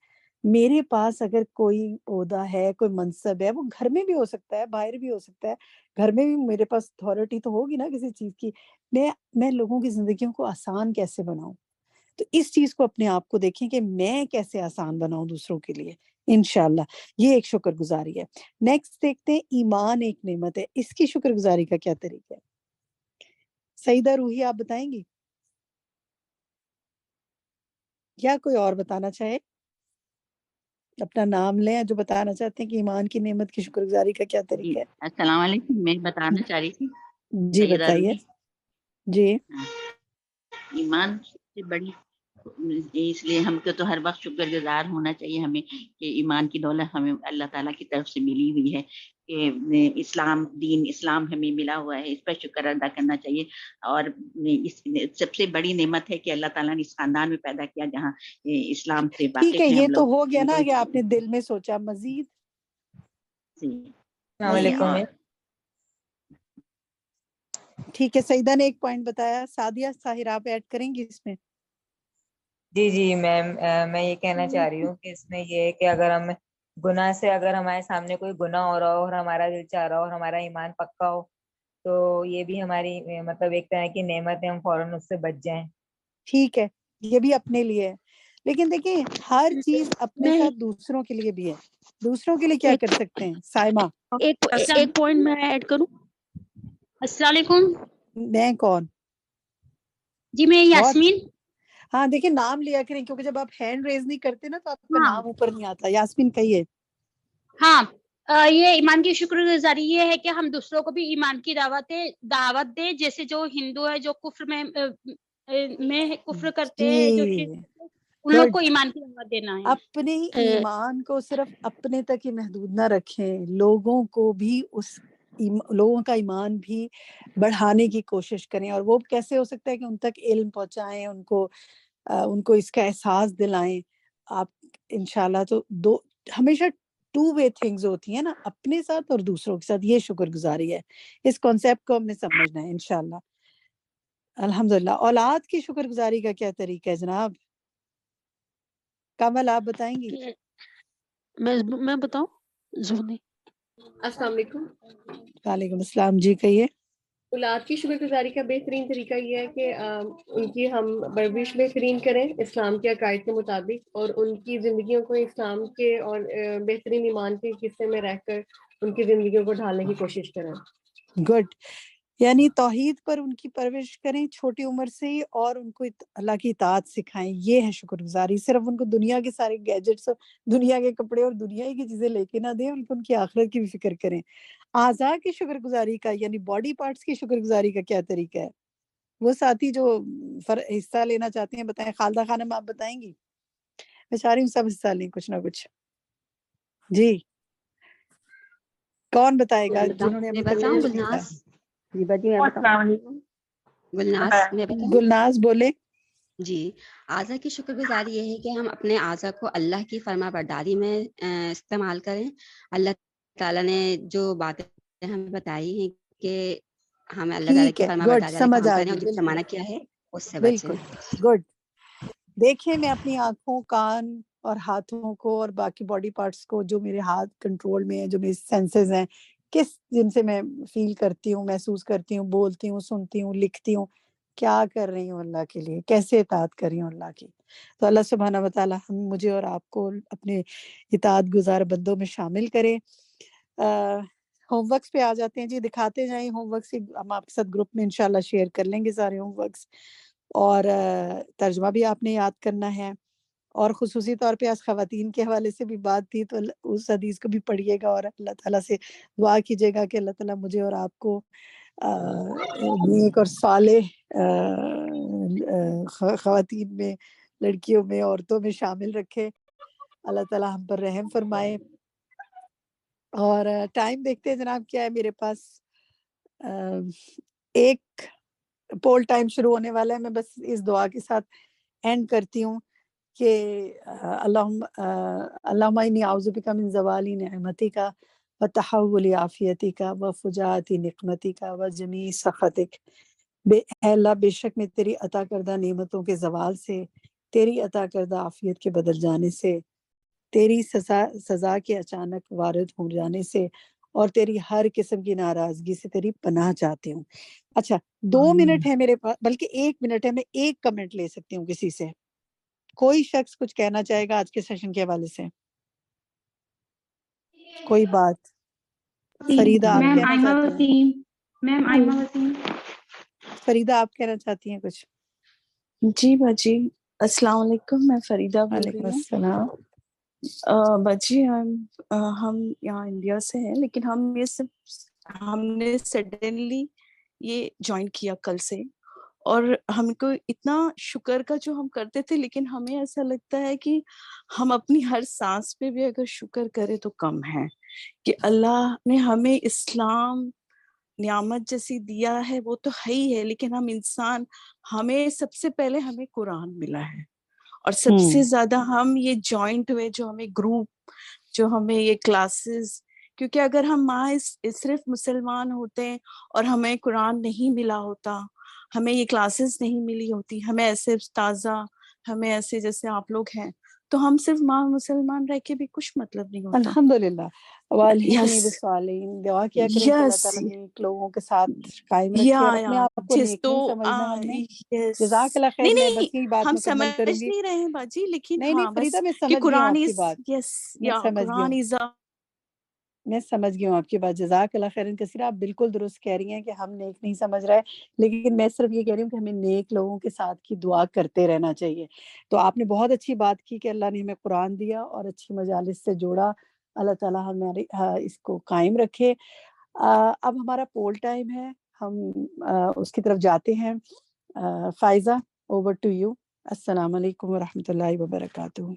میرے پاس اگر کوئی عہدہ ہے، کوئی منصب ہے، وہ گھر میں بھی ہو سکتا ہے، باہر بھی ہو سکتا ہے، گھر میں بھی میرے پاس اتھارٹی تو ہوگی نا کسی چیز کی، میں لوگوں کی زندگیوں کو آسان کیسے بناؤں. تو اس چیز کو اپنے آپ کو دیکھیں کہ میں کیسے آسان بناؤں دوسروں کے لیے. انشاءاللہ یہ ایک شکر گزاری ہے. نیکسٹ دیکھتے ہیں، ایمان ایک نعمت ہے، اس کی شکر گزاری کا کیا طریقہ ہے؟ سعیدہ روحی آپ بتائیں گی یا کوئی اور بتانا چاہے؟ اپنا نام لیں جو بتانا چاہتے ہیں کہ ایمان کی نعمت کی شکر گزاری کا کیا طریقہ ہے. السلام علیکم. میں بتانا چاہ رہی تھی. جی بتائیے. جی ایمان سے بڑی، اس لیے ہم کو تو ہر وقت شکر گزار ہونا چاہیے ہمیں کہ ایمان کی دولت ہمیں اللہ تعالیٰ کی طرف سے ملی ہوئی ہے، کہ دین اسلام ہمیں ملا ہوا ہے، اس پر شکر ادا کرنا چاہیے. اور اس سب سے بڑی نعمت ہے کہ اللہ تعالیٰ نے اس خاندان میں پیدا کیا جہاں اسلام سے ٹھیک واقف ہے. ہیں یہ ہم تو لوگ. ہو گیا نا کہ آپ نے دل میں سوچا. مزید السلام علیکم. ٹھیک ہے، سعیدہ نے ایک پوائنٹ بتایا. سعدیہ طاہر آپ ایڈ کریں گی اس میں؟ جی میم، میں یہ کہنا چاہ رہی ہوں کہ اس میں یہ ہے کہ اگر ہم گناہ سے، اگر ہمارے سامنے کوئی گناہ ہو رہا ہو اور ہمارا دل چاہ رہا ہو اور ہمارا ایمان پکا ہو، تو یہ بھی ہماری مطلب ایک طرح کی نعمت ہے، ہم فوراً اس سے بچ جائیں. ٹھیک ہے، یہ بھی اپنے لیے ہے. لیکن دیکھیں ہر چیز اپنے ساتھ دوسروں کے لیے بھی ہے. دوسروں کے لیے کیا کر سکتے ہیں سائمہ؟ ایک پوائنٹ میں ایڈ کروں. السلام علیکم. میں کون؟ جی میں یاسمین. ہاں دیکھیں نام لیا کریں، کیونکہ جب آپ ہینڈ ریز نہیں کرتے نا تو آپ کا نام اوپر نہیں آتا. یاسمین کہیے. ہاں، یہ ایمان کی شکر گزاری یہ ہے کہ ہم دوسروں کو بھی ایمان کی دعوت دیں، جیسے جو ہندو ہے جو کفر میں میں کفر کرتے ہیں جو جی ان لوگ کو ایمان کی دعوت دینا ہے. اپنے ایمان کو صرف اپنے تک ہی محدود نہ رکھیں، لوگوں کو بھی لوگوں کا ایمان بھی بڑھانے کی کوشش کریں. اور وہ کیسے ہو سکتا ہے کہ ان تک علم پہنچائیں، ان کو اس کا احساس دلائیں. آپ انشاءاللہ تو ہمیشہ 2 وے تھنگز ہوتی ہیں نا، اپنے ساتھ اور دوسروں کے ساتھ. یہ شکر گزاری ہے، اس کانسیپٹ کو ہم نے سمجھنا ہے انشاءاللہ. الحمدللہ. اولاد کی شکر گزاری کا کیا طریقہ ہے جناب؟ کمل آپ بتائیں گی؟ میں بتاؤں زہنی؟ السلام علیکم. وعلیکم السلام. جی کہیے. اولاد کی شکر گزاری کا بہترین طریقہ یہ ہے کہ ان کی ہم پرورش بہترین کریں اسلام کے عقائد کے مطابق، اور ان کی زندگیوں کو اسلام کے اور بہترین ایمان کے حصے میں رہ کر ان کی زندگیوں کو ڈھالنے کی کوشش کریں. گڈ. یعنی توحید پر ان کی پرورش کریں چھوٹی عمر سے ہی، اور ان کو اللہ کی اطاعت سکھائیں. یہ ہے شکر گزاری. صرف ان کو دنیا کے سارے گیجٹس، دنیا کے کپڑے اور دنیا کی چیزیں لے کے نہ دیں، ان کی آخرت کی بھی فکر کریں. اعضاء کی شکر گزاری کا یعنی باڈی پارٹس کی شکر گزاری کا کیا طریقہ ہے؟ وہ ساتھی جو حصہ لینا چاہتے ہیں بتائیں. خالدہ خانم آپ بتائیں گی؟ میں چاہ رہی ہوں سب حصہ لیں کچھ نہ کچھ. جی کون بتائے گا جنہوں نے ابھی تک کچھ نہیں کہا؟ جی بجی میں بتاؤں. گلناز بولے. جی، اعضاء کی شکر گزاری یہ ہے کہ ہم اپنے اعضاء کو اللہ کی فرما برداری میں استعمال کریں. اللہ تعالیٰ نے جو باتیں ہمیں بتائی ہیں کہ ہمیں اللہ تعالیٰ کی فرما برداری والے کام کریں، اور جو منع کیا ہے اس سے بچیں. بالکل گڈ. دیکھیں میں اپنی آنکھوں، کان اور ہاتھوں کو اور باقی باڈی پارٹس کو جو میرے ہاتھ کنٹرول میں ہیں، جو میری سینسز ہیں، جن سے میں فیل کرتی ہوں، محسوس کرتی ہوں، بولتی ہوں، سنتی ہوں، لکھتی ہوں، کیا کر رہی ہوں اللہ کے لیے، کیسے اطاعت کر رہی ہوں اللہ کی. تو اللہ سبحانہ و تعالیٰ مجھے اور آپ کو اپنے اطاعت گزار بندوں میں شامل کرے. ہوم ورکس پہ آ جاتے ہیں. جی دکھاتے جائیں ہوم ورکس. ہم آپ کے ساتھ گروپ میں انشاءاللہ شیئر کر لیں گے سارے ہوم ورکس. اور ترجمہ بھی آپ نے یاد کرنا ہے. اور خصوصی طور پہ آج خواتین کے حوالے سے بھی بات تھی، تو اس حدیث کو بھی پڑھیے گا اور اللہ تعالیٰ سے دعا کیجیے گا کہ اللہ تعالیٰ مجھے اور آپ کو نیک اور صالح خواتین میں، لڑکیوں میں، عورتوں میں شامل رکھے. اللہ تعالیٰ ہم پر رحم فرمائے. اور ٹائم دیکھتے ہیں جناب کیا ہے میرے پاس. ایک پول ٹائم شروع ہونے والا ہے. میں بس اس دعا کے ساتھ اینڈ کرتی ہوں کہ اللہم انی اعوذ بک من زوال نعمتک وتحول عافیتک وفجاءت نقمتک وجمیع سخطک. اے اللہ بے شک میں تیری عطا کردہ نعمتوں کے زوال سے، تیری عطا کردہ عافیت کے بدل جانے سے، تیری سزا کے اچانک وارد ہو جانے سے، اور تیری ہر قسم کی ناراضگی سے تیری پناہ چاہتی ہوں. اچھا 2 منٹ ہے میرے پاس، بلکہ 1 منٹ ہے. میں 1 کمنٹ لے سکتی ہوں کسی سے. کوئی شخص کچھ کہنا چاہے گا آج کے سیشن کے حوالے سے؟ کوئی بات؟ فریدہ آپ کہنا چاہتی ہیں؟ میم آئمہ وسیم. فریدہ آپ کہنا چاہتی ہیں کچھ؟ جی باجی السلام علیکم. میں فریدہ بول رہی وعلیکم ہوں. السلام. باجی ہم یہاں انڈیا سے ہیں، لیکن ہم نے سڈنلی یہ جوائن کیا کل سے، اور ہم کو اتنا شکر کا جو ہم کرتے تھے، لیکن ہمیں ایسا لگتا ہے کہ ہم اپنی ہر سانس پہ بھی اگر شکر کریں تو کم ہے، کہ اللہ نے ہمیں اسلام نعمت جیسی دیا ہے، وہ تو ہے ہی ہے، لیکن ہم انسان، ہمیں سب سے پہلے ہمیں قرآن ملا ہے، اور سب سے زیادہ ہم یہ جوائنٹ ہوئے، جو ہمیں گروپ، جو ہمیں یہ کلاسز، کیونکہ اگر ہم صرف مسلمان ہوتے ہیں اور ہمیں قرآن نہیں ملا ہوتا، ہمیں یہ کلاسز نہیں ملی ہوتی، ہمیں ایسے استاذہ، ہمیں ایسے جیسے آپ لوگ ہیں، تو ہم صرف مسلمان رہ کے بھی کچھ مطلب نہیں ہوتا. الحمدللہ. والحقنی بالصالحین. دعا کیا کریں کہ اللہ تعالیٰ نیک لوگوں کے ساتھ قائم رکھے، اور اپنے آپ کو نیک نہیں سمجھنا ہم نے. جزاک اللہ خیر. میں بس یہی بات ہم مکمل کروں گی. سمجھ نہیں رہے ہیں باجی، لیکن نہیں فریدہ میں سمجھ گئی ہوں آپ کی بات. میں سمجھ گئی ہوں آپ کی بات. جزاک اللہ خیرن کثیرہ. آپ بالکل درست کہہ رہی ہیں کہ ہم نیک نہیں سمجھ رہے، لیکن میں صرف یہ کہہ رہی ہوں کہ ہمیں نیک لوگوں کے ساتھ کی دعا کرتے رہنا چاہیے. تو آپ نے بہت اچھی بات کی کہ اللہ نے ہمیں قرآن دیا اور اچھی مجالس سے جوڑا. اللہ تعالیٰ ہمارے اس کو قائم رکھے. اب ہمارا پول ٹائم ہے، ہم اس کی طرف جاتے ہیں. Faiza Over to you. Assalamu alaikum wa rahmatullahi wa barakatuh.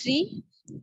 3,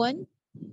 1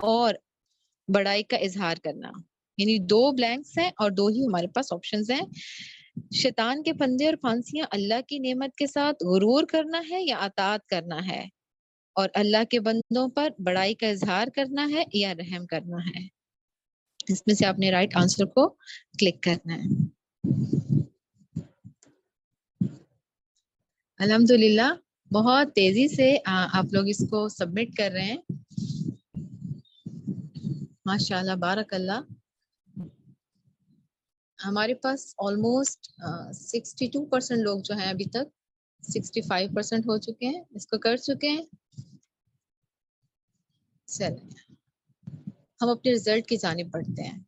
اور بڑائی کا اظہار کرنا. یعنی 2 بلینکس ہیں اور 2 ہی ہمارے پاس آپشنز ہیں. شیطان کے پھندے اور پھانسیاں اللہ کی نعمت کے ساتھ غرور کرنا ہے یا اطاعت کرنا ہے، اور اللہ کے بندوں پر بڑائی کا اظہار کرنا ہے یا رحم کرنا ہے. اس میں سے آپ نے رائٹ آنسر کو کلک کرنا ہے. الحمدللہ بہت تیزی سے آپ لوگ اس کو سبمٹ کر رہے ہیں. ماشاءاللہ بارک اللہ. ہمارے پاس آلموسٹ 62% لوگ جو ہیں ابھی تک 65% ہو چکے ہیں، اس کو کر چکے ہیں. چلیں ہم اپنے رزلٹ کی جانب بڑھتے ہیں.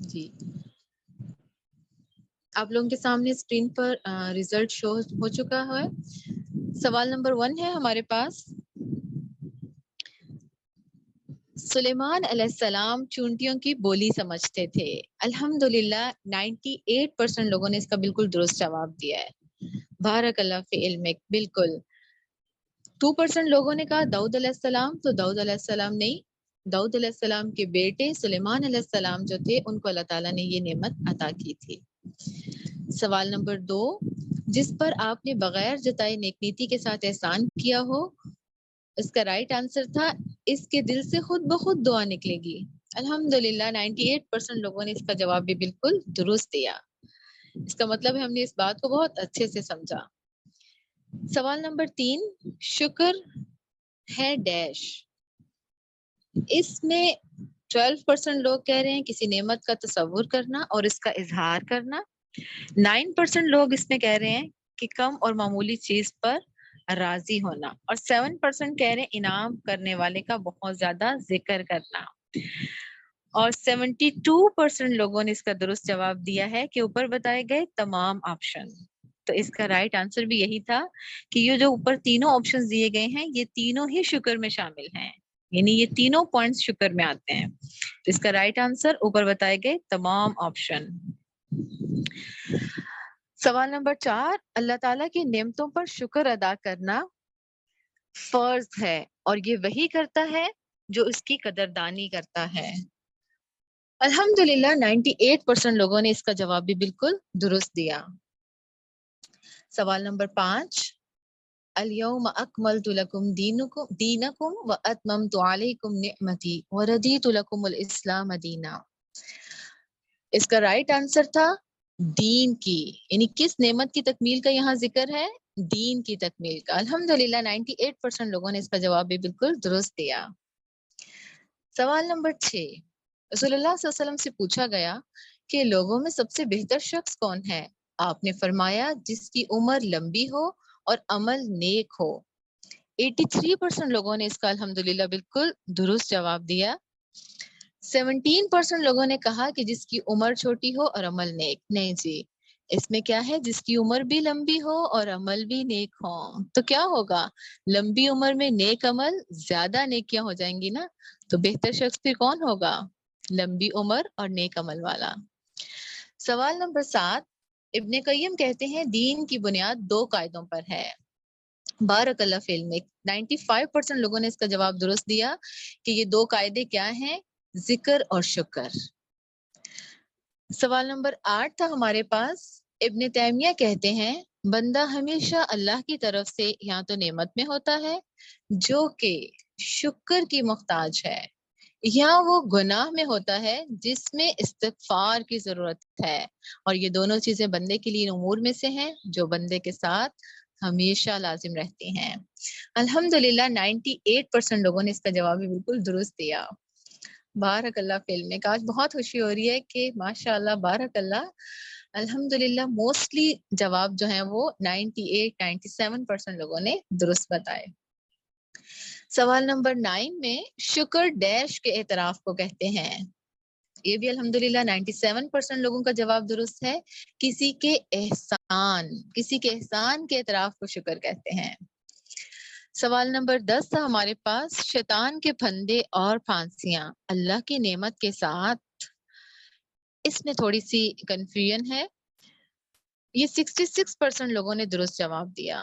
جی آپ لوگوں کے سامنے اسکرین پر ریزلٹ شو ہو چکا ہے. سوال نمبر 1 ہے ہمارے پاس. سلیمان علیہ السلام چونٹیوں کی بولی سمجھتے تھے. الحمدللہ 98% لوگوں نے اس کا بالکل درست جواب دیا ہے. بارک اللہ فی علمک. بالکل 2% لوگوں نے کہا داؤد علیہ السلام، تو داؤد علیہ السلام نہیں، داؤد علیہ السلام کے بیٹے سلیمان علیہ السلام جو تھے ان کو اللہ تعالیٰ نے یہ نعمت عطا کی تھی. سوال نمبر 2، جس پر آپ نے بغیر جتائے نیک نیتی کے ساتھ احسان کیا ہو، اس کا رائٹ آنسر تھا اس کے دل سے خود بخود دعا نکلے گی. الحمدللہ 98% لوگوں نے اس کا جواب بھی بالکل درست دیا. اس کا مطلب ہے ہم نے اس بات کو بہت اچھے سے سمجھا. سوال نمبر 3، شکر ہے ڈیش. اس میں 12% لوگ کہہ رہے ہیں کسی نعمت کا تصور کرنا اور اس کا اظہار کرنا. 9% لوگ اس میں کہہ رہے ہیں کہ کم اور معمولی چیز پر راضی ہونا، اور 7% کہہ رہے ہیں انعام کرنے والے کا بہت زیادہ ذکر کرنا. اور 72% لوگوں نے اس کا درست جواب دیا ہے کہ اوپر بتائے گئے تمام آپشن. تو اس کا رائٹ آنسر بھی یہی تھا کہ یہ جو اوپر تینوں آپشن دیے گئے ہیں یہ تینوں ہی شکر میں شامل ہیں، یعنی یہ تینوں پوائنٹس شکر میں آتے ہیں. تو اس کا رائٹ آنسر اوپر بتائے گئے تمام آپشن. سوال نمبر 4، اللہ تعالیٰ کی نعمتوں پر شکر ادا کرنا فرض ہے اور یہ وہی کرتا ہے جو اس کی قدردانی کرتا ہے. الحمدللہ 98% لوگوں نے اس کا جواب بھی بالکل درست دیا. سوال نمبر 5، الیوم اکملت لکم دینکم واتممت علیکم نعمتی وردیت لکم الاسلام دینا. اس کا رائٹ آنسر تھا دین کی، یعنی کس نعمت کی تکمیل کا یہاں ذکر ہے؟ دین کی تکمیل کا. الحمدللہ 98% لوگوں نے اس کا جواب بھی بالکل درست دیا. سوال نمبر 6، رسول اللہ صلی اللہ علیہ وسلم سے پوچھا گیا کہ لوگوں میں سب سے بہتر شخص کون ہے؟ آپ نے فرمایا جس کی عمر لمبی ہو اور عمل نیک ہو. 83% لوگوں نے اس کا الحمدللہ بالکل درست جواب دیا. 17% لوگوں نے کہا کہ جس کی عمر چھوٹی ہو اور عمل نیک. نہیں جی، اس میں کیا ہے؟ جس کی عمر بھی لمبی ہو اور عمل بھی نیک ہو. تو کیا ہوگا؟ لمبی عمر میں نیک عمل، زیادہ نیکیاں ہو جائیں گی نا. تو بہتر شخص پھر کون ہوگا؟ لمبی عمر اور نیک عمل والا. سوال نمبر 7، ابن قیم کہتے ہیں دین کی بنیاد 2 قاعدوں پر ہے. بارک اللہ فی علمک. 95% لوگوں نے اس کا جواب درست دیا کہ یہ 2 قاعدے کیا ہیں؟ ذکر اور شکر. سوال نمبر 8 تھا ہمارے پاس. ابن تیمیہ کہتے ہیں بندہ ہمیشہ اللہ کی طرف سے یا تو نعمت میں ہوتا ہے جو کہ شکر کی محتاج ہے، یا وہ گناہ میں ہوتا ہے جس میں استغفار کی ضرورت ہے. اور یہ دونوں چیزیں بندے کے لیے امور میں سے ہیں جو بندے کے ساتھ ہمیشہ لازم رہتی ہیں. الحمدللہ 98% لوگوں نے اس کا جواب بھی بالکل درست دیا. بارک اللہ فی علمک. آج بہت خوشی ہو رہی ہے کہ ماشاءاللہ بارک اللہ الحمدللہ موسٹلی جواب جو ہیں وہ 98-97% لوگوں نے درست بتائے. سوال نمبر 9 میں شکر ڈیش کے اعتراف کو کہتے ہیں. یہ بھی الحمدللہ 97% لوگوں کا جواب درست ہے. کسی کے احسان کے اعتراف کو شکر کہتے ہیں. سوال نمبر 10 تھا ہمارے پاس. شیطان کے پھندے اور پھانسیاں اللہ کی نعمت کے ساتھ اس میں تھوڑی سی کنفیوژن ہے. یہ 66% لوگوں نے درست جواب دیا.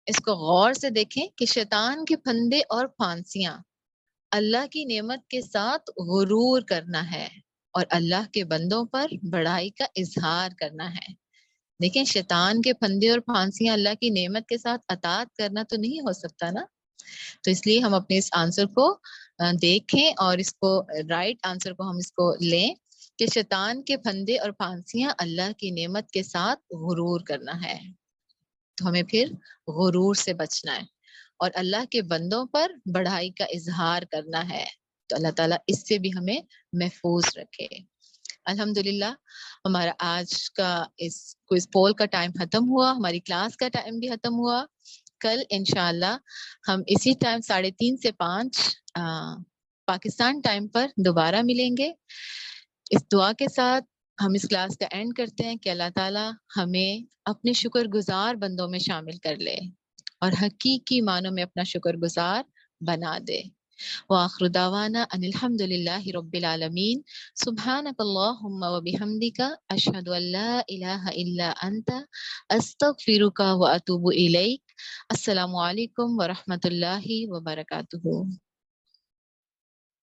اس کو غور سے دیکھیں کہ شیطان کے پھندے اور پھانسیاں اللہ کی نعمت کے ساتھ غرور کرنا ہے اور اللہ کے بندوں پر بڑائی کا اظہار کرنا ہے. دیکھیں شیطان کے پھندے اور پھانسیاں اللہ کی نعمت کے ساتھ اطاعت کرنا تو نہیں ہو سکتا نا. تو اس لیے ہم اپنے اس آنسر کو دیکھیں اور اس کو رائٹ آنسر کو ہم اس کو لیں کہ شیطان کے پھندے اور پھانسیاں اللہ کی نعمت کے ساتھ غرور کرنا ہے. تو ہمیں پھر غرور سے بچنا ہے اور اللہ کے بندوں پر بڑائی کا اظہار کرنا ہے. تو اللہ تعالیٰ اس سے بھی ہمیں محفوظ رکھے. الحمدللہ ہمارا آج کا اس کوئز پول کا ٹائم ختم ہوا، ہماری کلاس کا ٹائم بھی ختم ہوا. کل انشاءاللہ ہم اسی ٹائم 3:30 سے 5 پاکستان ٹائم پر دوبارہ ملیں گے. اس دعا کے ساتھ ہم اس کلاس کا اینڈ کرتے ہیں کہ اللہ تعالیٰ ہمیں اپنے شکر گزار بندوں میں شامل کر لے اور حقیقی معنوں میں اپنا شکر گزار بنا دے. وآخر دعوانا ان الحمد للہ رب العالمین. سبحانک اللہم وبحمدک اشہد ان لا الہ الا انت استغفرک واتوب الیک. السلام علیکم ورحمۃ اللہ وبرکاتہ.